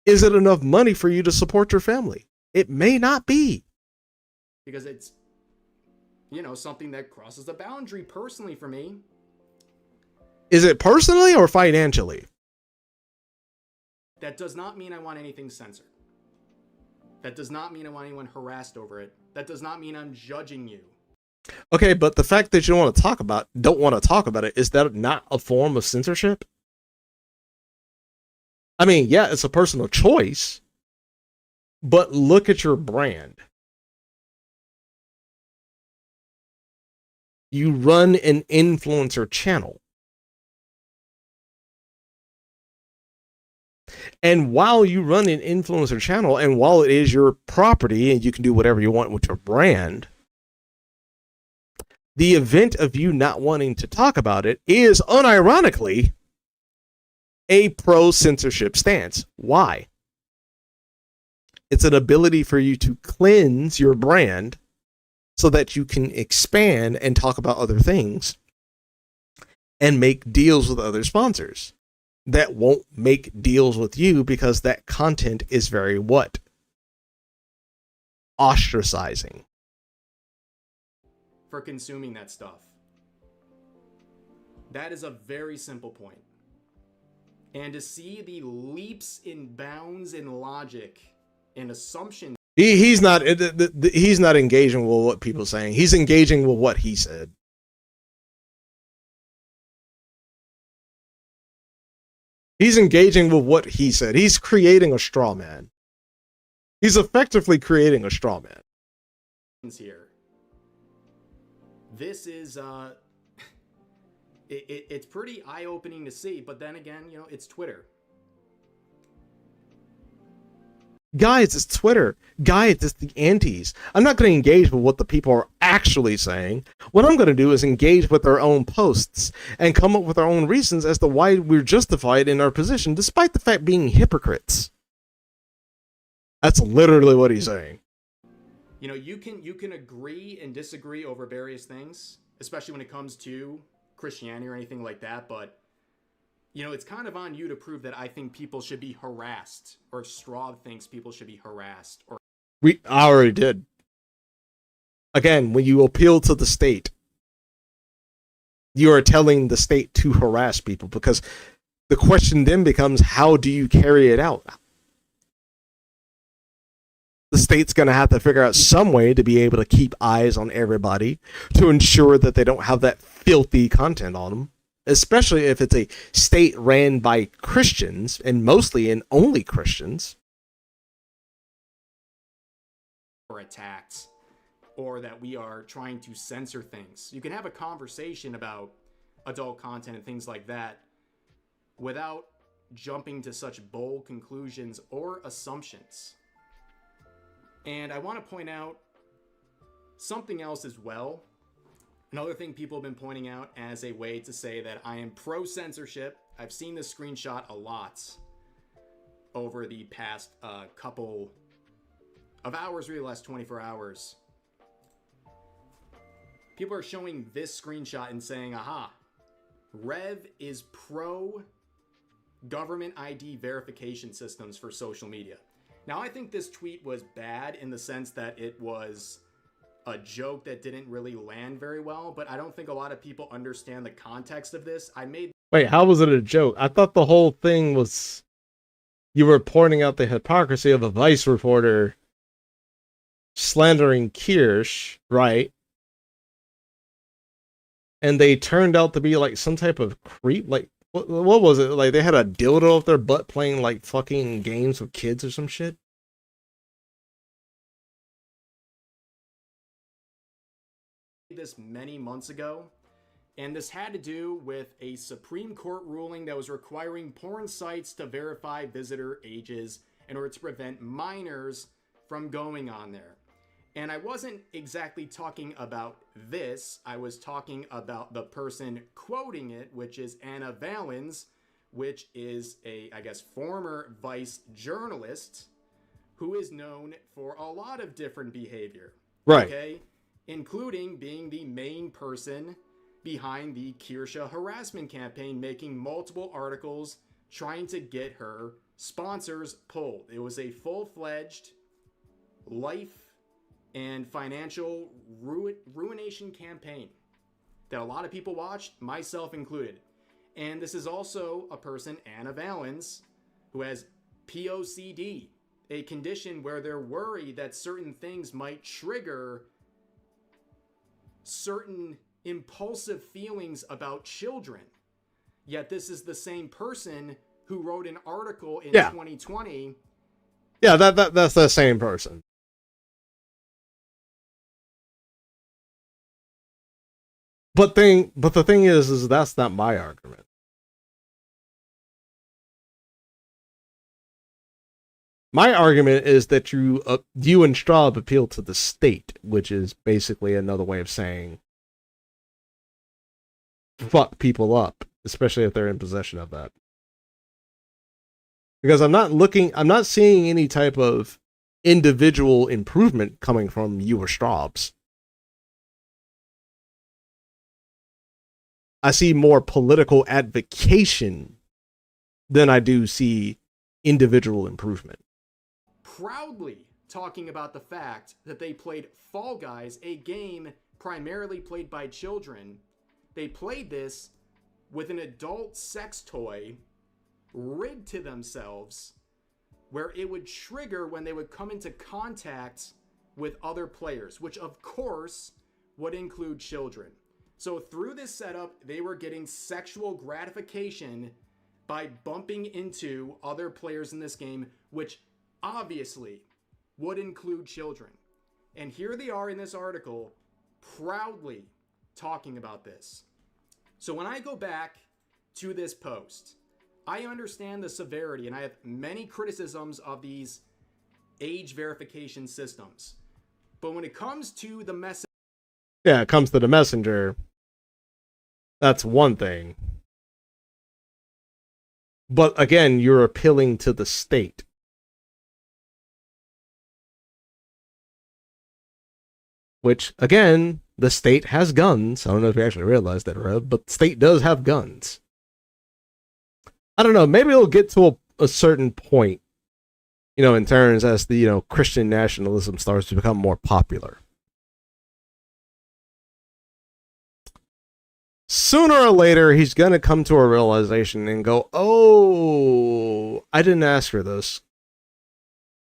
A: is it enough money for you to support your family? It may not be.
B: Because it's, you know, something that crosses the boundary personally for me.
A: Is it personally or financially?
B: That does not mean I want anything censored. That does not mean I want anyone harassed over it. That does not mean I'm judging you.
A: Okay, but the fact that you don't want to talk about it, is that not a form of censorship? I mean, yeah, it's a personal choice, but look at your brand. You run an influencer channel. And while you run an influencer channel, and while it is your property and you can do whatever you want with your brand, the event of you not wanting to talk about it is unironically a pro-censorship stance. Why? It's an ability for you to cleanse your brand so that you can expand and talk about other things and make deals with other sponsors that won't make deals with you because that content is very what? Ostracizing.
B: For consuming that stuff. That is a very simple point. And to see the leaps in bounds in logic and assumptions.
A: He's not engaging with what people are saying. He's engaging with what he said. He's engaging with what he said. He's creating a straw man. He's effectively creating a straw man.
B: Here. This is it's pretty eye-opening to see, but then again, you know, it's Twitter.
A: Guys, it's Twitter. Guys, it's the antis. I'm not going to engage with what the people are actually saying. What I'm going to do is engage with their own posts and come up with our own reasons as to why we're justified in our position, despite the fact being hypocrites. That's literally what he's saying.
B: You know, you can agree and disagree over various things, especially when it comes to Christianity or anything like that, but you know, it's kind of on you to prove that I think people should be harassed, or Strawb thinks people should be harassed. Or
A: I already did. Again, when you appeal to the state, you are telling the state to harass people, because the question then becomes, how do you carry it out? The state's going to have to figure out some way to be able to keep eyes on everybody to ensure that they don't have that filthy content on them. Especially if it's a state ran by Christians, and mostly and only Christians.
B: Or attacked, or that we are trying to censor things. You can have a conversation about adult content and things like that without jumping to such bold conclusions or assumptions. And I want to point out something else as well. Another thing people have been pointing out as a way to say that I am pro-censorship. I've seen this screenshot a lot over the past couple of hours, really last 24 hours. People are showing this screenshot and saying, aha, Rev is pro-government ID verification systems for social media. Now, I think this tweet was bad in the sense that it was a joke that didn't really land very well, but I don't think a lot of people understand the context of this.
A: Wait, how was it a joke? I thought the whole thing was you were pointing out the hypocrisy of a Vice reporter slandering Kirsch, right? And they turned out to be like some type of creep. Like, what was it? Like, they had a dildo up their butt playing like fucking games with kids or some shit?
B: This many months ago, and this had to do with a Supreme Court ruling that was requiring porn sites to verify visitor ages in order to prevent minors from going on there. And I wasn't exactly talking about this, I was talking about the person quoting it, which is Anna Valens, which is a, I guess, former Vice journalist who is known for a lot of different behavior.
A: Right.
B: Okay? Including being the main person behind the Kirsha harassment campaign, making multiple articles trying to get her sponsors pulled. It was a full-fledged life and financial ruination campaign that a lot of people watched, myself included. And this is also a person, Anna Valens, who has POCD, a condition where they're worried that certain things might trigger certain impulsive feelings about children. Yet this is the same person who wrote an article in 2020.
A: Yeah, that's the same person. But the thing is that's not my argument. My argument is that you and Strawb appeal to the state, which is basically another way of saying fuck people up, especially if they're in possession of that. Because I'm not seeing any type of individual improvement coming from you or Strawbs. I see more political advocation than I do see individual improvement.
B: Proudly talking about the fact that they played Fall Guys, a game primarily played by children. They played this with an adult sex toy rigged to themselves where it would trigger when they would come into contact with other players, which of course would include children. So through this setup, they were getting sexual gratification by bumping into other players in this game, which obviously would include children. And here they are in this article proudly talking about this. So when I go back to this post, I understand the severity and I have many criticisms of these age verification systems. But when it comes to the message...
A: Yeah, it comes to the messenger. That's one thing. But again, you're appealing to the state. Which, again, the state has guns. I don't know if you actually realize that, Rev, but the state does have guns. I don't know, maybe it'll get to a certain point, in terms as the, Christian nationalism starts to become more popular. Sooner or later, he's going to come to a realization and go, oh, I didn't ask for this.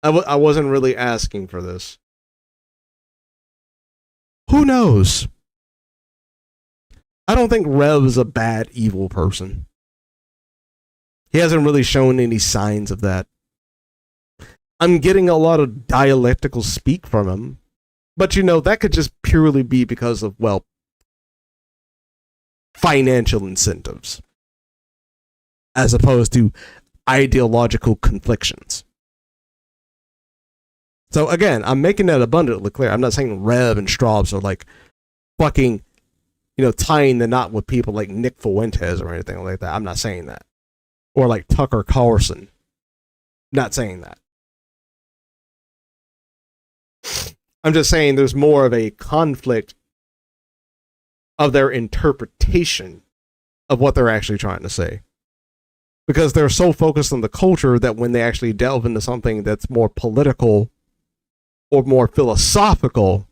A: I wasn't really asking for this. Who knows? I don't think Rev's a bad, evil person. He hasn't really shown any signs of that. I'm getting a lot of dialectical speak from him. But, that could just purely be because of, financial incentives. As opposed to ideological conflictions. So again, I'm making that abundantly clear. I'm not saying Rev and Strawbs are like fucking, tying the knot with people like Nick Fuentes or anything like that. I'm not saying that. Or like Tucker Carlson. Not saying that. I'm just saying there's more of a conflict of their interpretation of what they're actually trying to say. Because they're so focused on the culture that when they actually delve into something that's more political or more philosophical,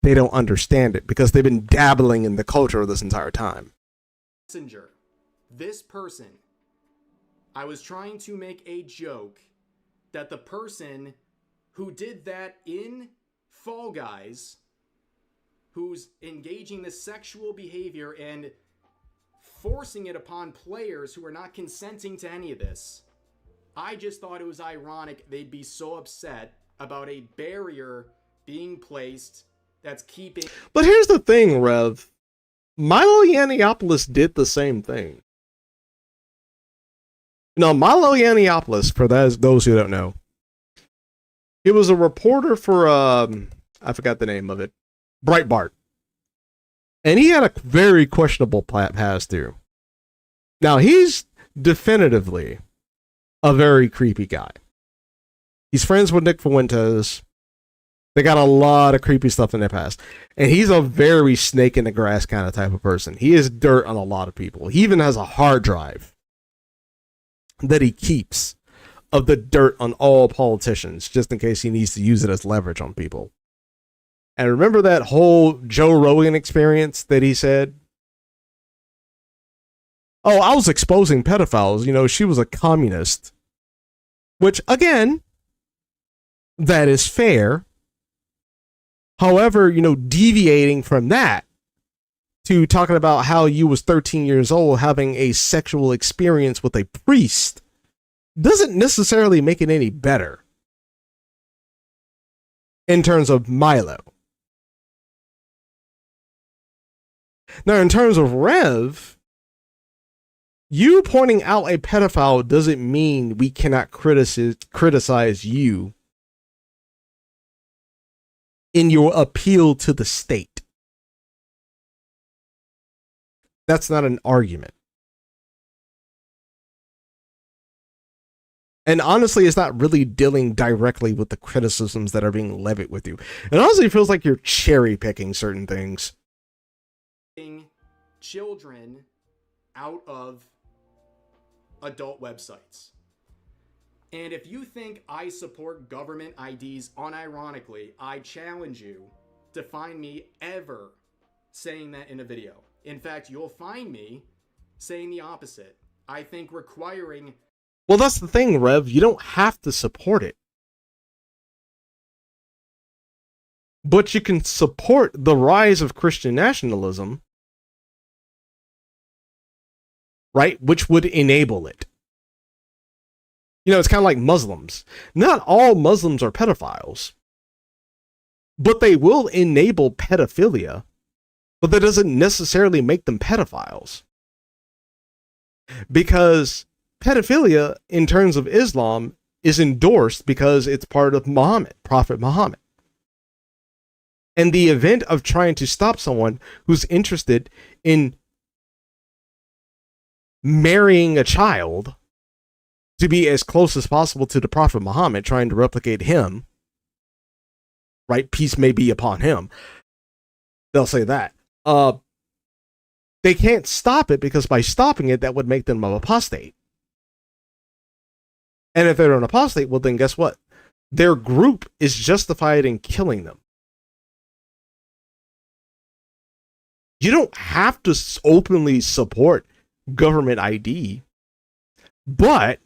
A: they don't understand it because they've been dabbling in the culture this entire time.
B: Messenger, this person, I was trying to make a joke that the person who did that in Fall Guys, who's engaging this sexual behavior and forcing it upon players who are not consenting to any of this, I just thought it was ironic they'd be so upset about a barrier being placed that's keeping...
A: But here's the thing, Rev. Milo Yiannopoulos did the same thing. Milo Yiannopoulos, for those who don't know, he was a reporter for, I forgot the name of it, Breitbart. And he had a very questionable pass through. Now, he's definitively a very creepy guy. He's friends with Nick Fuentes. They got a lot of creepy stuff in their past. And he's a very snake in the grass kind of type of person. He is dirt on a lot of people. He even has a hard drive that he keeps of the dirt on all politicians, just in case he needs to use it as leverage on people. And remember that whole Joe Rogan experience that he said, oh, I was exposing pedophiles. You know, she was a communist. Which, again, that is fair. However, you know, deviating from that to talking about how you was 13 years old having a sexual experience with a priest doesn't necessarily make it any better in terms of Milo. Now, in terms of Rev, you pointing out a pedophile doesn't mean we cannot criticize you in your appeal to the state. That's not an argument. And honestly, it's not really dealing directly with the criticisms that are being levied with you. It honestly feels like you're cherry picking certain things.
B: Children out of adult websites. And if you think I support government IDs unironically, I challenge you to find me ever saying that in a video. In fact, you'll find me saying the opposite. I think requiring...
A: Well, that's the thing, Rev. You don't have to support it. But you can support the rise of Christian nationalism, right? Which would enable it. You know, it's kind of like Muslims. Not all Muslims are pedophiles, but they will enable pedophilia, but that doesn't necessarily make them pedophiles. Because pedophilia, in terms of Islam, is endorsed because it's part of Muhammad, Prophet Muhammad. And the event of trying to stop someone who's interested in marrying a child to be as close as possible to the Prophet Muhammad, trying to replicate him, right? Peace may be upon him. They'll say that. They can't stop it because by stopping it, that would make them an apostate. And if they're an apostate, well, then guess what? Their group is justified in killing them. You don't have to openly support government ID, but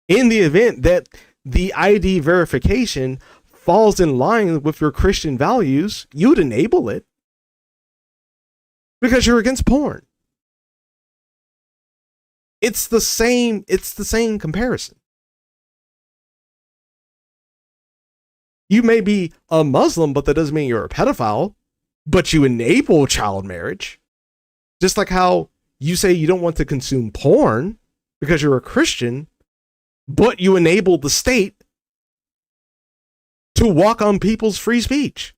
A: in the event that the ID verification falls in line with your Christian values, you would enable it because you're against porn. It's the same comparison. You may be a Muslim, but that doesn't mean you're a pedophile, but you enable child marriage. Just like how you say you don't want to consume porn because you're a Christian, but you enable the state to walk on people's free speech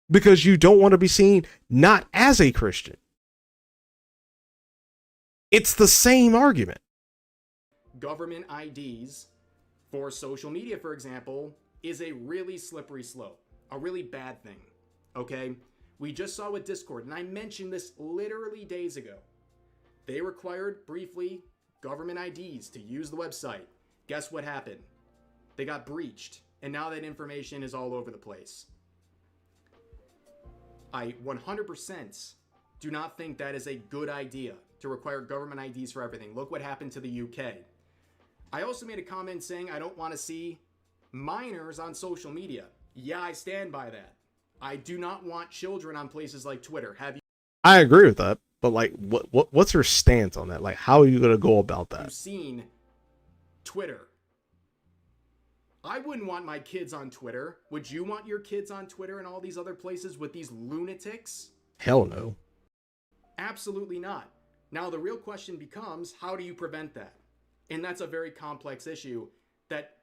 A: because you don't want to be seen not as a Christian. It's the same argument.
B: Government IDs for social media, for example, is a really slippery slope, a really bad thing, okay? We just saw with Discord, and I mentioned this literally days ago. They required, briefly, government IDs to use the website. Guess what happened? They got breached, and now that information is all over the place. I 100% do not think that is a good idea to require government IDs for everything. Look what happened to the UK. I also made a comment saying I don't want to see minors on social media. Yeah, I stand by that. I do not want children on places like Twitter. Have you?
A: I agree with that, but like, what's your stance on that? Like, how are you going to go about that?
B: You've seen Twitter. I wouldn't want my kids on Twitter. Would you want your kids on Twitter and all these other places with these lunatics?
A: Hell no.
B: Absolutely not. Now, the real question becomes, how do you prevent that? And that's a very complex issue that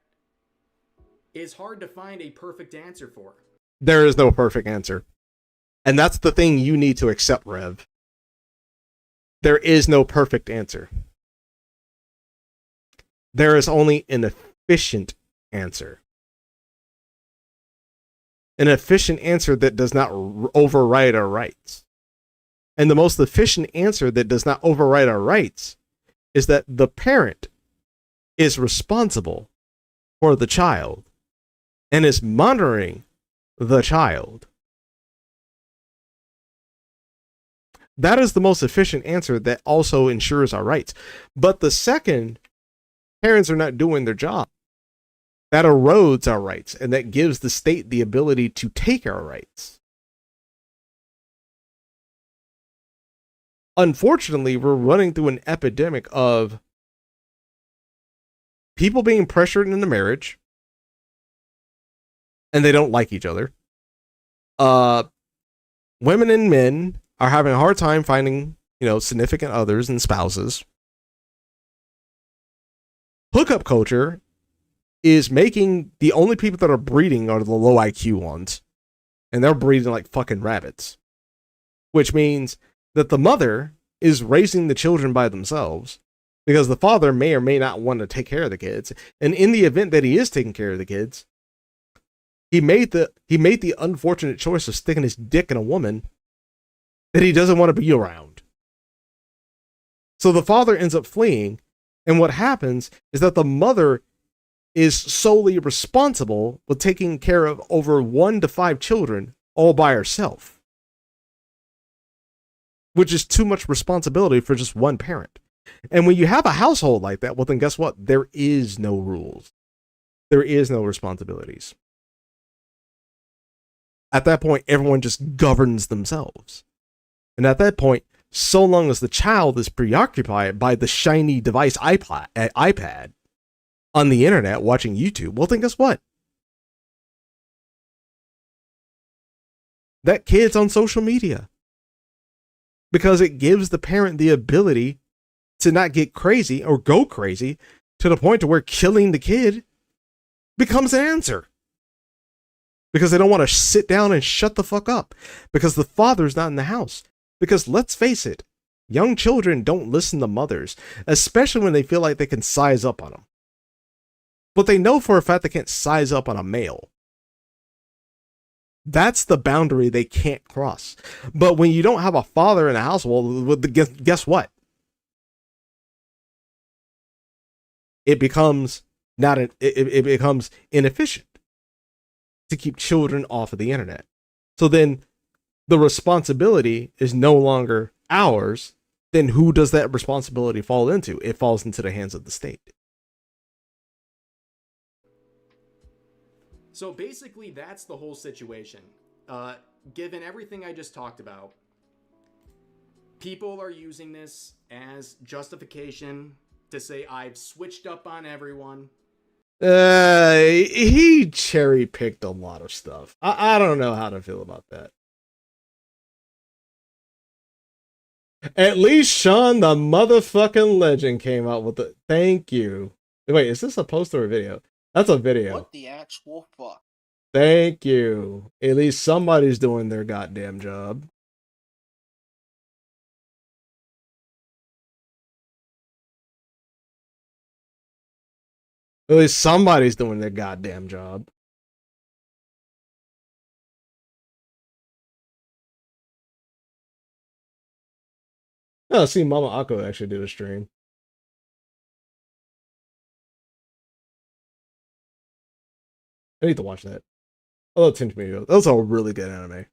B: is hard to find a perfect answer for.
A: There is no perfect answer. And that's the thing you need to accept, Rev. There is no perfect answer. There is only an efficient answer. An efficient answer that does not override our rights. And the most efficient answer that does not override our rights is that the parent is responsible for the child and is monitoring the child. That is the most efficient answer that also ensures our rights. But the second, parents are not doing their job, that erodes our rights, and that gives the state the ability to take our rights. Unfortunately, we're running through an epidemic of people being pressured into marriage, and they don't like each other. Women and men are having a hard time finding, significant others and spouses. Hookup culture is making the only people that are breeding are the low IQ ones. And they're breeding like fucking rabbits. Which means that the mother is raising the children by themselves because the father may or may not want to take care of the kids. And in the event that he is taking care of the kids, he made the unfortunate choice of sticking his dick in a woman that he doesn't want to be around. So the father ends up fleeing, and what happens is that the mother is solely responsible with taking care of over 1 to 5 children all by herself, which is too much responsibility for just one parent. And when you have a household like that, well, then guess what? There is no rules. There is no responsibilities. At that point, everyone just governs themselves. And at that point, so long as the child is preoccupied by the shiny device iPad on the internet watching YouTube, well, then guess what? That kid's on social media. Because it gives the parent the ability to not get crazy or go crazy to the point to where killing the kid becomes an answer. Because they don't want to sit down and shut the fuck up. Because the father's not in the house. Because let's face it, young children don't listen to mothers, especially when they feel like they can size up on them. But they know for a fact they can't size up on a male. That's the boundary they can't cross. But when you don't have a father in the household, guess what? It becomes it becomes inefficient to keep children off of the internet. So then the responsibility is no longer ours. Then who does that responsibility fall into? It falls into the hands of the state.
B: So basically, that's the whole situation. Given everything I just talked about, people are using this as justification to say I've switched up on everyone.
A: He cherry picked a lot of stuff. I don't know how to feel about that. At least Sean the motherfucking legend came out with it. Thank you. Wait, is this a post or a video? That's a video.
C: What the actual fuck?
A: Thank you. At least somebody's doing their goddamn job. At least somebody's doing their goddamn job. Oh, see, Mama Akko actually did a stream. I need to watch that. I love Tinge Me. That was a really good anime.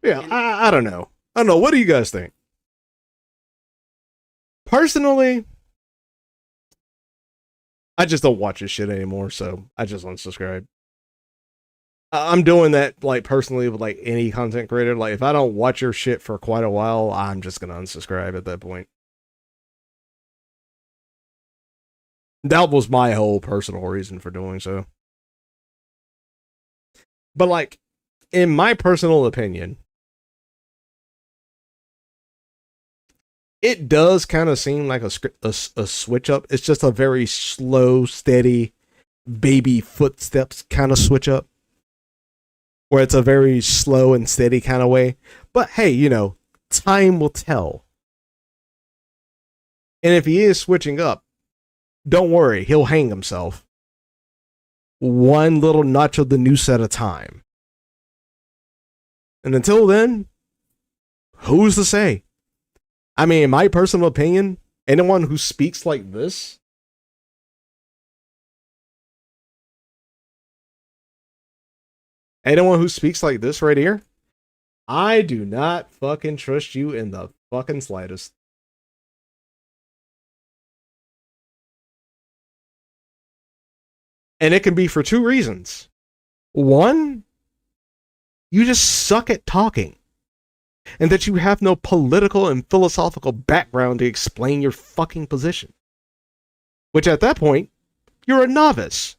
A: Yeah, I don't know. I don't know. What do you guys think? Personally, I just don't watch this shit anymore, so I just unsubscribe. I'm doing that, like, personally with, like, any content creator. Like, if I don't watch your shit for quite a while, I'm just gonna unsubscribe at that point. That was my whole personal reason for doing so. But, like, in my personal opinion, it does kind of seem like a switch up. It's just a very slow, steady, baby footsteps kind of switch up. where it's a very slow and steady kind of way. But hey, you know, time will tell. And if he is switching up, don't worry, he'll hang himself. One little notch of the noose at a time. And until then, who's to say? I mean, in my personal opinion, anyone who speaks like this, right here, I do not fucking trust you in the fucking slightest. And it can be for two reasons. One, you just suck at talking. And that you have no political and philosophical background to explain your fucking position. Which at that point, you're a novice.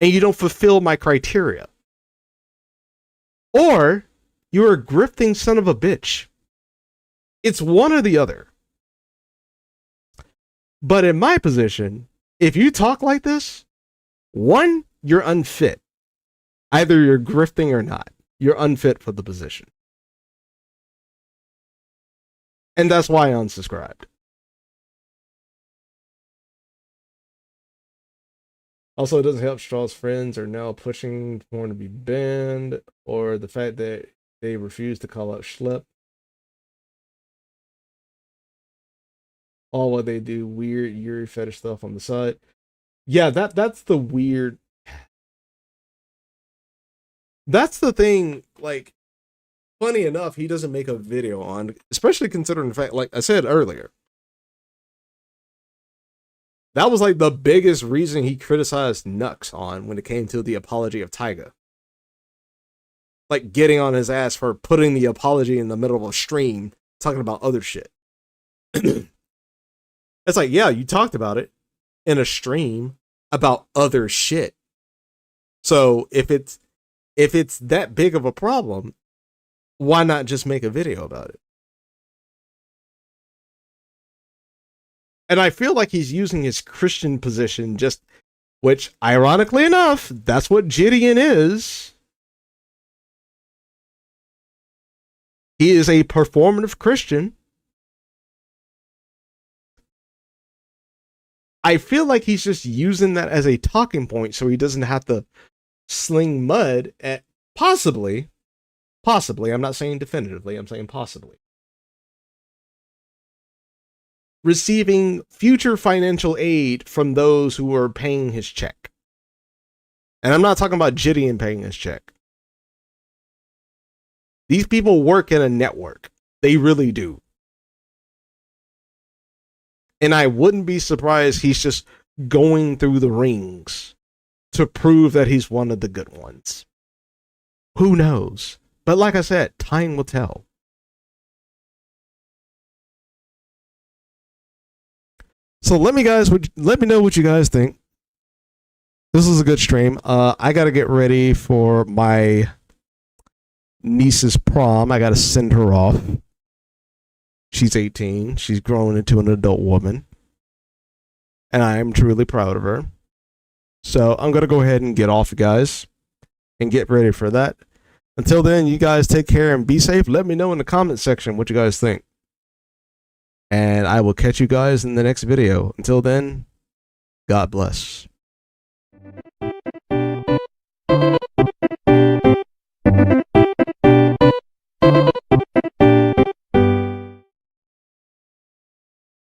A: And you don't fulfill my criteria. Or, you're a grifting son of a bitch. It's one or the other. But in my position, if you talk like this, one, you're unfit. Either you're grifting or not. You're unfit for the position. And that's why I unsubscribed. Also, it doesn't help Strawb's friends are now pushing for him to be banned, or the fact that they refuse to call out Schlep. All what they do weird Yuri fetish stuff on the side. Yeah, that's the weird. That's the thing, like, funny enough, he doesn't make a video on, especially considering the fact, like I said earlier, that was like the biggest reason he criticized Nux on when it came to the apology of Tyga. Like, getting on his ass for putting the apology in the middle of a stream, talking about other shit. It's like, yeah, you talked about it in a stream about other shit. So if it's that big of a problem, why not just make a video about it? And I feel like he's using his Christian position just, which ironically enough, that's what Gideon is. He is a performative Christian. I feel like he's just using that as a talking point so he doesn't have to sling mud at possibly, I'm not saying definitively, I'm saying possibly, receiving future financial aid from those who are paying his check. And I'm not talking about Gideon paying his check. These people work in a network. They really do. And I wouldn't be surprised he's just going through the rings to prove that he's one of the good ones. Who knows? But like I said, time will tell. So let me know what you guys think. This is a good stream. I gotta get ready for my niece's prom. I gotta send her off. She's 18. She's grown into an adult woman. And I am truly proud of her. So I'm going to go ahead and get off, guys. And get ready for that. Until then, you guys take care and be safe. Let me know in the comment section what you guys think. And I will catch you guys in the next video. Until then, God bless.